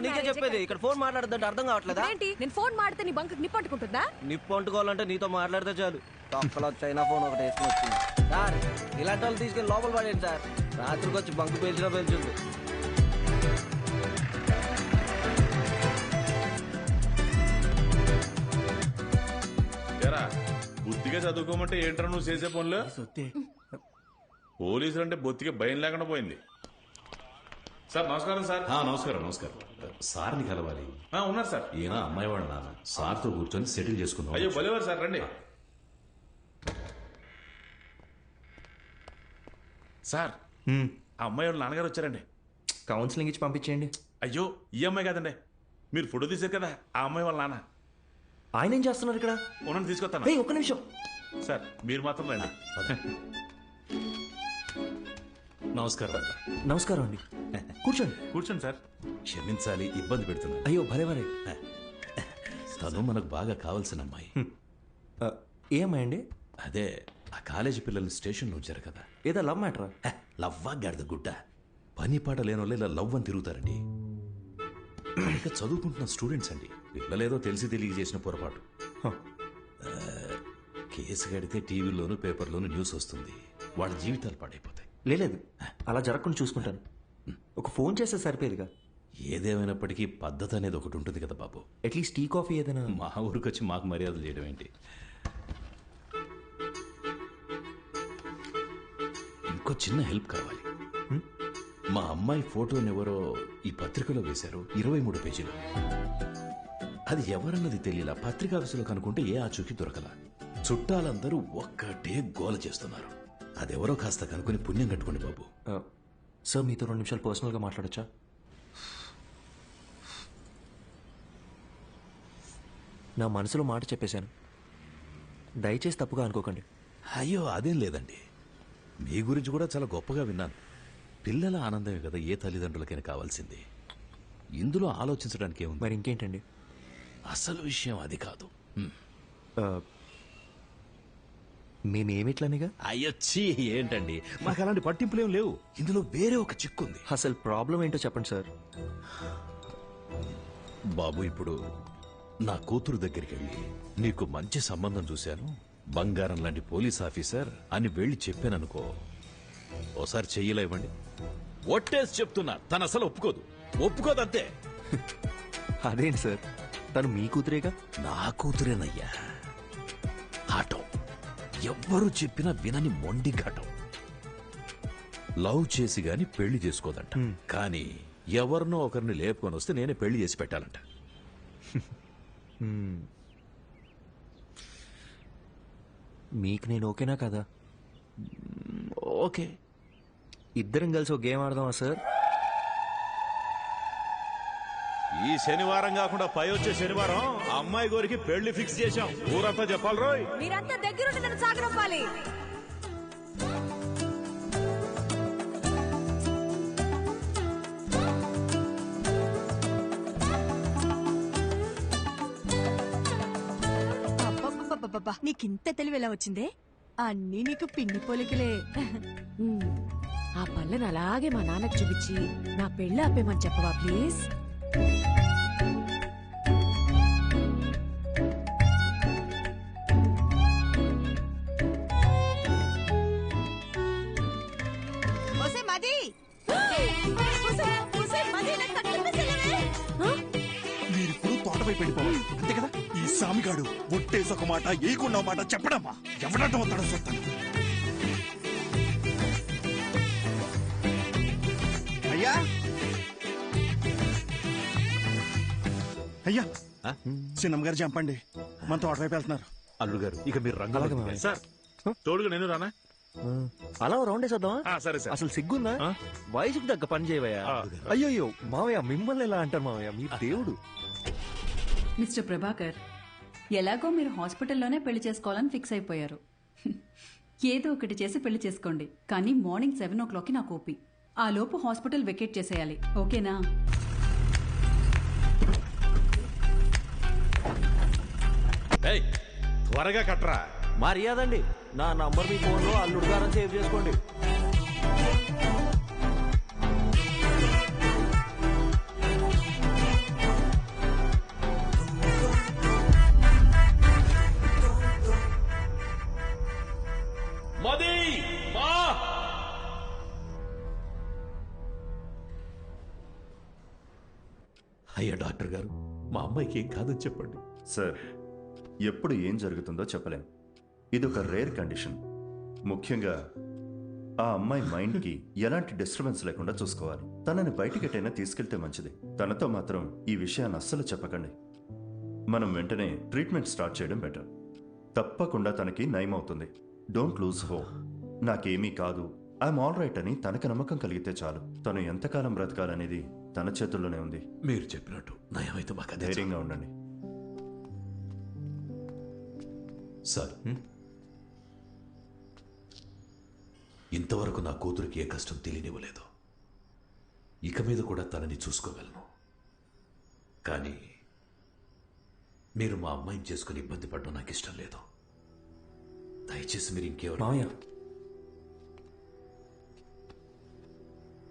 నీకే చెప్పేది. ఇక్కడ ఫోన్ మాట్లాడదంటే అర్థం కావట్లేదా? ఏంటి నేను ఫోన్ మాడితే నీ బంకు నిప్పు అంటుకుంటుందా? నిప్పు అంటుకోవాలంటే నీతో మాట్లాడితే చాలు. తొక్కలో చైనా ఫోన్ ఒకటి వేసుకుని వచ్చింది. సార్ ఇలాంటి వాళ్ళు తీసుకెళ్ళి లోపల పడేయండి సార్. రాత్రికి వచ్చి బంకు పేల్చినా పేల్చుంది. బుద్ధిగా చదువుకోమంటే ఏంట్రా నువ్వు చేసే పనులు? పోలీసులు అంటే బొత్తిగా భయం లేకుండా పోయింది. సార్ నమస్కారం. సార్ నమస్కారం. నమస్కారం. సార్ని కలవాలి. ఉన్నారు సార్. ఈయన అమ్మాయి వాళ్ళ నాన్న. సార్తో కూర్చొని సెటిల్ చేసుకుందాం. అయ్యో భలేవారు సార్, రండి. సార్ ఆ అమ్మాయి వాళ్ళ నాన్నగారు వచ్చారండి. కౌన్సిలింగ్ ఇచ్చి పంపించేయండి. అయ్యో ఈ అమ్మాయి కాదండి, మీరు ఫోటో తీశారు కదా ఆ అమ్మాయి వాళ్ళ నాన్న. ఆయన ఏం చేస్తున్నారు ఇక్కడ? ఉన్నది తీసుకొస్తాను. ఒక్క నిమిషం సార్, మీరు మాత్రం రండి. నమస్కారం. నమస్కారం అండి. కూర్చోండి. కూర్చోండి సార్. క్షమించాలి, ఇబ్బంది పెడుతున్నా. అయ్యో భలే. తను మనకు బాగా కావాల్సిన అమ్మాయి. ఏ అమ్మాయి అండి? అదే ఆ కాలేజీ పిల్లల్ని స్టేషన్లో ఉంచారు కదా. ఏదో లవ్ మ్యాటరా? లవ్వా గాడిద గుడ్డ. పని పాట లేని వాళ్ళు ఇలా లవ్ అని తిరుగుతారండి. ఇంకా చదువుకుంటున్న స్టూడెంట్స్ అండి. పిల్లలేదో తెలిసి తెలియజేసిన పొరపాటు. కేసు కడితే టీవీలోను పేపర్లోను న్యూస్ వస్తుంది. వాళ్ళ జీవితాలు పాడైపోతాయి. లేదు, అలా జరగకుండా చూసుకుంటాను. ఒక ఫోన్ చేస్తే సరిపోయేదిగా. ఏదేమైనప్పటికీ పద్ధతి అనేది ఒకటి ఉంటుంది కదా బాబు. అట్లీస్ట్ టీ కాఫీ ఏదైనా. మా ఊరికి వచ్చి మాకు మర్యాదలు చేయడం ఏంటి? ఇంకో చిన్న హెల్ప్ కావాలి. మా అమ్మాయి ఫోటోని ఎవరో ఈ పత్రికలో వేశారు, 23 పేజీలు. అది ఎవరన్నది తెలియలా. పత్రికా ఆఫీసులో కనుక్కుంటే ఏ ఆచూకీ దొరకలా. చుట్టాలందరూ ఒక్కటే గోల చేస్తున్నారు. అదెవరో కాస్త కనుక్కొని పుణ్యం కట్టుకోండి బాబు. సార్ మీతో 2 నిమిషాలు పర్సనల్గా మాట్లాడచ్చా? నా మనసులో మాట చెప్పేశాను, దయచేసి తప్పుగా అనుకోకండి. అయ్యో అదేం లేదండి, మీ గురించి కూడా చాలా గొప్పగా విన్నాను. పిల్లల ఆనందమే కదా ఏ తల్లిదండ్రులకైనా కావాల్సింది. ఇందులో ఆలోచించడానికి ఏముంది? మరి ఇంకేంటండి? అసలు విషయం అది కాదు. మేమేమిట్లనిగా? అయ్యొచ్చి ఏంటండి, మాకు అలాంటి పట్టింపులేం లేవు. ఇందులో వేరే ఒక చిక్కుంది. అసలు ప్రాబ్లం ఏంటో చెప్పండి సార్. బాబు, ఇప్పుడు నా కూతురు దగ్గరికి వెళ్ళి నీకు మంచి సంబంధం చూశాను, బంగారం లాంటి పోలీస్ ఆఫీసర్ అని వెళ్ళి చెప్పాననుకో, ఓసారి చెయ్యిలా ఇవ్వండి. ఒట్టేసి చెప్తున్నా, తను అసలు ఒప్పుకోదంతే. అదేంటి సార్, తను మీ కూతురేగా? నా కూతురేనయ్యా. ఆటో ఎవ్వరూ చెప్పినా వినని మొండి ఘటం. లవ్ చేసి గాని పెళ్లి చేసుకోదంట. కానీ ఎవరినో ఒకరిని లేపుకొని వస్తే నేనే పెళ్లి చేసి పెట్టాలంట. మీకు నేను ఓకేనా కదా? ఓకే. ఇద్దరం కలిసి ఒక గేమ్ ఆడదామా సార్? ఈ శనివారం కాకుండా పై వచ్చే శనివారం అమ్మాయి గోరికి పెళ్లి ఫిక్స్ చేశాం. ఊరంతా చెప్పాలి రోయ్. మీరంతా దగ్గరుండి నన్ను సాగరంపాలి. నీకింత తెలివి ఎలా వచ్చిందే? అన్నీ నీకు పిండి పోలికలే. ఆ పళ్ళను అలాగే మా నాన్నకు చూపించి నా పెళ్ళి ఆపేమని చెప్పవా ప్లీజ్? మీరిప్పుడు తోటపై వెళ్ళిపోవాలి, అంతే కదా? ఈ సామిగాడు ఒట్టేసి ఒక మాట ఏకున్న మాట చెప్పడమ్మా. ఎవడటం అవుతాడో చూస్తాను. అయ్యా అయ్యా చిన్నమ్మ గారు చంపండి మన తోట వైపు వెళ్తున్నారు. అల్లుడు గారు ఇక మీరు రంగు సార్ తోడుగా నేను రానా? అలా రౌండ్ వేసేద్దామా? సరే సార్. అసలు సిగ్గుందా? వయసుకు తగ్గ పని చేయవయ్యా. అయ్యో మావయ్య మిమ్మల్ని ఎలా అంటారు మావయ్య, మీరు దేవుడు. మిస్టర్ ప్రభాకర్, ఎలాగో మీరు హాస్పిటల్లోనే పెళ్లి చేసుకోవాలని ఫిక్స్ అయిపోయారు. ఏదో ఒకటి చేసి పెళ్లి చేసుకోండి, కానీ మార్నింగ్ 7 o'clockకి నాకు ఓపి. ఆ లోపు హాస్పిటల్ వెకేట్ చేసేయాలి, ఓకేనా? త్వరగా కట్రా. మర్యాదండి, నా నంబర్ మీ ఫోన్లో అల్లుడు గారని సేవ్ చేసుకోండి. అయ్యా డాక్టర్ గారు, మా అమ్మాయికి ఏం కాదని చెప్పండి. సార్, ఎప్పుడు ఏం జరుగుతుందో చెప్పలేం. ఇది ఒక రేర్ కండిషన్. ముఖ్యంగా ఆ అమ్మాయి మైండ్కి ఎలాంటి డిస్టర్బెన్స్ లేకుండా చూసుకోవాలి. తనని బయటికి ఎటైనా తీసుకెళ్తే మంచిది. తనతో మాత్రం ఈ విషయాన్ని అస్సలు చెప్పకండి. మనం వెంటనే ట్రీట్మెంట్ స్టార్ట్ చేయడం బెటర్. తప్పకుండా తనకి నయం అవుతుంది. Don't lose hope. నాకేమీ కాదు, ఐఎమ్ ఆల్ రైట్ అని తనకు నమ్మకం కలిగితే చాలు. తను ఎంతకాలం బ్రతకాలనేది తన చేతుల్లోనే ఉంది. మీరు చెప్పినట్టు నయమైతే మాకు ధైర్యంగా ఉండండి. సార్, ఇంతవరకు నా కూతురికి ఏ కష్టం తెలియనివ్వలేదు. ఇక మీద కూడా తనని చూసుకోగలను. కానీ మీరు మా అమ్మాయిని చేసుకుని ఇబ్బంది పడడం నాకు ఇష్టం లేదు. దయచేసి మీరు ఇంకెవరు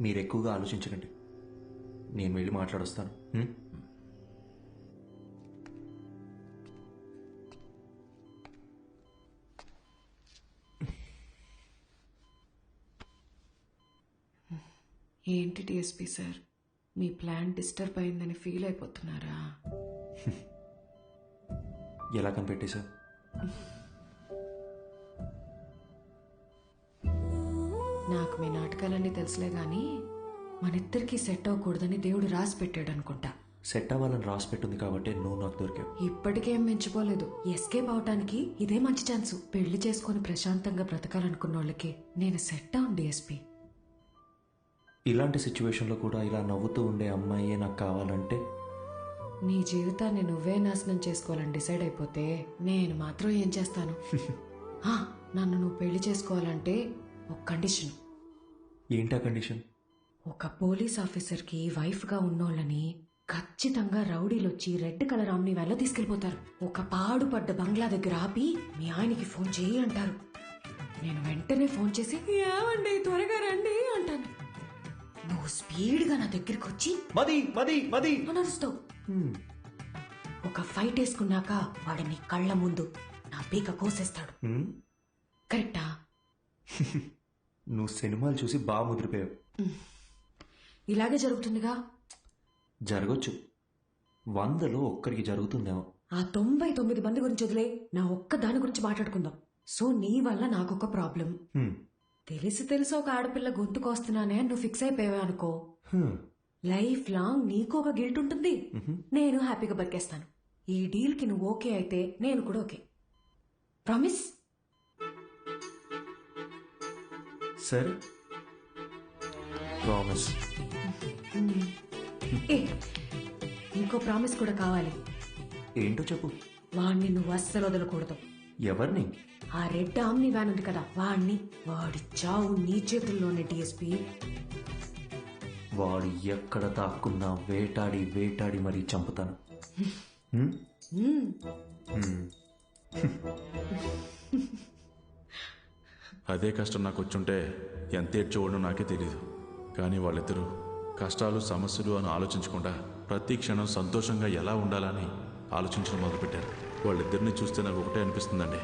మీరు ఎక్కువగా ఆలోచించకండి. నేను వెళ్ళి మాట్లాడొస్తాను. ఏంటి డిఎస్పీ సార్, మీ ప్లాన్ డిస్టర్బ్ అయిందని ఫీల్ అయిపోతున్నారా? ఎలా కనిపెట్టేశా? నాకు మీ నాటకాలన్నీ తెలుసులే గాని మనిద్దరికి సెట్ అవ్వకూడదని దేవుడు రాసి పెట్టాడు అనుకుంటా. సెట్ అవ్వాలని రాసి పెట్టుంది కాబట్టి నువ్వు నాకు దొరికావు. ఇప్పటికేం మించిపోలేదు. ఎస్కేప్ అవటానికి ఇదే మంచి ఛాన్స్. పెళ్లి చేసుకుని ప్రశాంతంగా బ్రతకాలనుకున్న వాళ్ళకి నేను సెట్ అవును డిఎస్పీ. ఇలాంటి సిచ్యువేషన్లో కూడా ఇలా నవ్వుతూ ఉండే అమ్మాయే నాకు కావాలంటే? నీ జీవితాన్ని నువ్వే నాశనం చేసుకోవాలని డిసైడ్ అయిపోతే నేను మాత్రం ఏం చేస్తాను? నన్ను నువ్వు పెళ్లి చేసుకోవాలంటే ఒక కండిషన్. ఏంటా కండిషన్? ఒక పోలీస్ ఆఫీసర్కి వైఫ్గా ఉన్నోళ్ళని ఖచ్చితంగా రౌడీలు వచ్చి రెడ్ కలర్ ఆమ్ని వెళ్ళ తీసుకెళ్లిపోతారు. ఒక పాడుపడ్డ బంగ్లా దగ్గర ఆపి మీ ఆయనకి ఫోన్ చేయి అంటారు. నేను వెంటనే ఫోన్ చేసి ఏమండి త్వరగా రండి అంటాను. నువ్వు స్పీడ్గా నా దగ్గరికి వచ్చి మది మది మది అనరుస్తావు. ఒక ఫైట్ వేసుకున్నాక వాడు నీ కళ్ళ ముందు నా పీక కోసేస్తాడు. కరెక్టా? నువ్వు సినిమాలు చూసి బాగా ముదిరిపోయావు. ఇలాగే జరుగుతుందిగా. జరగచ్చు, 100లో ఒక్కరికి జరుగుతుందేమో. ఆ 99 మంది గురించి వదిలే, నా ఒక్క దాని గురించి మాట్లాడుకుందాం. సో నీ వల్ల నాకొక ప్రాబ్లం. తెలిసి ఒక ఆడపిల్ల గొంతుకొస్తున్నానే నువ్వు ఫిక్స్ అయిపోయావే అనుకో, లైఫ్ లాంగ్ నీకు ఒక గిల్ట్ ఉంటుంది. నేను హ్యాపీగా బతికేస్తాను. ఈ డీల్ కి నువ్వు ఓకే అయితే నేను కూడా ఓకే. ప్రామిస్? సరే, ప్రామిస్. ఇంకో ప్రామిస్ కూడా కావాలి. ఏంటో చెప్పు. వాణ్ణి నువ్వు అస్సలు వదలకూడదు. ఎవరిని? ఆ రెడ్ ఆమ్ని వ్యాన్ ఉంది కదా, వాణ్ణి. వాడి చావు నీ చేతుల్లోనే డిఎస్పీ. వాడు ఎక్కడ దాక్కున్నా వేటాడి వేటాడి మరీ చంపుతాను. అదే కష్టం నాకు వచ్చుంటే ఎంత ఏడ్చేవాడో నాకే తెలీదు. కానీ వాళ్ళిద్దరూ కష్టాలు సమస్యలు అని ఆలోచించకుండా ప్రతి క్షణం సంతోషంగా ఎలా ఉండాలని ఆలోచించడం మొదలుపెట్టారు. వాళ్ళిద్దరిని చూస్తే నాకు ఒకటే అనిపిస్తుందండి,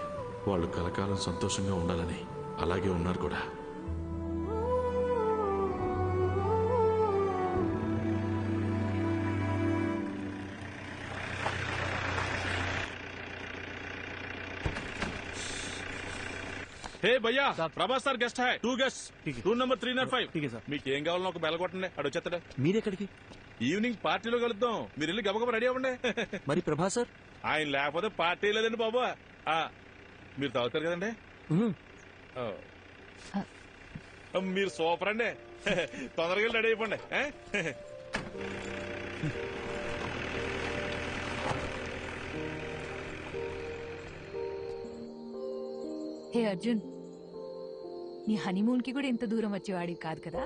వాళ్ళు కలకాలం సంతోషంగా ఉండాలని. అలాగే ఉన్నారు కూడా. హే భయ్యా Prabhas sir guest high 2 guest room number 305 మీకు ఏం కావాలో ఒక బెల్ కొట్టండి అడు వచ్చేస్తాడు. మీరెక్కడికి? ఈవినింగ్ పార్టీలో కలుద్దాం, మీరు వెళ్ళి గబగబ రెడీ అవ్వండి. మరి ప్రభాస్ సార్? ఆయన లేకపోతే పార్టీ లేదండి బాబు. మీరు తాగుతారు కదండి? మీరు సూపర్ అండి. తొందరగా రెడీ అయిపోండి. హే అర్జున్, నీ హనీమూన్ కి కూడా ఇంత దూరం వచ్చేవాడివి కాదు కదా.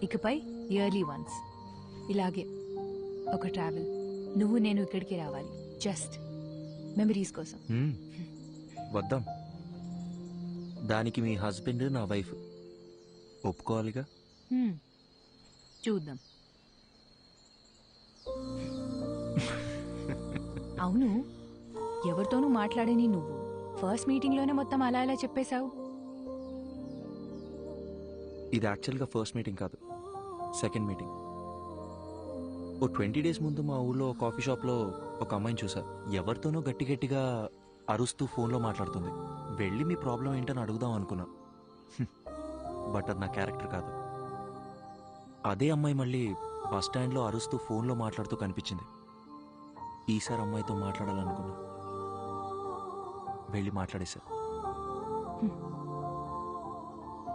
ఇకపై ఇయర్లీ వన్స్ ఇలాగే ఒక ట్రావెల్, నువ్వు నేను ఇక్కడికి రావాలి, జస్ట్ మెమరీస్ కోసం. వద్దాం. దానికి మీ హస్బెండ్ నా వైఫ్ ఒప్పుకోవాలిగా. చూద్దాం. అవును, ఎవరితోనూ మాట్లాడని నువ్వు ఫస్ట్ మీటింగ్ లోనే మొత్తం అలా ఇలా చెప్పేశావు. ఇది యాక్చువల్గా ఫస్ట్ మీటింగ్ కాదు, సెకండ్ మీటింగ్. ఓ 20 days ముందు మా ఊళ్ళో కాఫీ షాప్లో ఒక అమ్మాయిని చూసా. ఎవరితోనో గట్టి గట్టిగా అరుస్తూ ఫోన్లో మాట్లాడుతుంది. వెళ్ళి మీ ప్రాబ్లం ఏంటని అడుగుదాం అనుకున్నా, బట్ అది నా క్యారెక్టర్ కాదు. అదే అమ్మాయి మళ్ళీ బస్ స్టాండ్లో అరుస్తూ ఫోన్లో మాట్లాడుతూ కనిపించింది. ఈసారి అమ్మాయితో మాట్లాడాలనుకున్నా, వెళ్ళి మాట్లాడేశా.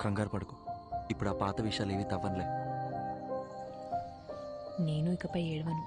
కంగారు పడుకో, ఇప్పుడు ఆ పాత విషయాలు ఏవి తవ్వనులే. నేను ఇకపై ఏడవను.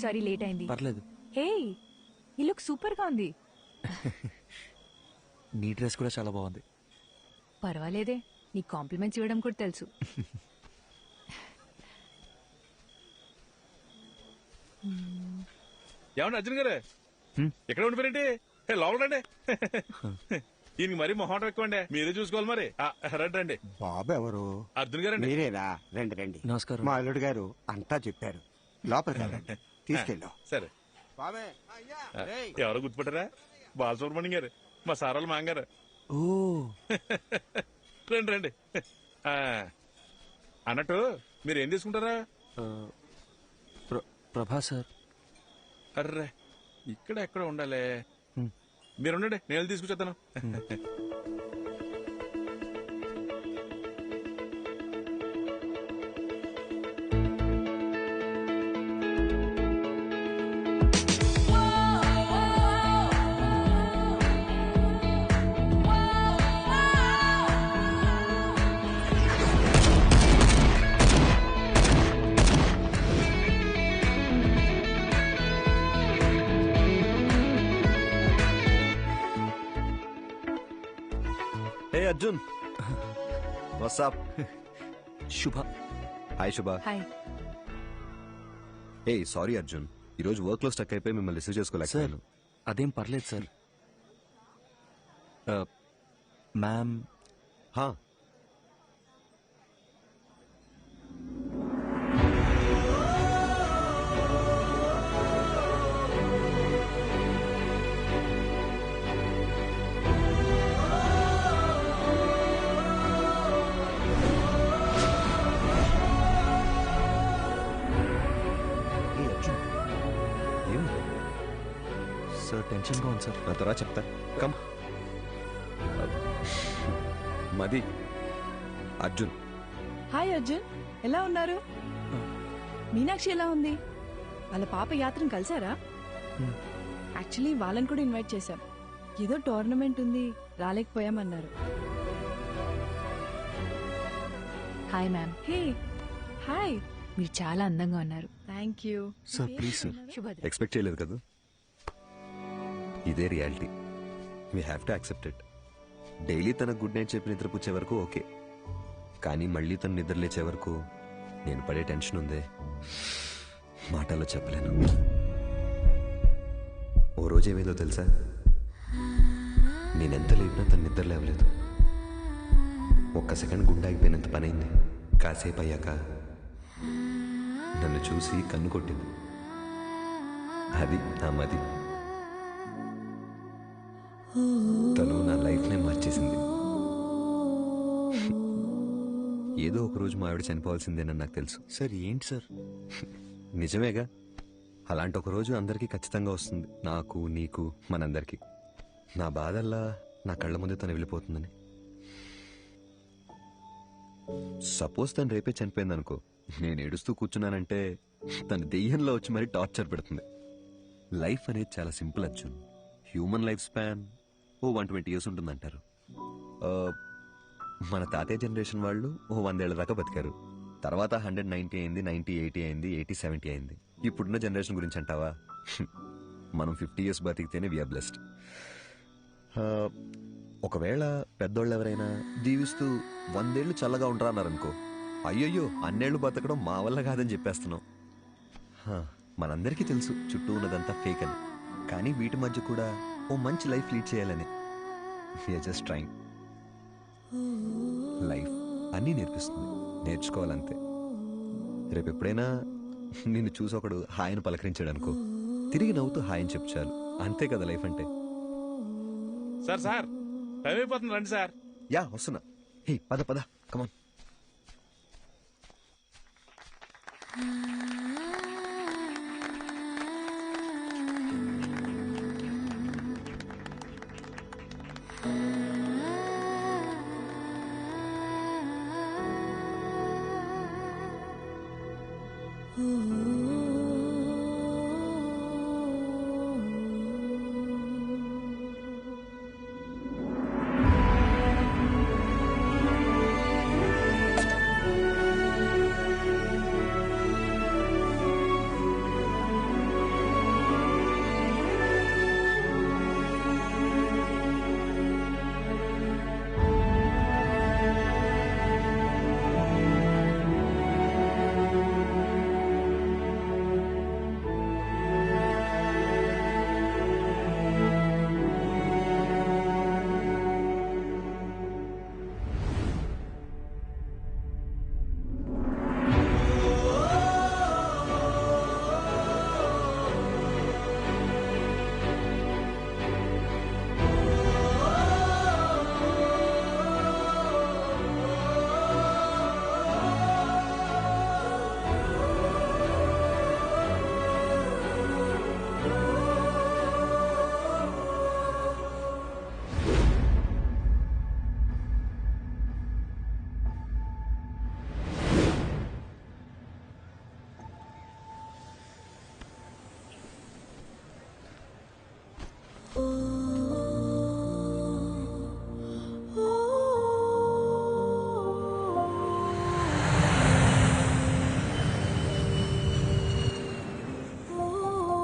సారీ లేట్ అయింది. పర్లేదు. హే, ఈ లుక్ సూపర్ గా ఉంది. నీ డ్రెస్ కూడా చాలా బాగుంది. పర్వాలేదే, నీ కాంప్లిమెంట్స్ ఇవ్వడం కూడా తెలుసు. ఏమన్నా అర్జున్ గారు ఎక్కడ ఉండిపోయినండి? లోపల రండి. దీనికి మరీ మొహం ఎక్కువండి, మీరే చూసుకోవాలి. మరి రండి రండి. బాబు ఎవరు? అర్జున్ గారు. మీరేనా? రండి రండి. నమస్కారం. మా అల్లుడు గారు అంతా చెప్పారు. లోపలికి తీసుకెళ్ళాం. సరే. ఎవరో గుర్తుపట్టారా? బాలసుబ్రహ్మణ్యం గారు, మా సారాలు మాంగారు. ఓ రండి రండి. అన్నట్టు మీరు ఏం తీసుకుంటారా? ప్రభా సార్. అర్రే, ఇక్కడ ఎక్కడ ఉండాలి. మీరుండండి, నేను తీసుకొచ్చేస్తాను. అర్జున్, వాట్సాప్? శుభ. హాయ్ శుభ. హాయ్. ఏ సారీ అర్జున్, ఈరోజు వర్క్ లో స్టక్ అయిపోయి మిమ్మల్ని రిసీవ్ చేసుకోలేకపోయాను. అదేం పర్లేదు సార్. మ్యామ్. సార్ టెన్షన్గా ఉంది సార్. నా తర్వాత చెప్తా. కమ్. మది, అర్జున్. హాయ్ అర్జున్, ఎలా ఉన్నారు? మీనాక్షి ఎలా ఉంది? వాళ్ళ పాప యాత్రను కలిసారా? యాక్చువల్లీ వాళ్ళని కూడా ఇన్వైట్ చేశాం. ఏదో టోర్నమెంట్ ఉంది, రాలేకపోయామన్నారు. Hi ma'am. Hey hi. మీరు చాలా అందంగా ఉన్నారు. Thank you sir please sir. Subhadra. Expect చేయలేదు కదా. ఇదే reality. We have to accept it. Daily తన గుడ్ నైట్ చెప్పి నిద్రపుచ్చే వరకు ఓకే, కానీ మళ్ళీ తను నిద్ర లేచే వరకు నేను పడే టెన్షన్ ఉందే. మాటల్లో చెప్పలేను. ఓ రోజు ఏమైందో తెలుసా? నేనెంత లేపినా తను నిద్ర లేవలేదు. ఒక్క సెకండ్ గుండాగిపోయినంత పనైంది. కాసేపు అయ్యాక నన్ను చూసి కన్ను కొట్టింది. అది నా మది. తను నా లైఫ్నే మార్చేసింది. ఏదో ఒక రోజు మా ఆవిడ చనిపోవాల్సిందేనని నాకు తెలుసు. సార్ ఏంటి సార్? నిజమేగా, అలాంటి ఒక రోజు అందరికీ ఖచ్చితంగా వస్తుంది. నాకు, నీకు, మనందరికీ. నా బాధల్లా నా కళ్ళ ముందే తను వెళ్ళిపోతుందని. సపోజ్ తను రేపే చనిపోయింది అనుకో, నేను ఏడుస్తూ కూర్చున్నానంటే తను దెయ్యంలో వచ్చి మరీ టార్చర్ పెడుతుంది. లైఫ్ అనేది చాలా simple Arjun. Human life span 120 years ఉంటుందంటారు. మన తాతయ్య జనరేషన్ వాళ్ళు 100 ఏళ్ల దాకా బతికారు. తర్వాత 190 అయింది, 90, 80 అయింది, 80, 70 అయింది. ఇప్పుడున్న జనరేషన్ గురించి అంటావా? మనం 50 years బతికితేనే వీఆర్ బ్లెస్డ్. ఒకవేళ పెద్దోళ్ళు ఎవరైనా దీవిస్తూ 100 ఏళ్ళు చల్లగా ఉంటారా అన్నారనుకో, అయ్యయ్యో అన్నేళ్లు బతకడం మా వల్ల కాదని చెప్పేస్తున్నాం. మనందరికీ తెలుసు చుట్టూ ఉన్నదంతా ఫేక్ అని. కానీ వీటి మధ్య కూడా ఓ మంచి లైఫ్ లీడ్ చేయాలని వీఆర్ జస్ట్ ట్రైంగ్. లైఫ్ అన్నీ నేర్పిస్తుంది, నేర్చుకోవాలంతే. రేపు ఎప్పుడైనా నిన్ను చూసి ఒకడు హాయని పలకరించాడు అనుకో, తిరిగి నవ్వుతూ హాయని చెప్పు చాలు. అంతే కదా లైఫ్ అంటే. సార్ సార్ టైం అయిపోతుంది, రండి సార్. యా వస్తున్నా. హే పద పద, కమాన్.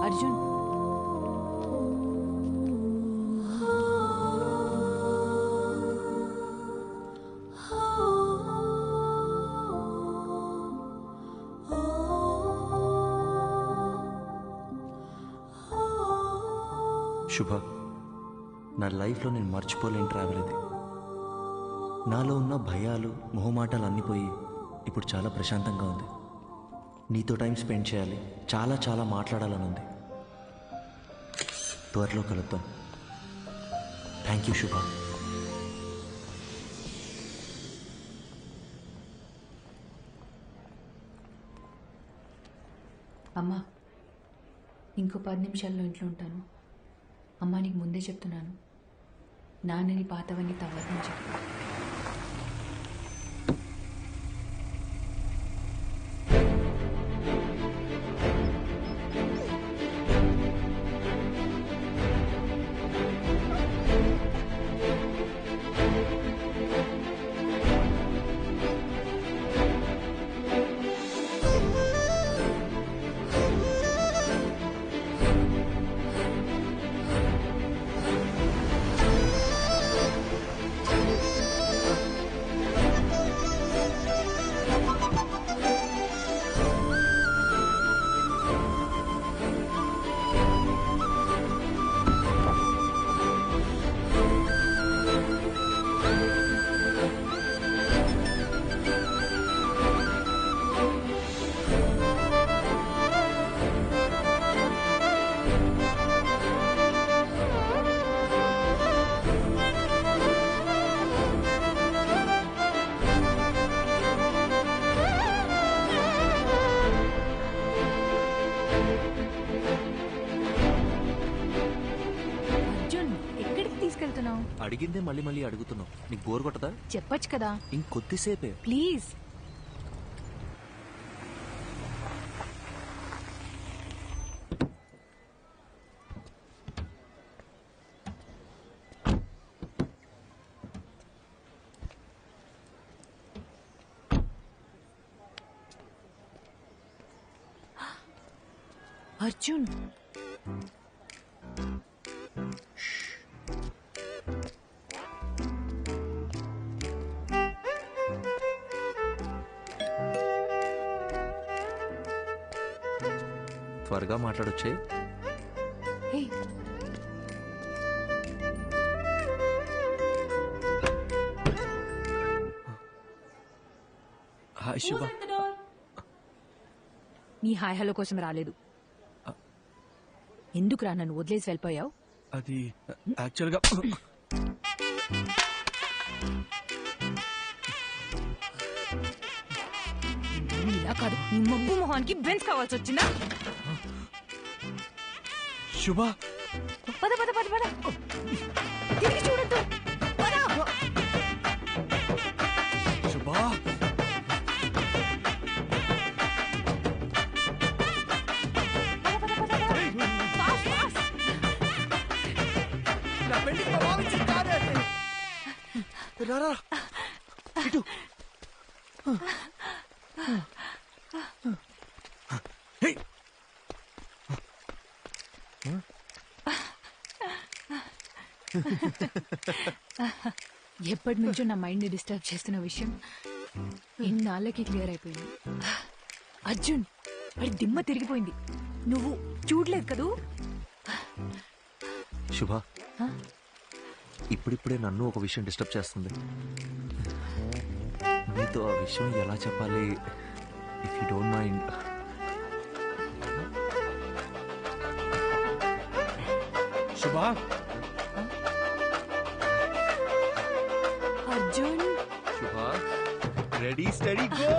అర్జున్, శుభ, నా లైఫ్లో నేను మర్చిపోలేని ట్రావెల్ ఇది. నాలో ఉన్న భయాలు, మొహమాటాలు అన్నీ పోయి ఇప్పుడు చాలా ప్రశాంతంగా ఉంది. నీతో టైం స్పెండ్ చేయాలి, చాలా చాలా మాట్లాడాలని ఉంది. త్వరలో కలుద్దాం. థ్యాంక్ యూ శుభ. అమ్మా, ఇంకో 10 నిమిషాల్లో ఇంట్లో ఉంటాను. అమ్మా నీకు ముందే చెప్తున్నాను, నాన్నని పాతవన్నీ తవ్వదని చెప్పు. అడిగిందే మళ్ళీ మళ్ళీ అడుగుతున్నావు. నీకు బోర్ కొట్టదా? చెప్పొచ్చు కదా. ఇంకొద్దిసేపే. ప్లీజ్. అర్జున్, త్వరగా మాట్లాడొచ్చే. హాయ్ శుభ. నీ హాయ్ హలో కోసం రాలేదు. ఎందుకురా నన్ను వదిలేసి వెళ్ళిపోయావు? అది యాక్చువల్గా ఇలా కాదు, నీ మబ్బు మొహానికి బెంచ్ కావాల్సి వచ్చిందా? శుభ, పద పద పద పద, తిరిగి చూడద్దు. శుభ, ఇటు. ఎప్పటి నుంచో నా మైండ్ ని డిస్టర్బ్ చేస్తున్న విషయం ఇన్నాళ్ళకి క్లియర్ అయిపోయింది. అర్జున్, వాడి దిమ్మ తిరిగిపోయింది. నువ్వు చూడలేదు కదూ? శుభ, ఇప్పుడిప్పుడే నన్ను ఒక విషయం డిస్టర్బ్ చేస్తుంది. నీతో ఆ విషయం ఎలా చెప్పాలి? If you don't mind. శుభ, అర్జున్. శుభ, రెడీ స్టడీ గో.